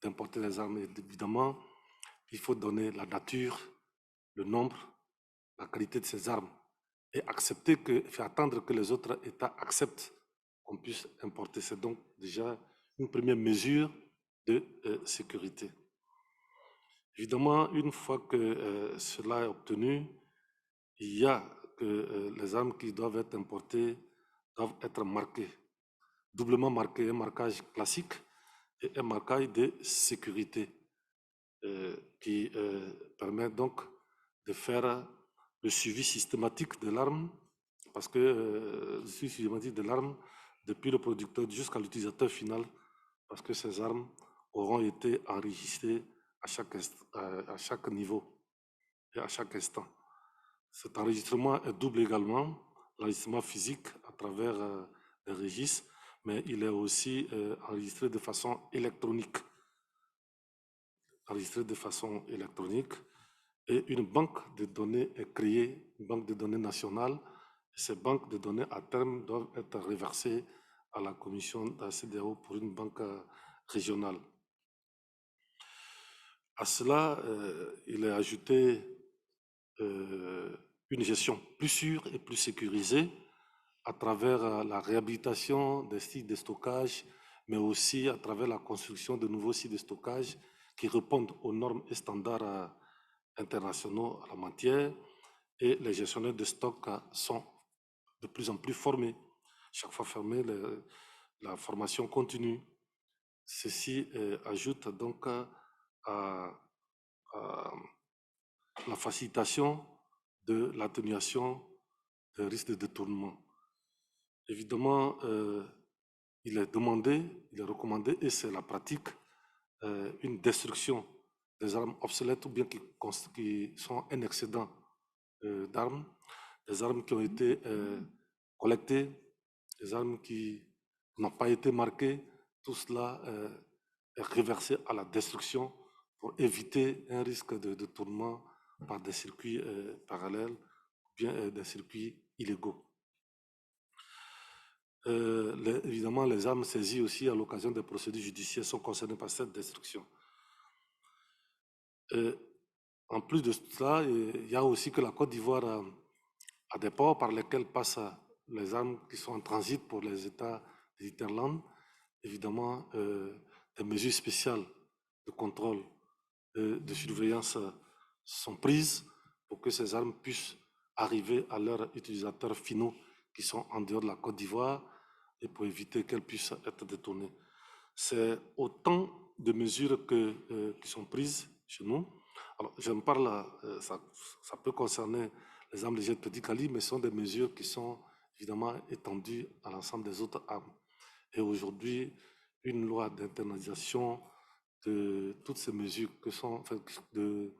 d'importer les armes. Et évidemment, il faut donner la nature, le nombre, la qualité de ces armes et faire attendre que les autres États acceptent qu'on puisse importer. C'est donc déjà une première mesure de sécurité. Évidemment, une fois que cela est obtenu, il y a que les armes qui doivent être importées doivent être marquées, doublement marquées, un marquage classique et un marquage de sécurité qui permet donc de faire le suivi systématique de l'arme, parce que le suivi systématique de l'arme depuis le producteur jusqu'à l'utilisateur final, parce que ces armes auront été enregistrées à chaque niveau et à chaque instant. Cet enregistrement est double également, l'enregistrement physique à travers les registres, mais il est aussi enregistré de façon électronique. Et une banque de données est créée, une banque de données nationale. Et ces banques de données, à terme, doivent être reversées à la commission de la CEDEAO pour une banque régionale. À cela, il est ajouté une gestion plus sûre et plus sécurisée à travers la réhabilitation des sites de stockage, mais aussi à travers la construction de nouveaux sites de stockage qui répondent aux normes et standards internationaux en la matière, et les gestionnaires de stock sont de plus en plus formés. Chaque fois formés, la formation continue. Ceci ajoute donc à la facilitation de l'atténuation des risques de détournement. Évidemment, il est demandé, il est recommandé, et c'est la pratique, une destruction des armes obsolètes ou bien qui sont un excédent d'armes, des armes qui ont été collectées, des armes qui n'ont pas été marquées. Tout cela reversés à la destruction pour éviter un risque de détournement par des circuits parallèles ou bien des circuits illégaux. Évidemment, les armes saisies aussi à l'occasion des procédures judiciaires sont concernées par cette destruction. En plus de cela, il y a aussi que la Côte d'Ivoire a des ports par lesquels passent les armes qui sont en transit pour les États des Interlandes. Évidemment, des mesures spéciales de contrôle, de surveillance sont prises pour que ces armes puissent arriver à leurs utilisateurs finaux qui sont en dehors de la Côte d'Ivoire et pour éviter qu'elles puissent être détournées. C'est autant de mesures qui sont prises chez nous. Alors, je me parle, ça peut concerner les armes légères de petit calibre, mais ce sont des mesures qui sont évidemment étendues à l'ensemble des autres armes. Et aujourd'hui, une loi d'internalisation de toutes ces mesures que sont, enfin, de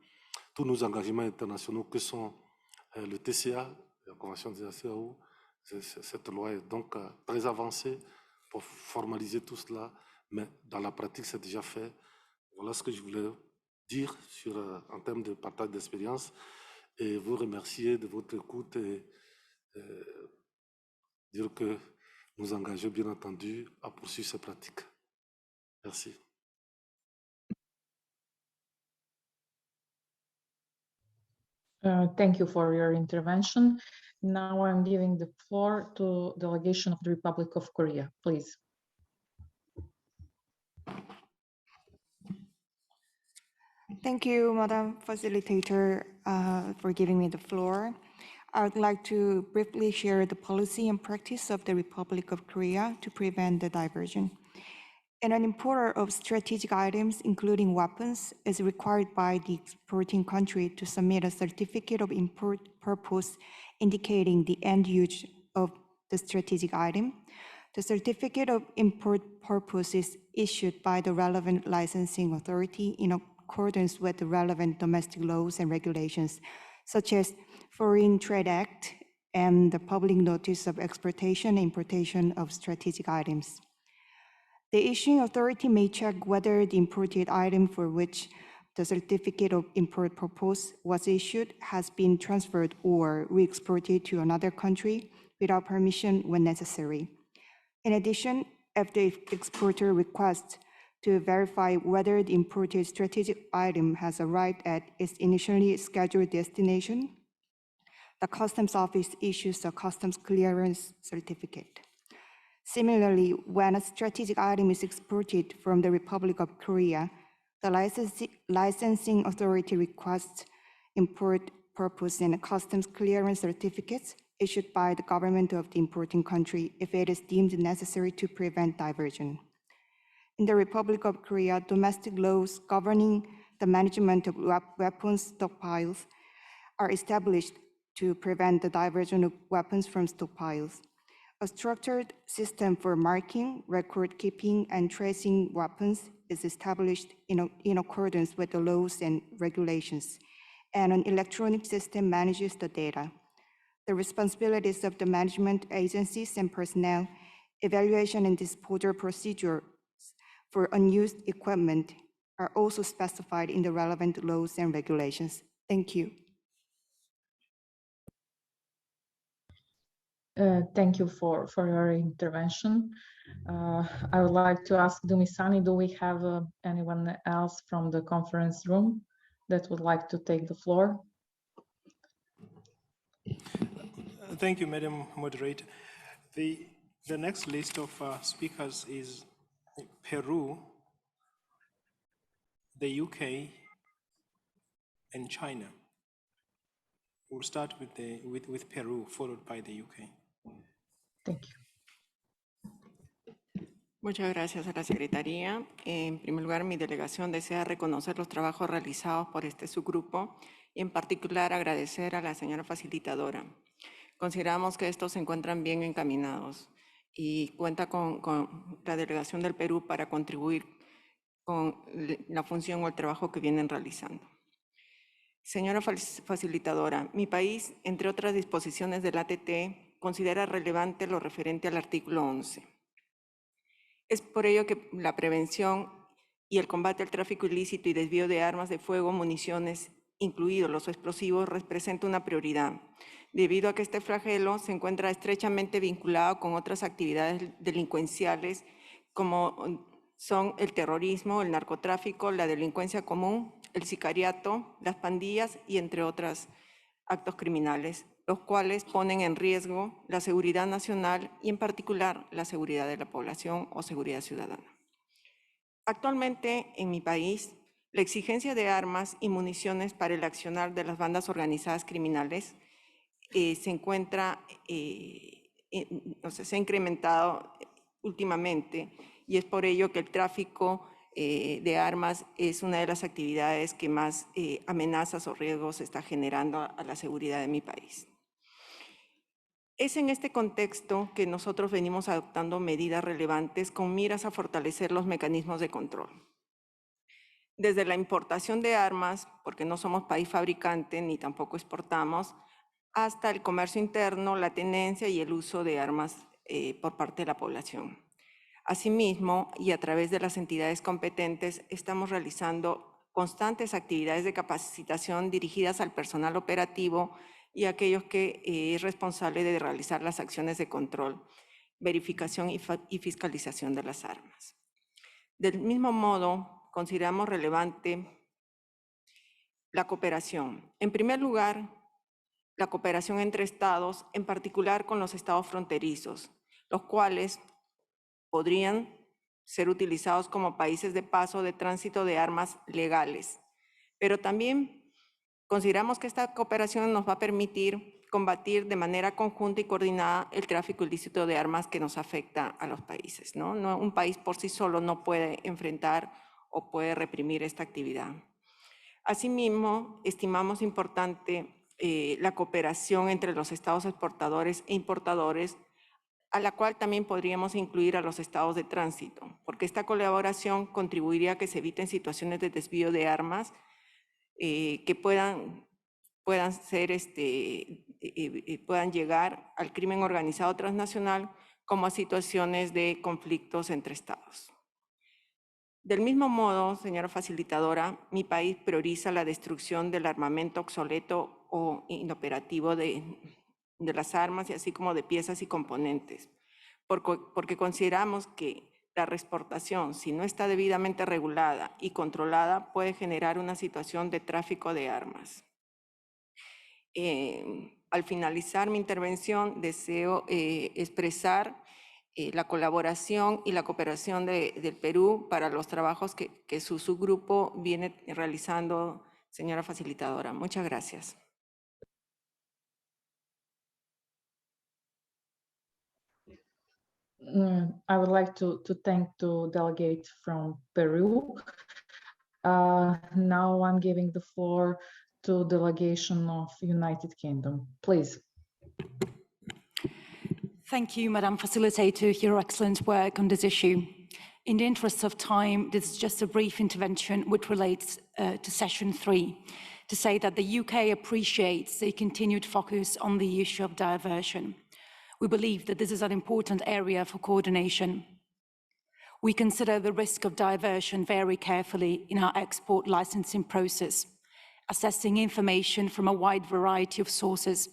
tous nos engagements internationaux que sont le TCA, la Convention des CAO, cette loi est donc très avancée pour formaliser tout cela, mais dans la pratique, c'est déjà fait. Voilà ce que je voulais dire en termes de partage d'expérience et vous remercier de votre écoute et dire que nous engageons bien entendu à poursuivre ces pratiques. Merci. Thank you for your intervention. Now I'm giving the floor to the delegation of the Republic of Korea, please. Thank you, Madam Facilitator, for giving me the floor. I would like to briefly share the policy and practice of the Republic of Korea to prevent the diversion. And an importer of strategic items, including weapons, is required by the exporting country to submit a certificate of import purpose indicating the end use of the strategic item. The certificate of import purpose is issued by the relevant licensing authority in accordance with the relevant domestic laws and regulations, such as Foreign Trade Act and the Public Notice of Exportation and Importation of Strategic Items. The issuing authority may check whether the imported item for which the certificate of import purpose was issued has been transferred or re-exported to another country without permission when necessary. In addition, if the exporter requests to verify whether the imported strategic item has arrived at its initially scheduled destination, the Customs Office issues a customs clearance certificate. Similarly, when a strategic item is exported from the Republic of Korea, the licensing authority requests import purpose and customs clearance certificates issued by the government of the importing country if it is deemed necessary to prevent diversion. In the Republic of Korea, domestic laws governing the management of weapons stockpiles are established to prevent the diversion of weapons from stockpiles. A structured system for marking, record keeping, and tracing weapons is established in accordance with the laws and regulations, and an electronic system manages the data. The responsibilities of the management agencies and personnel, evaluation and disposal procedures for unused equipment are also specified in the relevant laws and regulations. Thank you. Thank you for your intervention. I would like to ask Dumisani, do we have anyone else from the conference room that would like to take the floor? Thank you, Madam Moderator. The next list of speakers is Peru, the UK, and China. We'll start with Peru, followed by the UK. Thank you. Muchas gracias a la Secretaría. En primer lugar, mi delegación desea reconocer los trabajos realizados por este subgrupo y en particular agradecer a la señora facilitadora. Consideramos que estos se encuentran bien encaminados y cuenta con la delegación del Perú para contribuir con la función o el trabajo que vienen realizando. Señora facilitadora, mi país, entre otras disposiciones del ATT, considera relevante lo referente al artículo 11. Es por ello que la prevención y el combate al tráfico ilícito y desvío de armas de fuego, municiones, incluidos los explosivos, representa una prioridad, debido a que este flagelo se encuentra estrechamente vinculado con otras actividades delincuenciales como son el terrorismo, el narcotráfico, la delincuencia común, el sicariato, las pandillas y entre otros actos criminales, los cuales ponen en riesgo la seguridad nacional y en particular la seguridad de la población o seguridad ciudadana. Actualmente en mi país, la exigencia de armas y municiones para el accionar de las bandas organizadas criminales se encuentra, se ha incrementado últimamente y es por ello que el tráfico de armas es una de las actividades que más amenazas o riesgos está generando a la seguridad de mi país. Es en este contexto que nosotros venimos adoptando medidas relevantes con miras a fortalecer los mecanismos de control. Desde la importación de armas, porque no somos país fabricante ni tampoco exportamos, hasta el comercio interno, la tenencia y el uso de armas por parte de la población. Asimismo, y a través de las entidades competentes, estamos realizando constantes actividades de capacitación dirigidas al personal operativo y a aquellos que es responsable de realizar las acciones de control, verificación y fiscalización de las armas. Del mismo modo, consideramos relevante la cooperación. En primer lugar, la cooperación entre estados, en particular con los estados fronterizos, los cuales podrían ser utilizados como países de paso de tránsito de armas legales. Pero también consideramos que esta cooperación nos va a permitir combatir de manera conjunta y coordinada el tráfico ilícito de armas que nos afecta a los países, ¿no? Un país por sí solo no puede enfrentar o puede reprimir esta actividad. Asimismo, estimamos importante la cooperación entre los estados exportadores e importadores, a la cual también podríamos incluir a los estados de tránsito, porque esta colaboración contribuiría a que se eviten situaciones de desvío de armas que puedan llegar al crimen organizado transnacional como a situaciones de conflictos entre estados. Del mismo modo, señora facilitadora, mi país prioriza la destrucción del armamento obsoleto o inoperativo de las armas y así como de piezas y componentes, porque consideramos que la reexportación, si no está debidamente regulada y controlada, puede generar una situación de tráfico de armas. Al finalizar mi intervención, deseo expresar la colaboración y la cooperación del Perú para los trabajos que su subgrupo viene realizando, señora facilitadora. Muchas gracias. I would like to thank the delegate from Peru. Now I'm giving the floor to delegation of United Kingdom. Please. Thank you, Madam Facilitator, for your excellent work on this issue. In the interest of time, this is just a brief intervention which relates to session 3, to say that the UK appreciates the continued focus on the issue of diversion. We believe that this is an important area for coordination. We consider the risk of diversion very carefully in our export licensing process, assessing information from a wide variety of sources.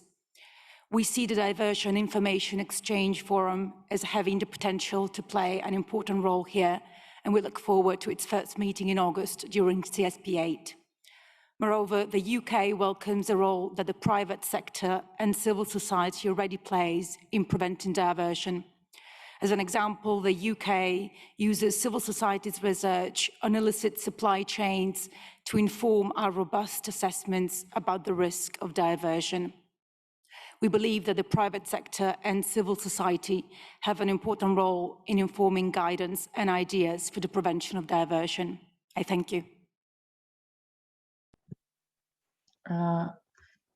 We see the Diversion Information Exchange Forum as having the potential to play an important role here, and we look forward to its first meeting in August during CSP8. Moreover, the UK welcomes the role that the private sector and civil society already plays in preventing diversion. As an example, the UK uses civil society's research on illicit supply chains to inform our robust assessments about the risk of diversion. We believe that the private sector and civil society have an important role in informing guidance and ideas for the prevention of diversion. I thank you.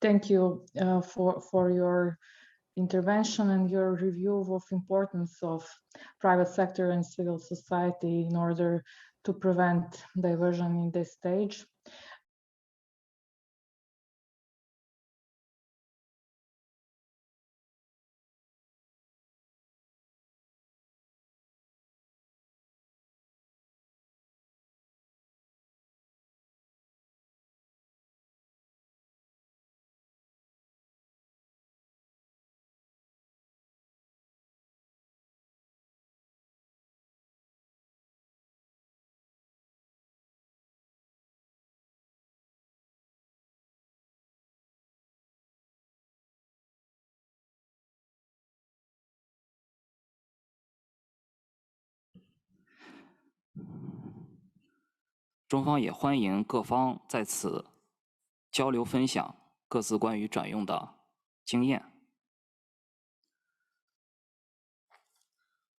Thank you for your intervention and your review of importance of private sector and civil society in order to prevent diversion in this stage. 中方也欢迎各方在此交流分享各自关于转用的经验。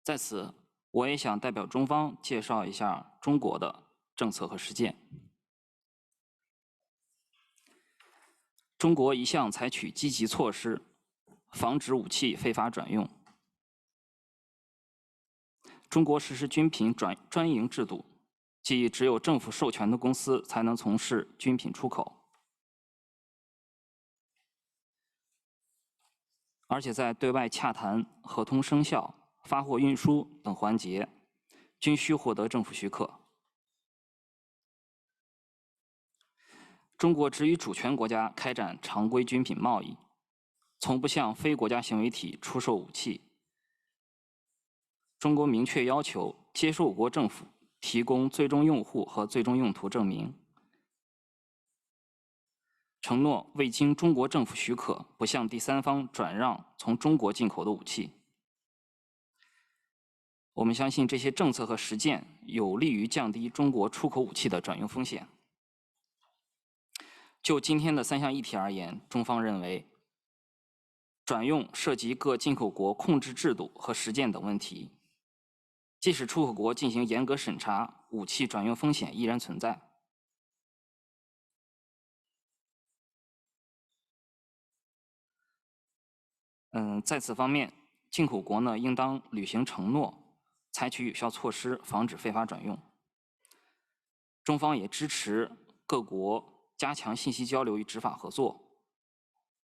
在此，我也想代表中方介绍一下中国的政策和实践。中国一向采取积极措施，防止武器非法转用。中国实施军品专营制度，即只有政府授权的公司才能从事军品出口。而且在对外洽谈、合同生效、发货运输等环节，均需获得政府许可。中国只与主权国家开展常规军品贸易，从不向非国家行为体出售武器。中国明确要求接受国政府提供最终用户和最终用途证明，承诺未经中国政府许可，不向第三方转让从中国进口的武器。我们相信这些政策和实践有利于降低中国出口武器的转用风险。就今天的3项议题而言，中方认为，转用涉及各进口国控制制度和实践等问题，即使出口国进行严格审查，武器转用风险依然存在。在此方面，进口国呢应当履行承诺，采取有效措施，防止非法转用。中方也支持各国加强信息交流与执法合作，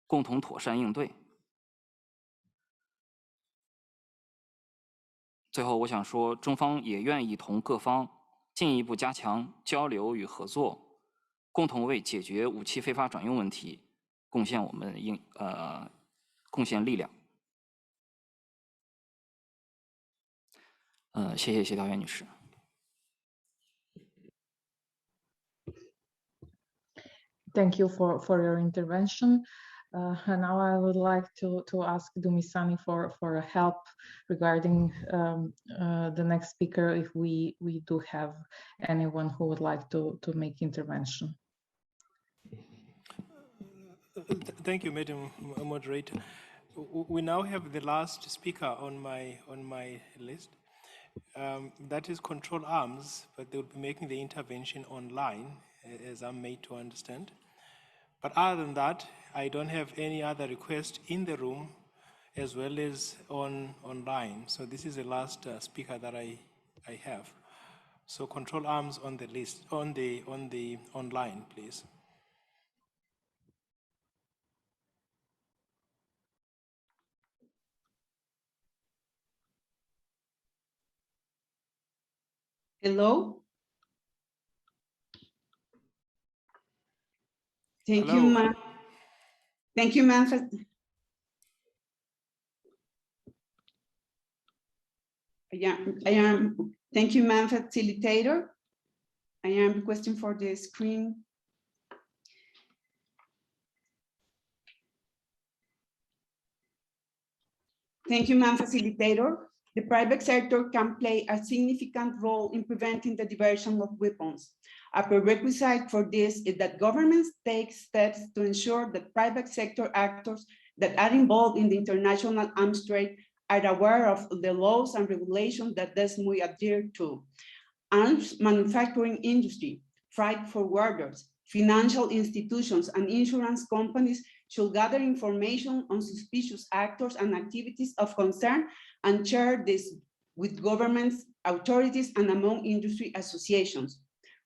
共同妥善应对。最后，我想说，中方也愿意同各方进一步加强交流与合作，共同为解决武器非法转用问题贡献力量。谢谢协调员女士。Thank you for your intervention. And now I would like to ask Dumisani for help regarding the next speaker, if we do have anyone who would like to make intervention. Thank you, Madam Moderator. We now have the last speaker on my list. That is Control Arms, but they will be making the intervention online, as I'm made to understand. But other than that, I don't have any other request in the room as well as online. So this is the last speaker that I have. So Control Arms on the list, on the online, please. Hello. Thank Hello. you, ma'am. Thank you, ma'am. Thank you, ma'am, facilitator. I am requesting for the screen. Thank you, ma'am, facilitator. The private sector can play a significant role in preventing the diversion of weapons. A prerequisite for this is that governments take steps to ensure that private sector actors that are involved in the international arms trade are aware of the laws and regulations that this may adhere to. Arms manufacturing industry, freight forwarders, financial institutions, and insurance companies should gather information on suspicious actors and activities of concern and share this with governments, authorities, and among industry associations.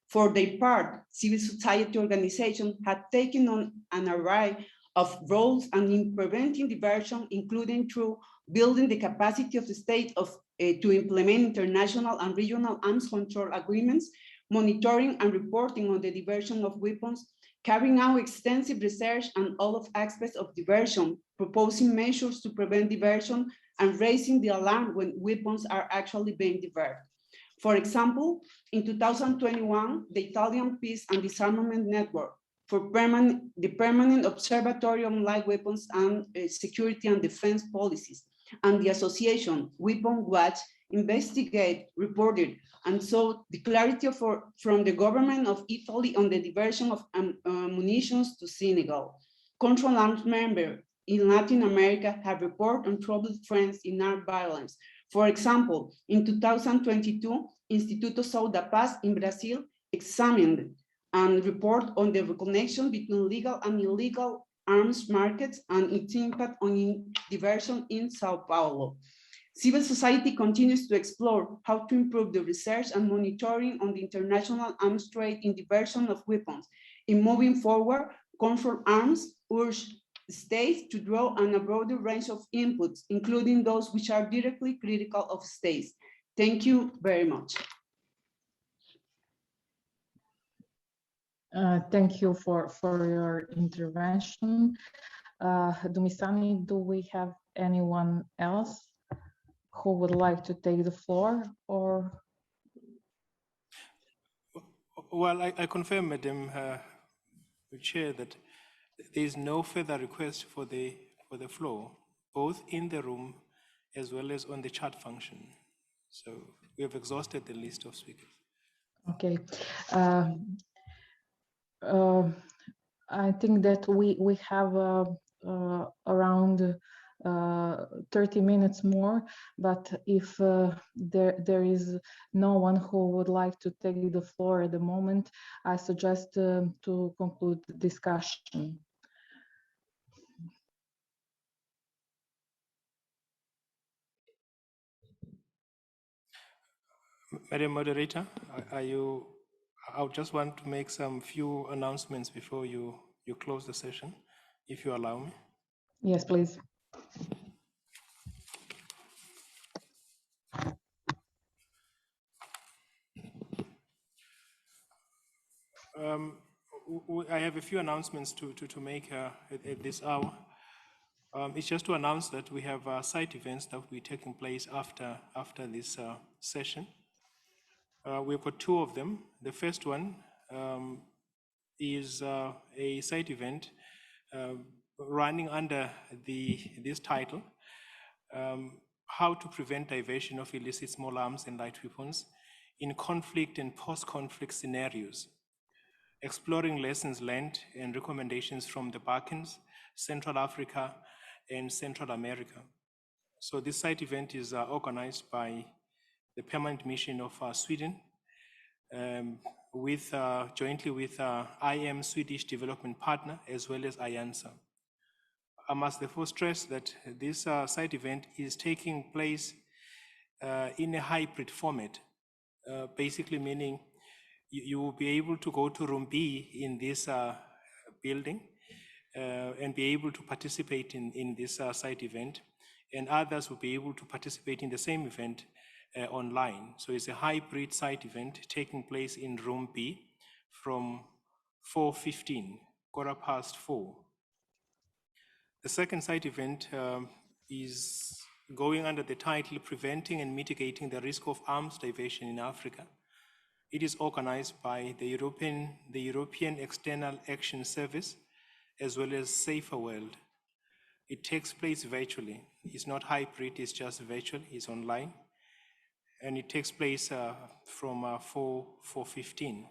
For their part, civil society organizations have taken on an array of roles and in preventing diversion, including through building the capacity of the state to implement international and regional arms control agreements, monitoring and reporting on the diversion of weapons, carrying out extensive research on all of aspects of diversion, proposing measures to prevent diversion, and raising the alarm when weapons are actually being diverted. For example, in 2021, the Italian Peace and Disarmament Network for the Permanent Observatory on Light Weapons and Security and Defense Policies, and the association Weapon Watch reported and so the clarity from the government of Italy on the diversion of munitions to Senegal. Control arms members in Latin America have reported on troubled trends in armed violence. For example, in 2022, Instituto Sou da Paz in Brazil examined and report on the connection between legal and illegal arms markets and its impact on diversion in Sao Paulo. Civil society continues to explore how to improve the research and monitoring on the international arms trade in diversion of weapons. In moving forward, Control Arms urge states to draw on a broader range of inputs, including those which are directly critical of states. Thank you very much. Thank you for your intervention. Dumisani, do we have anyone else who would like to take the floor, or? Well, I confirm, Madam Chair, that there is no further request for the floor, both in the room as well as on the chat function. So we have exhausted the list of speakers. Okay. I think that we have around 30 minutes more, but if there is no one who would like to take the floor at the moment, I suggest to conclude the discussion. Madam Moderator, I just want to make some few announcements before you close the session, if you allow me. Yes, please. I have a few announcements to make at this hour. It's just to announce that we have site events that will be taking place after this session. We've got two of them. The first one is a site event running under this title, How to Prevent Diversion of Illicit Small Arms and Light Weapons in Conflict and Post-Conflict Scenarios, exploring lessons learned and recommendations from the Balkans, Central Africa, and Central America. So this site event is organized by the Permanent Mission of Sweden, jointly with IM Swedish Development Partner, as well as IANSA. I must therefore stress that this site event is taking place in a hybrid format, basically meaning you will be able to go to room B in this building and be able to participate in this site event, and others will be able to participate in the same event online. So it's a hybrid site event taking place in room B from 4:15, 4:15. The second site event is going under the title Preventing and Mitigating the Risk of Arms Diversion in Africa. It is organized by the European External Action Service, as well as Safer World. It takes place virtually. It's not hybrid, it's just virtual, it's online. And it takes place from 4:15.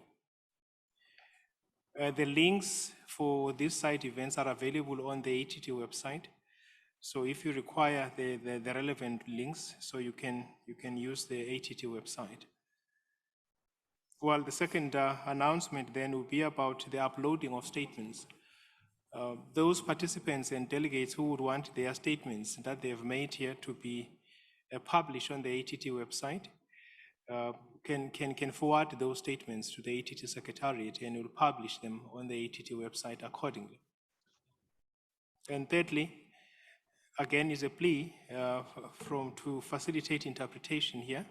The links for these site events are available on the ATT website. So if you require the relevant links, so you can use the ATT website. Well, the second announcement then will be about the uploading of statements. Those participants and delegates who would want their statements that they have made here to be published on the ATT website can forward those statements to the ATT Secretariat, and will publish them on the ATT website accordingly. And thirdly, again, is a plea to facilitate interpretation here.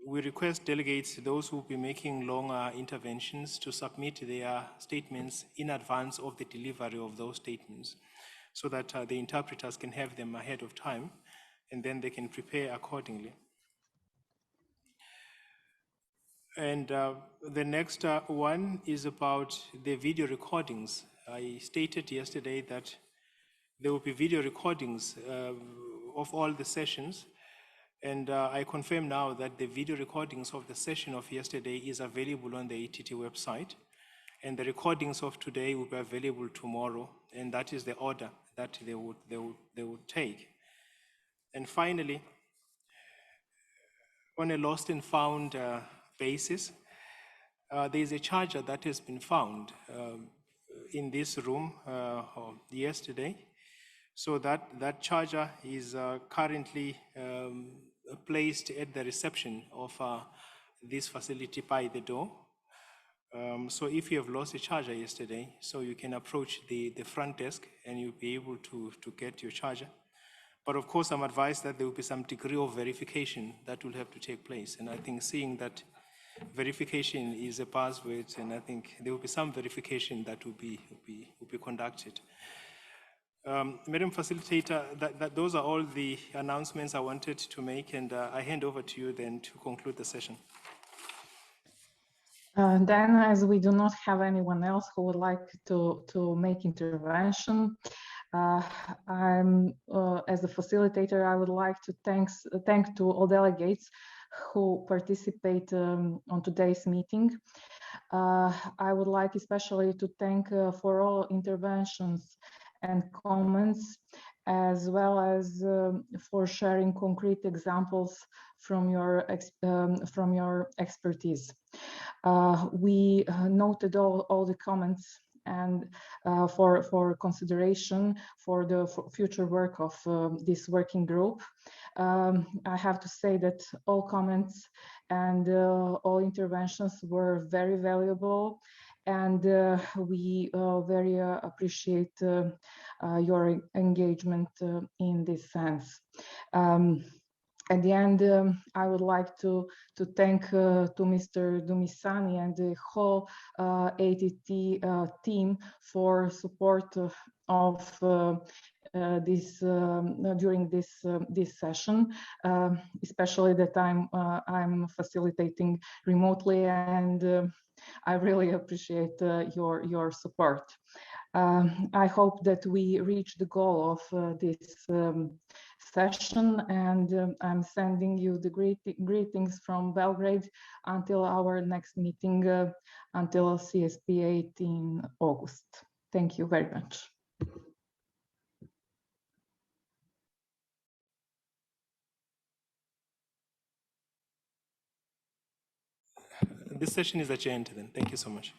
We request delegates, those who will be making longer interventions, to submit their statements in advance of the delivery of those statements, so that the interpreters can have them ahead of time, and then they can prepare accordingly. And the next one is about the video recordings. I stated yesterday that there will be video recordings of all the sessions, And I confirm now that the video recordings of the session of yesterday is available on the ATT website. And the recordings of today will be available tomorrow. And that is the order that they would take. And finally, on a lost and found basis, there is a charger that has been found in this room yesterday. So that charger is currently placed at the reception of this facility by the door. So if you have lost a charger yesterday, so you can approach the front desk and you'll be able to get your charger. But of course, I'm advised that there will be some degree of verification that will have to take place. And I think seeing that verification is a buzzword, and I think there will be some verification that will be conducted. Madam Facilitator, those are all the announcements I wanted to make, and I hand over to you then to conclude the session. Then, as we do not have anyone else who would like to make intervention, as a facilitator, I would like to thank to all delegates who participate on today's meeting. I would like especially to thank for all interventions and comments, as well as for sharing concrete examples from your expertise. We noted all the comments and for consideration for the future work of this working group. I have to say that all comments and all interventions were very valuable, and we very appreciate your engagement in this sense. At the end, I would like to thank to Mr. Dumisani and the whole ATT team for support of this during this session, especially that I'm facilitating remotely, and I really appreciate your support. I hope that we reach the goal of this session, and I'm sending you the greetings from Belgrade until our next meeting, until CSP8 in August. Thank you very much. This session is adjourned then. Thank you so much.